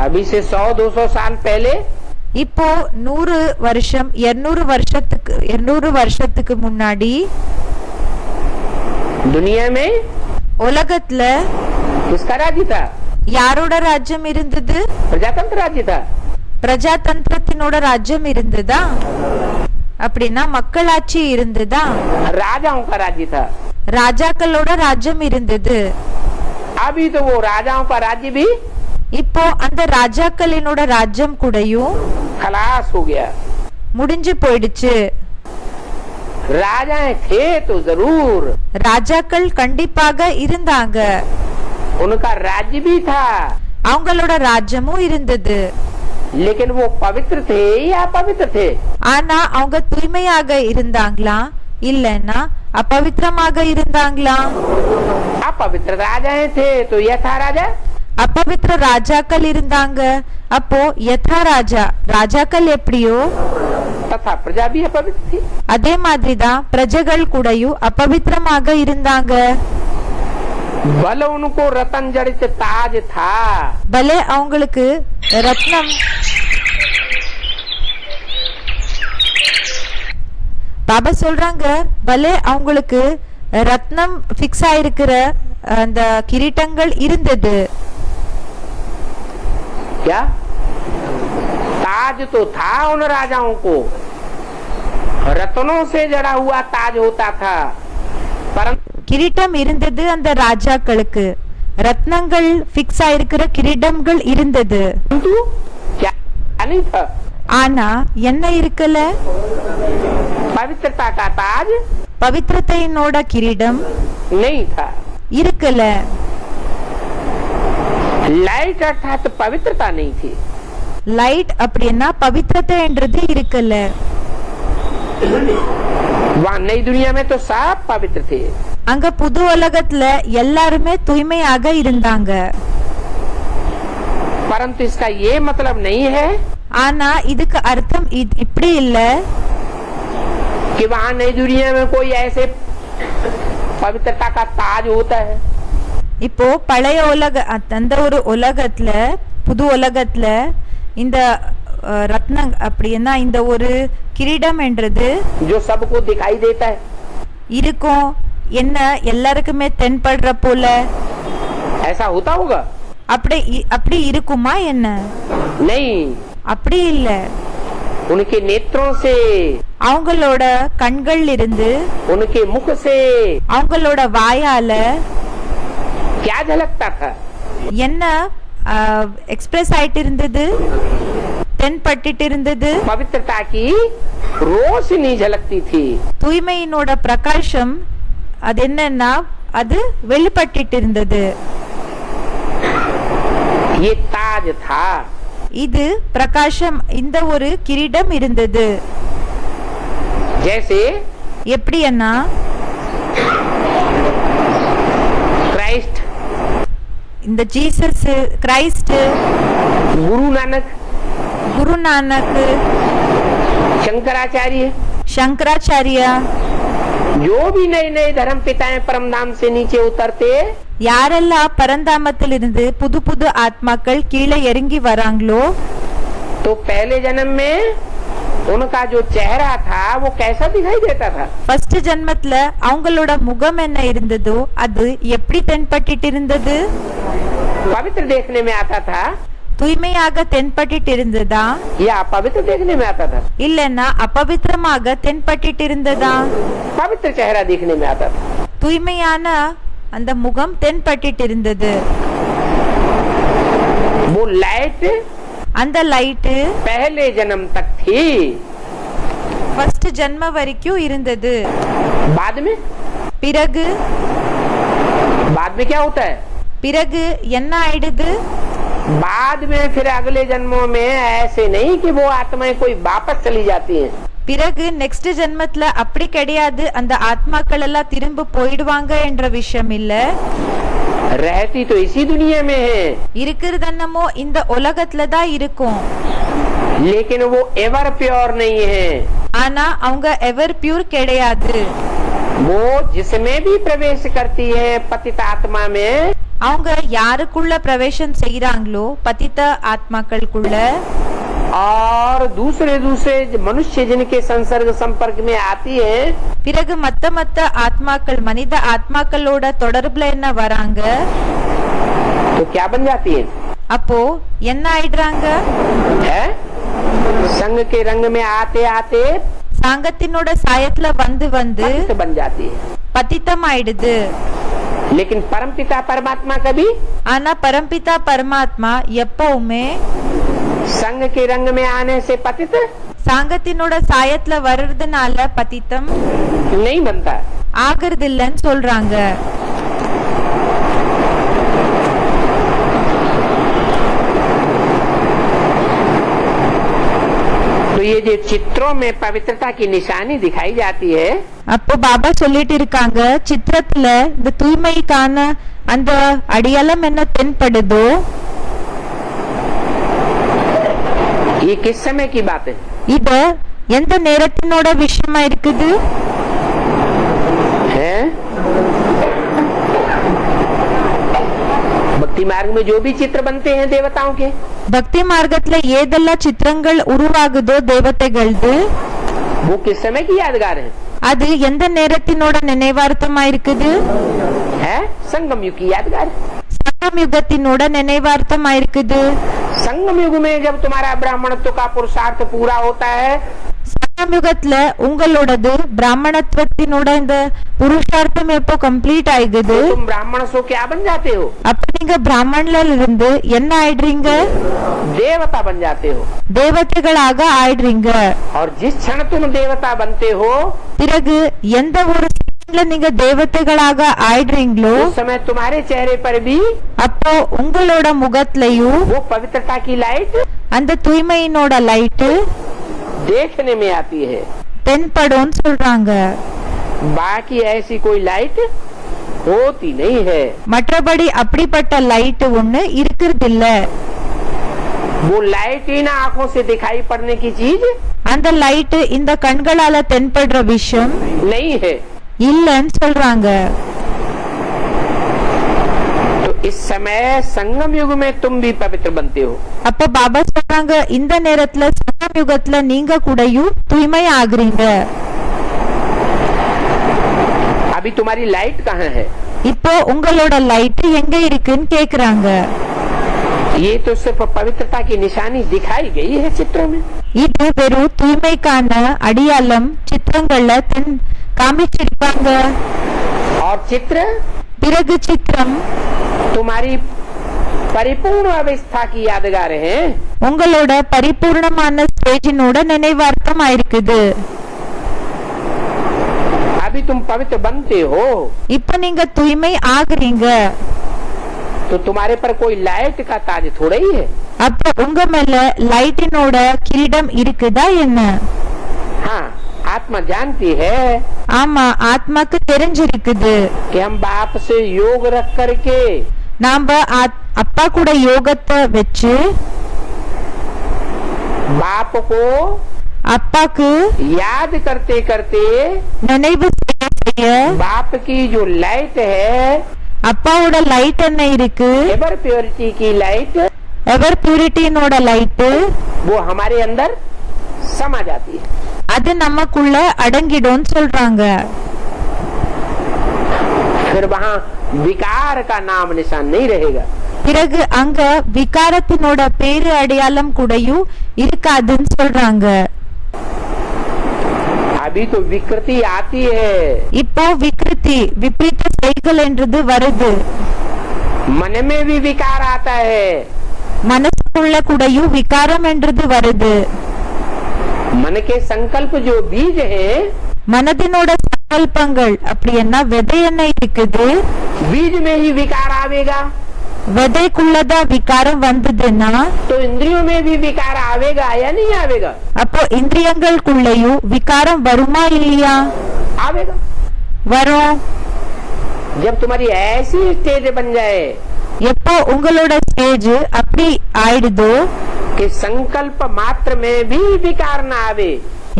अभी से 100-200 साल पहले இப்போ 100 வருஷம் 200 வருஷத்துக்கு முன்னாடி दुनिया में உலகத்துல किसका राज्य था? யாரோட ராஜ்யம் இருந்தது? प्रजातंत्र राज्य था। பிரஜாதந்திரத்தினோட ராஜ்யம் இருந்ததா? அப்படின்னா மக்களாட்சி இருந்ததா? राजाओं का राज्य था। ராஜாக்களோட ராஜ்யம் இருந்தது। अभी तो वो राजाओं का राज्य भी இப்போ அந்த ராஜாக்களினோட ராஜ்யம் கூடயும் खलास हो गया। முடிஞ்சு போயிடுச்சு। राजाएं थे तो जरूर, ராஜாக்கள் கண்டிப்பாக இருந்தாங்க। उनका राज्य भी था, அவங்களோட ராஜ்யமும் இருந்தது। लेकिन वो पवित्र थे या अपवित्र थे? ஆனா அவங்க தூய்மையாக இருந்தாங்களா இல்லன்னா अपवित्रமாக இருந்தாங்களா? अपवित्र राजाएं थे तो यथा राजा, अपवित्र ராஜாக்கள் இருந்தாங்க। அப்போ யதா ராஜா ராஜாக்கள் எப்படியோ तथा प्रजा भी अपवित्र थी। அதே மாதிரிதான் பிரஜைகள் கூடயும் अपवित्रமாக இருந்தாங்க। भले उनको रतन जड़ित ताज था, பலே அவங்களுக்கு ரத்னம் பாபா சொல்றாங்க பலே அவங்களுக்கு ரத்னம் ஃபிக்ஸ் ஆயிருக்கிற அந்த கிரீட்டங்கள் இருந்தது. क्या ताज तो था उन राजाओं को, रत्नों से जड़ा हुआ ताज होता था, परंतु கிரீட்டம் இருந்தது அந்த ராஜாக்களுக்கு, ரத்னங்கள் ஃபிக்ஸ் ஆயிருக்கிற கிரீடங்கள் இருந்தது. क्या नहीं था? ஆனா என்ன இருக்கல? पवित्रता का ताज பவித்திரத்தையினோட கிரீடம் नहीं था. இருக்கல. लाइट अर्थात पवित्रता नहीं थी. லைட் அப்படின்னா பவித்திரத்தைன்றது இருக்கல. वहाँ नई दुनिया में तो सब पवित्र थे. அங்க புது உலகத்துல எல்லாருமே தூய்மையாக இருந்தாங்க. परंतु इसका ये मतलब नहीं है ஆனா இதுக்கு அர்த்தம் இப்படி இல்ல कि वहाँ नई दुनिया में कोई ऐसे पवित्रता का ताज होता है. இப்போ பழைய உலக அந்த ஒரு உலகத்துல புது உலகத்துல இந்த ரத்னம் அப்படின்னா இந்த ஒரு கிரீடம் என்றது जो सबको दिखाई देता है. இருக்கும். என்ன எல்லாருக்குமே தென்படுற போல ऐसा होता होगा? அப்படி இருக்குமா என்ன? नहीं, அப்படி இல்ல. उनके नेत्रों से, அவங்களோட கண்கள் இருந்து, उनके मुख से அவங்களோட வாயால क्या झलकता था? என்ன எக்ஸ்பிரஸ் ஆயிட்டு இருந்தது, தென்பட்டு இருந்தது. पवित्रता की रोशनी झलकती थी. தூய்மையினோட பிரகாசம் அது என்னன்னா அது வெளிப்பட்டு இருந்தது. ये ताज था. இது பிரகாசம், இந்த ஒரு கிரீடம் இருந்தது. जैसे எப்படின்னா क्राइस्ट, இந்த ஜீசஸ் கிரைஸ்ட், गुरु नानक, குரு நானக், शंकराचार्य, சங்கராச்சாரியா, जो भी नए नए धर्म पिताएं परम धाम से नीचे उतरते, யாரெல்லாம் பரந்தாமத்தில் இருந்து புது புது ஆத்மாக்கள் கீழே இறங்கி வராங்களோ तो पहले जन्म में उनका जो चेहरा था वो कैसा दिखाई देता था? ஃபர்ஸ்ட் ஜென்மத்துல அவங்களோட முகம் என்ன இருந்ததோ அது எப்படி தென்பட்டு இருந்தது? पवित्र देखने में आता था தூய்மையாக தென்பட்டு இருந்ததா या अपवित्र देखने में आता था? இல்லன்னா अपवित्रமாக தென்பட்டு இருந்ததா? पवित्र चेहरा देखने में आता था. தூய்மையான அந்த முகம் தென்பட்டு இருந்தது. वो लाइट அந்த லைட் पहले जन्म तक थी. ஃபர்ஸ்ட் ஜென்ம வரைக்கும் இருந்தது. बाद में பிறகு क्या होता है? பிறகு என்ன ஆயிடுது? बाद में फिर अगले जन्मों में ऐसे नहीं कि वो आत्माएं कोई वापस चली जाती हैं. பிறகு நெக்ஸ்ட் ஜென்மத்துல அப்படி கிடையாது, அந்த ஆத்மாக்கள் எல்லாம் திரும்ப போயிடுவாங்க என்ற விஷயம் இல்ல. रहती तो इसी दुनिया में है, இருக்கிறது என்னமோ இந்த உலகத்துல தான் இருக்கும். लेकिन वो एवर प्योर नहीं है. ஆனா அவங்க எவர் பியூர் கிடையாது. वो जिसमें भी प्रवेश करती है पतित आत्मा में, அவங்க யாருக்குள்ள பிரவேசம் செய்யறாங்களோ பதித்த ஆத்மாக்களுக்குள்ள, और दूसरे मनुष्य जिनके संसर्ग संपर्क में आती है, பிறகு மத்த ஆத்மாக்கள் மனித ஆத்மாக்களோட தொடர்புல என்ன வராங்க, तो क्या बन जाती है? அப்போ என்ன ஆயிடுறாங்க? है? संग के रंग में आते आते சாங்கத்தினோட சாயத்துல வந்து पतित बन जाती है. பதித்தம் ஆயிடுது. लेकिन परमपिता परमात्मा कभी ஆனா பரம்பிதா பரமாத்மா எப்பவுமே संग के रंग में आने से पतित சாங்கத்தினோட சாயத்துல வர்றதுனால பதித்தம் नहीं बनता. ஆகிறது இல்லைன்னு சொல்றாங்க. तो ये जो चित्रों में पवित्रता की निशानी दिखाई जाती है, அப்போ பாபா சொல்லிட்டு இருக்காங்க, சித்திரத்துல இந்த தூய்மைக்கான அந்த அடையாளம் என்ன தென்படுதோ ये किस समय की बात है? இது எந்த நேரத்தினோட விஷயமா இருக்குது? है मार्ग में जो भी चित्र बनते हैं देवताओं के, பக்தி மார்க்கத்துல ஏதெல்லாம் சித்திரங்கள் உருவாகுதோ தேவதைகளது वो किस समय की यादगार है? அது எந்த நேரத்தினோட நினைவார்த்தமா இருக்குது? है संगम युग की यादगार। சங்கம் யுகத்தினோட நினைவார்த்தமா இருக்குது। संगम युग में जब तुम्हारा ब्राह्मणत्व का पुरुषार्थ पूरा होता है, சங்கம் யுகத்துல உங்களோடது பிராமணத்துவத்தினோட இந்த புருஷார்த்தம் எப்போ கம்ப்ளீட் ஆயிடுது, तो तुम ब्राह्मण सो क्या बन जाते हो? அப்ப நீங்க பிராமணன்ல இருந்து என்ன ஆயிடுறீங்க? देवता बन जाते हो। தேவதைகளாக ஆயிடுறீங்க। और जिस क्षण तुम देवता बनते हो, பிறகு எந்த ஒரு செகண்ட்ல நீங்க தேவதைகளாக ஆயிடுறீங்களோ उस समय तुम्हारे चेहरे पर भी அப்போ உங்களோட முகத்திலையும் वो पवित्रता की लाइट அந்த தூய்மையினோட லைட் देखने में आती है। தென்படும் சொல்றாங்க। बाकी ऐसी कोई लाइट होती नहीं है। மற்றபடி அப்படிப்பட்ட லைட் ஒண்ணு இருக்கிறது இல்ல। वो लाइट ही ना आंखों से दिखाई पड़ने की चीज அந்த லைட் இந்த கண்களால தென்படுற விஷயம் नहीं है। இல்லன்னு சொல்றாங்க। तो इस समय संगम युग में तुम भी पवित्र बनते हो। அப்ப பாபா சொல்றாங்க இந்த நேரத்துல சங்கம் யுகத்துல நீங்க கூடயும் தூய்மை ஆகுறீங்க। अभी तुम्हारी लाइट कहाँ है? இப்போ உங்களோட லைட் எங்க இருக்குன்னு கேக்குறாங்க। ये तो सिर्फ पवित्रता की निशानी दिखाई गई है चित्रों में। இது வெறும் தூய்மைக்கான அடியாளம் சித்திரங்கள்ல காமிச்சிருப்பாங்க। और चित्र பிறகு சித்திரம் तुम्हारी परिपूर्ण अवस्था की यादगार है। உங்களோட பரிபூர்ணமான ஸ்டேஜினோட நினைவார்த்தம் ஆயிருக்குது। अभी तुम पवित्र बनते हो இப்ப நீங்க தூய்மை ஆகுறீங்க। तो तुम्हारे पर कोई लाइट का ताज थोड़ा ही है। அப்ப உங்க மேல லைட்டினோட கிரீடம் இருக்குதா என்ன? हाँ, आत्मा जानती है ஆமா, ஆத்மாக்கு தெரிஞ்சிருக்குது कि हम बाप से योग रख करके நாம அப்பா கூட யோகத்தை வச்சு बाप को அப்பாக்கு याद करते करते நினைவு செய்ய बाप की जो लाइट है, அப்பாவோட லைட் என்ன இருக்கு? एवर प्योरिटी की लाइट, எவர் பியூரிட்டினோட லைட் वो हमारे अंदर समा जाती है। அது நமக்குள்ள அடங்கிடும் சொல்றாங்க। फिर वहाँ विकार का नाम निशान नहीं रहेगा। பிறகு அங்க விகாரத்தினோட பேரு அடையாளம் கூடயும் இருக்காதுன்னு சொல்றாங்க। अभी तो विकृति आती है, இப்போ விக்ருதி விபரீத செயல்கள் என்றது வருது। मन में भी विकार आता है। மனசுக்குள்ள கூடயும் விகாரம் என்றது வருது। मन के संकल्प जो बीज है, மனதினோட சங்கல்பங்கள் அப்படி என்ன விதை என்ன இருக்குது? बीज में ही विकार आवेगा। விதைக்குள்ளதான் விகாரம் வந்ததுன்னா तो इंद्रियों में भी विकार आवेगा या नहीं आवेगा? அப்போ இந்திரியங்களுக்குள்ளயும் விகாரம் வருமா இல்லையா? आवेगा। வரும்। जब तुम्हारी ऐसी स्टेज बन जाए எப்போ உங்களோட ஸ்டேஜ் அப்படி ஆயிடுதோ कि संकल्प मात्र में भी विकार न आवे,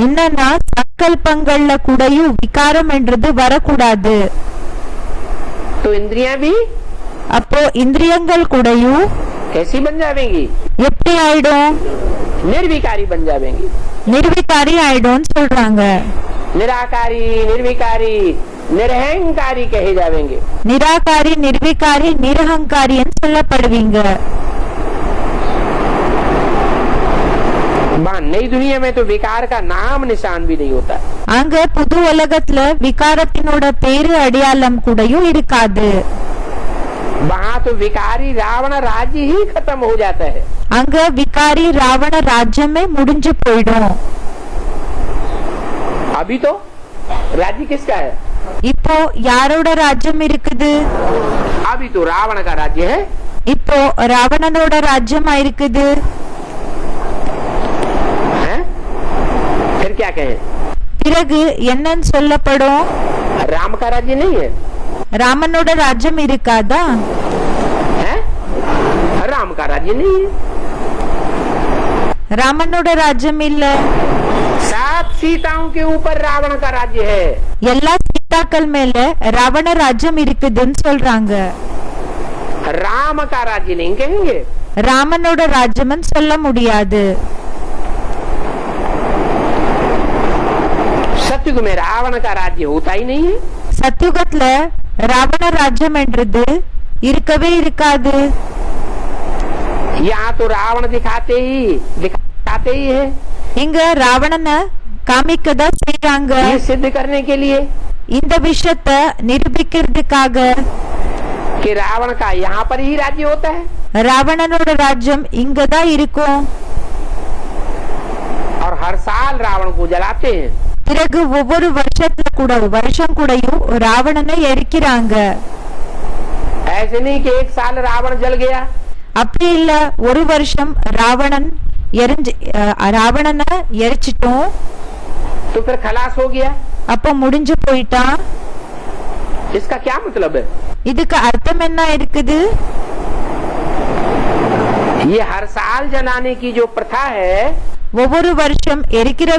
என்னன்னா சங்கல்பங்கள்ல கூடயும் விகாரம் என்றது வரக்கூடாது। तो इंद्रियां भी அப்போ இந்திரியங்கள் கூடயும் कैसी बन जाएंगी? எப்படி ஆயிடும்? निर्विकारी बन जाएंगी। நிர்விகாரி ஆயிடும் சொல்றாங்க। निराकारी, निर्विकारी, निरहंकारी कहे जाएंगे। நிராகாரி நிர்விகாரி நிரஹங்காரின்னு சொல்லப்படுவீங்க। नई दुनिया में तो विकार का नाम निशान भी नहीं होता। அங்க புது உலகத்துல விகாரத்தினோட பேரு அடையாளம் கூடயும் இருக்காது। वहाँ तो विकारी रावण राज्य ही खत्म हो जाता है। அங்க விகாரி ராவண ராஜ்யமே முடிஞ்சு போயிடும்। अभी तो राज्य किसका है? இப்போ யாரோட ராஜ்யம் இருக்குது? अभी तो रावण का राज्य है। இப்போ ராவணனோட ராஜ்யமா இருக்குது। फिर क्या कहें? பிறகு என்னன்னு சொல்லப்படும்? राम का राज्य नहीं है। ராமனோட ராஜ்யம் இருக்காதா? है? राम का राज्य नहीं है। ராமனோட ராஜ்யம் இல்ல। 7 सीताओं के ऊपर रावण का राज्य है। எல்லா சீதாக்கள் மேல ராவண ராஜ்யம் இருக்குதுன்னு சொல்றாங்க। राम का राज्य नहीं कहेंगे। ராமனோட ராஜ்யம்னு சொல்ல முடியாது. सतयुग में रावण का राज्य होता ही नहीं है। சத்யுகத்துல ராவண ராஜ்யம் என்றது இருக்கவே இருக்காது. यहाँ तो रावण दिखाते ही है। இங்க ராவணனை காமிக்கதா செய்றாங்க. ये सिद्ध करने के लिए இந்த விஷயத்தை நிரூபிக்கிறதுக்காக कि रावण का यहाँ पर ही राज्य होता है ராவணனோட ராஜ்யம் இங்கதான் இருக்கும். और हर साल रावण को जलाते हैं। பிறகு ஒவ்வொரு வருஷம் கூடயும் ராவணனை எரிக்கிறாங்க. ऐसे नहीं कि एक साल रावण जल गया, அப்படி இல்ல ஒரு வருஷம் ராவணனை எரிச்சிட்டோம், तो फिर खलास हो गया। அப்ப முடிஞ்சு போயிட்டான். इसका क्या मतलब है? இதுக்கு அர்த்தம் என்ன இருக்குது? ये हर साल जलाने की जो प्रथा है, ஒவ்வொரு வருஷம் எரிக்கிற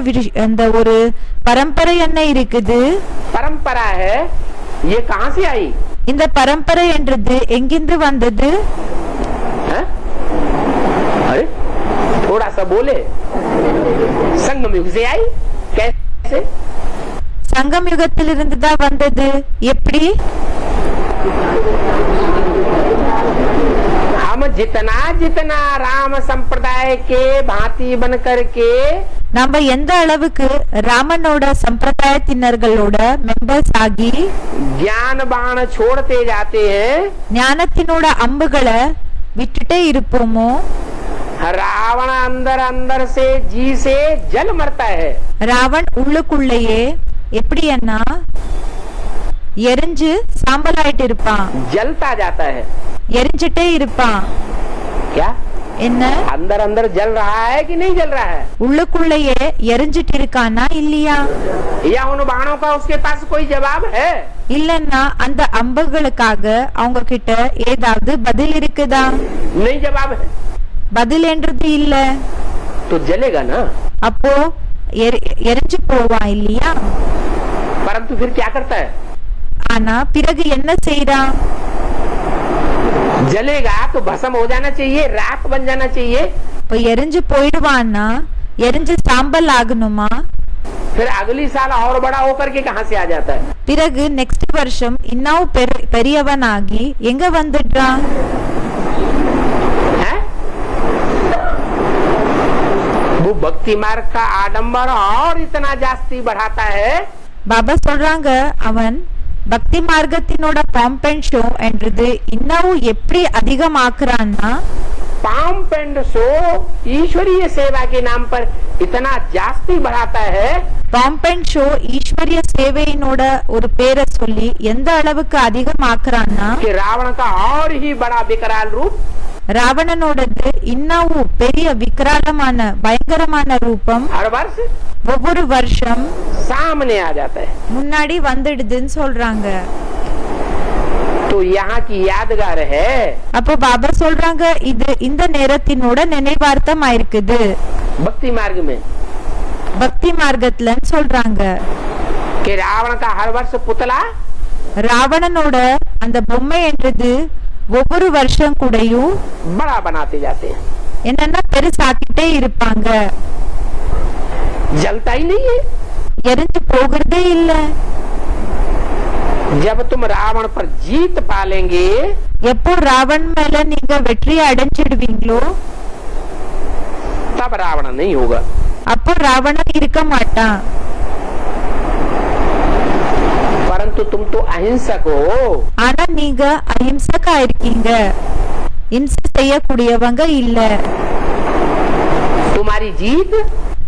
அந்த ஒரு பரம்பரை என்ன இருக்குது? परंपरा है, ये कहाँ से आई? இந்த பரம்பரை என்றது எங்கிருந்து வந்தது? है? अरे थोड़ा सा बोले। संगम युग से आई। कैसे? சங்கம் யுகத்திலிருந்து தான் வந்தது. எப்படி? हम जितना जितना राम संप्रदाय के भांति बन करके நம்ம எந்த அளவுக்கு ராமனோட சம்பிரதாயத்தினர்களோட மெம்பர்ஸ் ஆகி ज्ञान बाण छोड़ते जाते हैं, ஞானத்தினோட அம்புகளை விட்டுட்டே இருப்போமோ, रावण अंदर अंदर से जी से जल मरता है। ராவன் உள்ளுக்குள்ளேயே எப்படின்னா எரிஞ்சு சாம்பலாயிட்டு இருப்பான், जलता जाता है। எரிஞ்சிட்டே இருப்பான். क्या என்ன अंदर अंदर जल रहा है कि नहीं जल रहा है? உள்ளுக்குள்ளேயே எரிஞ்சிட்டு இருக்கானா இல்லையா? या उन बाणों का उसके पास कोई जवाब है? இல்லன்னா அந்த அம்புகளுக்காக அவங்க கிட்ட ஏதாவது பதில் இருக்குதா? नहीं जवाब है பதில் என்றது இல்ல. तो जलेगा ना। அப்போ எரிஞ்சு போவான் இல்லையா? परंतु फिर क्या करता है? ஆனா பிறகு என்ன செய்யறான்? जलेगा तो भस्म हो जाना चाहिए, राख बन जाना चाहिए। இப்போ எரிஞ்சு போயிடுவான்னா எரிஞ்சு சாம்பல் ஆகணுமா? फिर अगली साल और बड़ा होकर के कहाँ से आ जाता है? பிறகு நெக்ஸ்ட் வருஷம் இன்னும் பெரியவனாகி எங்க வந்துடுறான்? है? वो भक्ति मार्ग का आडंबर और इतना जास्ती बढ़ाता है। பாபா சொல்றாங்க அவன் பக்தி மார்க்கத்தினோட பாம்பெண்ட் ஷோ என்றது இன்னும் எப்படி அதிகமாக்குறான்னா, पाम्प एंड शो ईश्वरीय सेवा के नाम पर इतना जास्ती बढ़ाता है। பாம்பெண்ட் ஷோ ஈஸ்வரிய சேவையினோட ஒரு பேரை சொல்லி எந்த அளவுக்கு அதிகமாக்குறான்னா, कि रावण का और ही बड़ा विकराल रूप ராவணனோடது இன்னும் பெரிய விகராலமான பயங்கரமான ரூபம் हर वर्ष ஒவ்வொரு வருஷம் सामने आ जाता है। முன்னாடி வந்துடுதுன்னு சொல்றாங்க. तो यहाँ की यादगार है। அப்போ பாபா சொல்றாங்க இது இந்த நேரத்தினோட நினைவார்த்தம் ஆயிருக்குது भक्ति मार्ग में பக்தி மார்க்கத்துலன்னு சொல்றாங்க. कि रावण का हर वर्ष पुतला ராவணனோட அந்த பொம்மை என்றது ஒவ்வொரு வருஷம் கூடயும் बड़ा बनाते जाते हैं, என்னன்னா பெருசாக்கிட்டே இருப்பாங்க, जलता ही नहीं है। எரிஞ்சு போகிறதே இல்ல. जब तुम रावण पर जीत पालेंगे, எப்போ ராவண் மேல நீங்க வெற்றி அடைஞ்சிடுவீங்களோ तब रावण नहीं होगा। அப்போ ராவணன் இருக்க மாட்டான். परंतु तुम तो अहिंसक हो। ஆனா நீங்க அஹிம்சகா இருக்கீங்க, இம்சை செய்யக்கூடியவங்க இல்ல. तुम्हारी जीत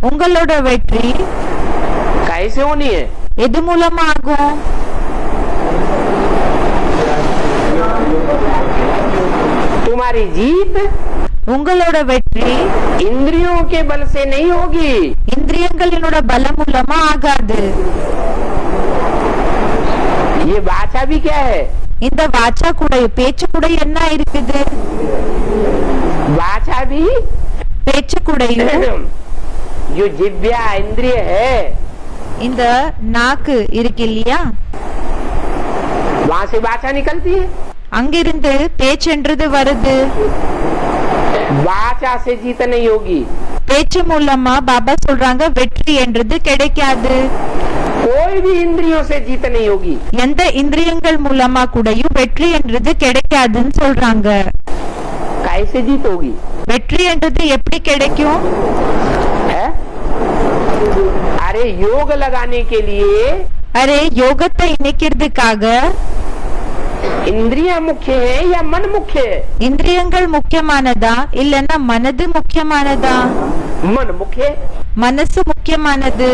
உங்களோட வெற்றி कैसे होनी है? எது மூலமா ஆகும்? तुम्हारी जीत உங்களோட வெற்றி इंद्रियों के बल से नहीं होगी। இந்திரியங்களினோட பலம் மூலமா ஆகாது. ये वाचा भी क्या है? இந்த வாச்சா கூட பேச்சு கூட என்ன இருக்குது? वाचा भी பேச்சு கூடயும் जो जिव्या इंद्रिय है, இந்த நாக்கு இருக்கு இல்லையா, वहाँ से वाचा निकलती है। அங்கிருந்து பேச்சென்றது வருது. वाचा से जीत नहीं होगी. பேச்சு மூலமா பாபா சொல்றாங்க வெற்றி என்றது கிடைக்காது. कोई भी इंद्रियों से जीत नहीं होगी. எந்த இந்திரியங்கள் மூலமா கூடயும் வெற்றி என்றது கிடைக்காதுன்னு சொல்றாங்க. कैसे जीत होगी? வெற்றி என்றது எப்படி கிடைக்கும்? है? अरे योग लगाने के लिए அரே யோகத்தை இணைக்கிறதுக்காக इंद्रिया मुख्य है या मन मुख्य है? இந்திரியங்கள் முக்கியமானதா இல்லன்னா மனது முக்கியமானதா? मन मुख्य. மனசு முக்கியமானது.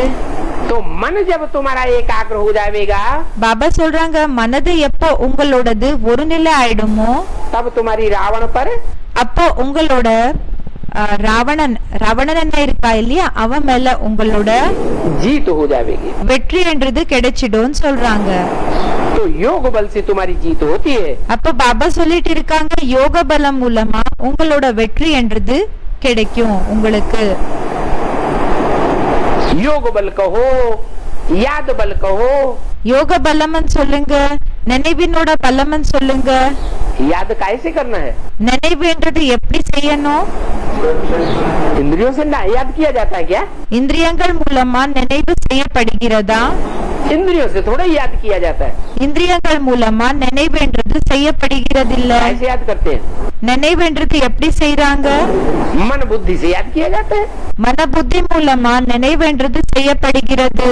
तो मन जब तुम्हारा एकाग्र हो जाएगा, பாபா சொல்றாங்க மனது எப்போ உங்களோடது ஒரு நிலை ஆயிடுமோ तब तुम्हारी रावण पर அப்போ உங்களோட ராவணன் என்ன இருக்கா இல்லையா அவன் மேல உங்களோட जीत हो जाएगी. வெற்றி என்றது கிடைச்சிடும் சொல்றாங்க. तो योग बल से तुम्हारी जीत होती है. அப்ப பாபா சொல்லிட்டு இருக்காங்க யோக பலம் மூலமா உங்களோட வெற்றி என்றது கிடைக்கும் உங்களுக்கு. योग बल कहो, याद बल कहो. யோக பலமன் சொல்லுங்க, நினைவினோட பலமன் சொல்லுங்க. याद कैसे करना है? நினைவு என்றது எப்படி செய்யணும்? इंद्रियों से ना याद किया जाता है क्या? இந்திரியங்கள் மூலமா நினைவு செய்யப்படுகிறதா? इंद्रियों से थोड़ा याद किया जाता है. இந்திரியங்கள் மூலமா நினைவு என்றது செய்யப்படுகிறதில்ல. कैसे याद करते हैं? நினைவு என்றது எப்படி செய்றாங்க? मन बुद्धि से याद किया जाता है. மன புத்தி மூலமா நினைவு என்றது செய்யப்படுகிறது.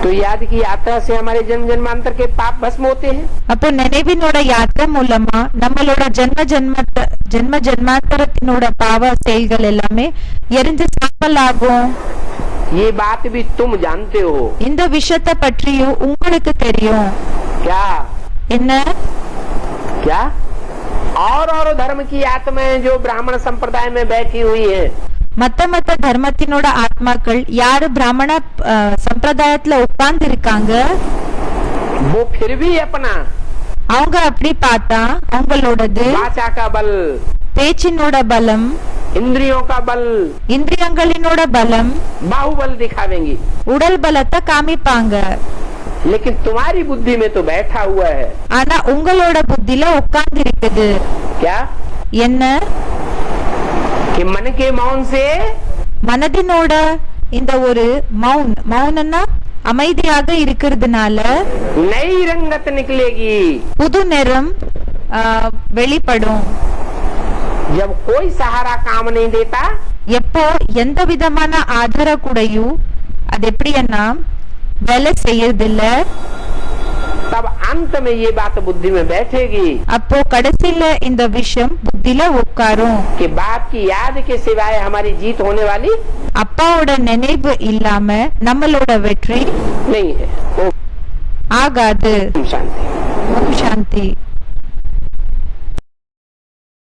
तो याद की यात्रा से हमारे जन्म जन्मांतर के पाप भस्म होते हैं. அப்போ நினைவினோட யாத்திரை மூலமா நம்மளோட ஜென்ம ஜென்மாந்தரத்தினோட பாவ செயல்கள் எல்லாமே எரிஞ்சு சாம்பல் ஆகும். ये बात भी तुम जानते हो. இந்த விஷயத்தை பற்றியும் உங்களுக்கு தெரியும். क्या? என்ன? क्या? और धर्म की आत्माएं जो ब्राह्मण संप्रदाय में बैठी हुई है, மத்த தர்மத்தினோட ஆத்மாக்கள் யாரு பிராமண சம்பிரதாயத்துல உட்கார்ந்து இருக்காங்க वो फिर भी अपना அவங்க அப்படி பார்த்தா அவங்களோடது वाचा का बल, பேச்சினோட பலம், इंद्रियों का बल, இந்திரியங்களினோட பலம், बाहुबल दिखावेंगी. உடல் பலத்தை காமிப்பாங்க. लेकिन तुम्हारी बुद्धि में तो बैठा हुआ है. ஆனா உங்களோட புத்தில உட்கார்ந்து இருக்குது. क्या? என்ன? कि मन के मौन से மனதினோட இந்த ஒரு மௌனம்னா அமைதியாக இருக்கிறதுனால नई रंगत निकलेगी. புது நிறம் வெளிப்படும். जब कोई सहारा काम नहीं देता, எப்போ எந்த விதமான ஆதார கூடயும் அது எப்படின்னா வேலை செய்யறதில்ல, तब अंत में ये बात बुद्धि में बैठेगी. அப்போ கடைசியில இந்த விஷயம் புத்தில உட்காரும். कि बाप की याद के सिवाय हमारी जीत होने वाली அப்பாவோட நினைவு இல்லாம நம்மளோட வெற்றி नहीं है. ஆகாது. शांति. ஓம் சாந்தி.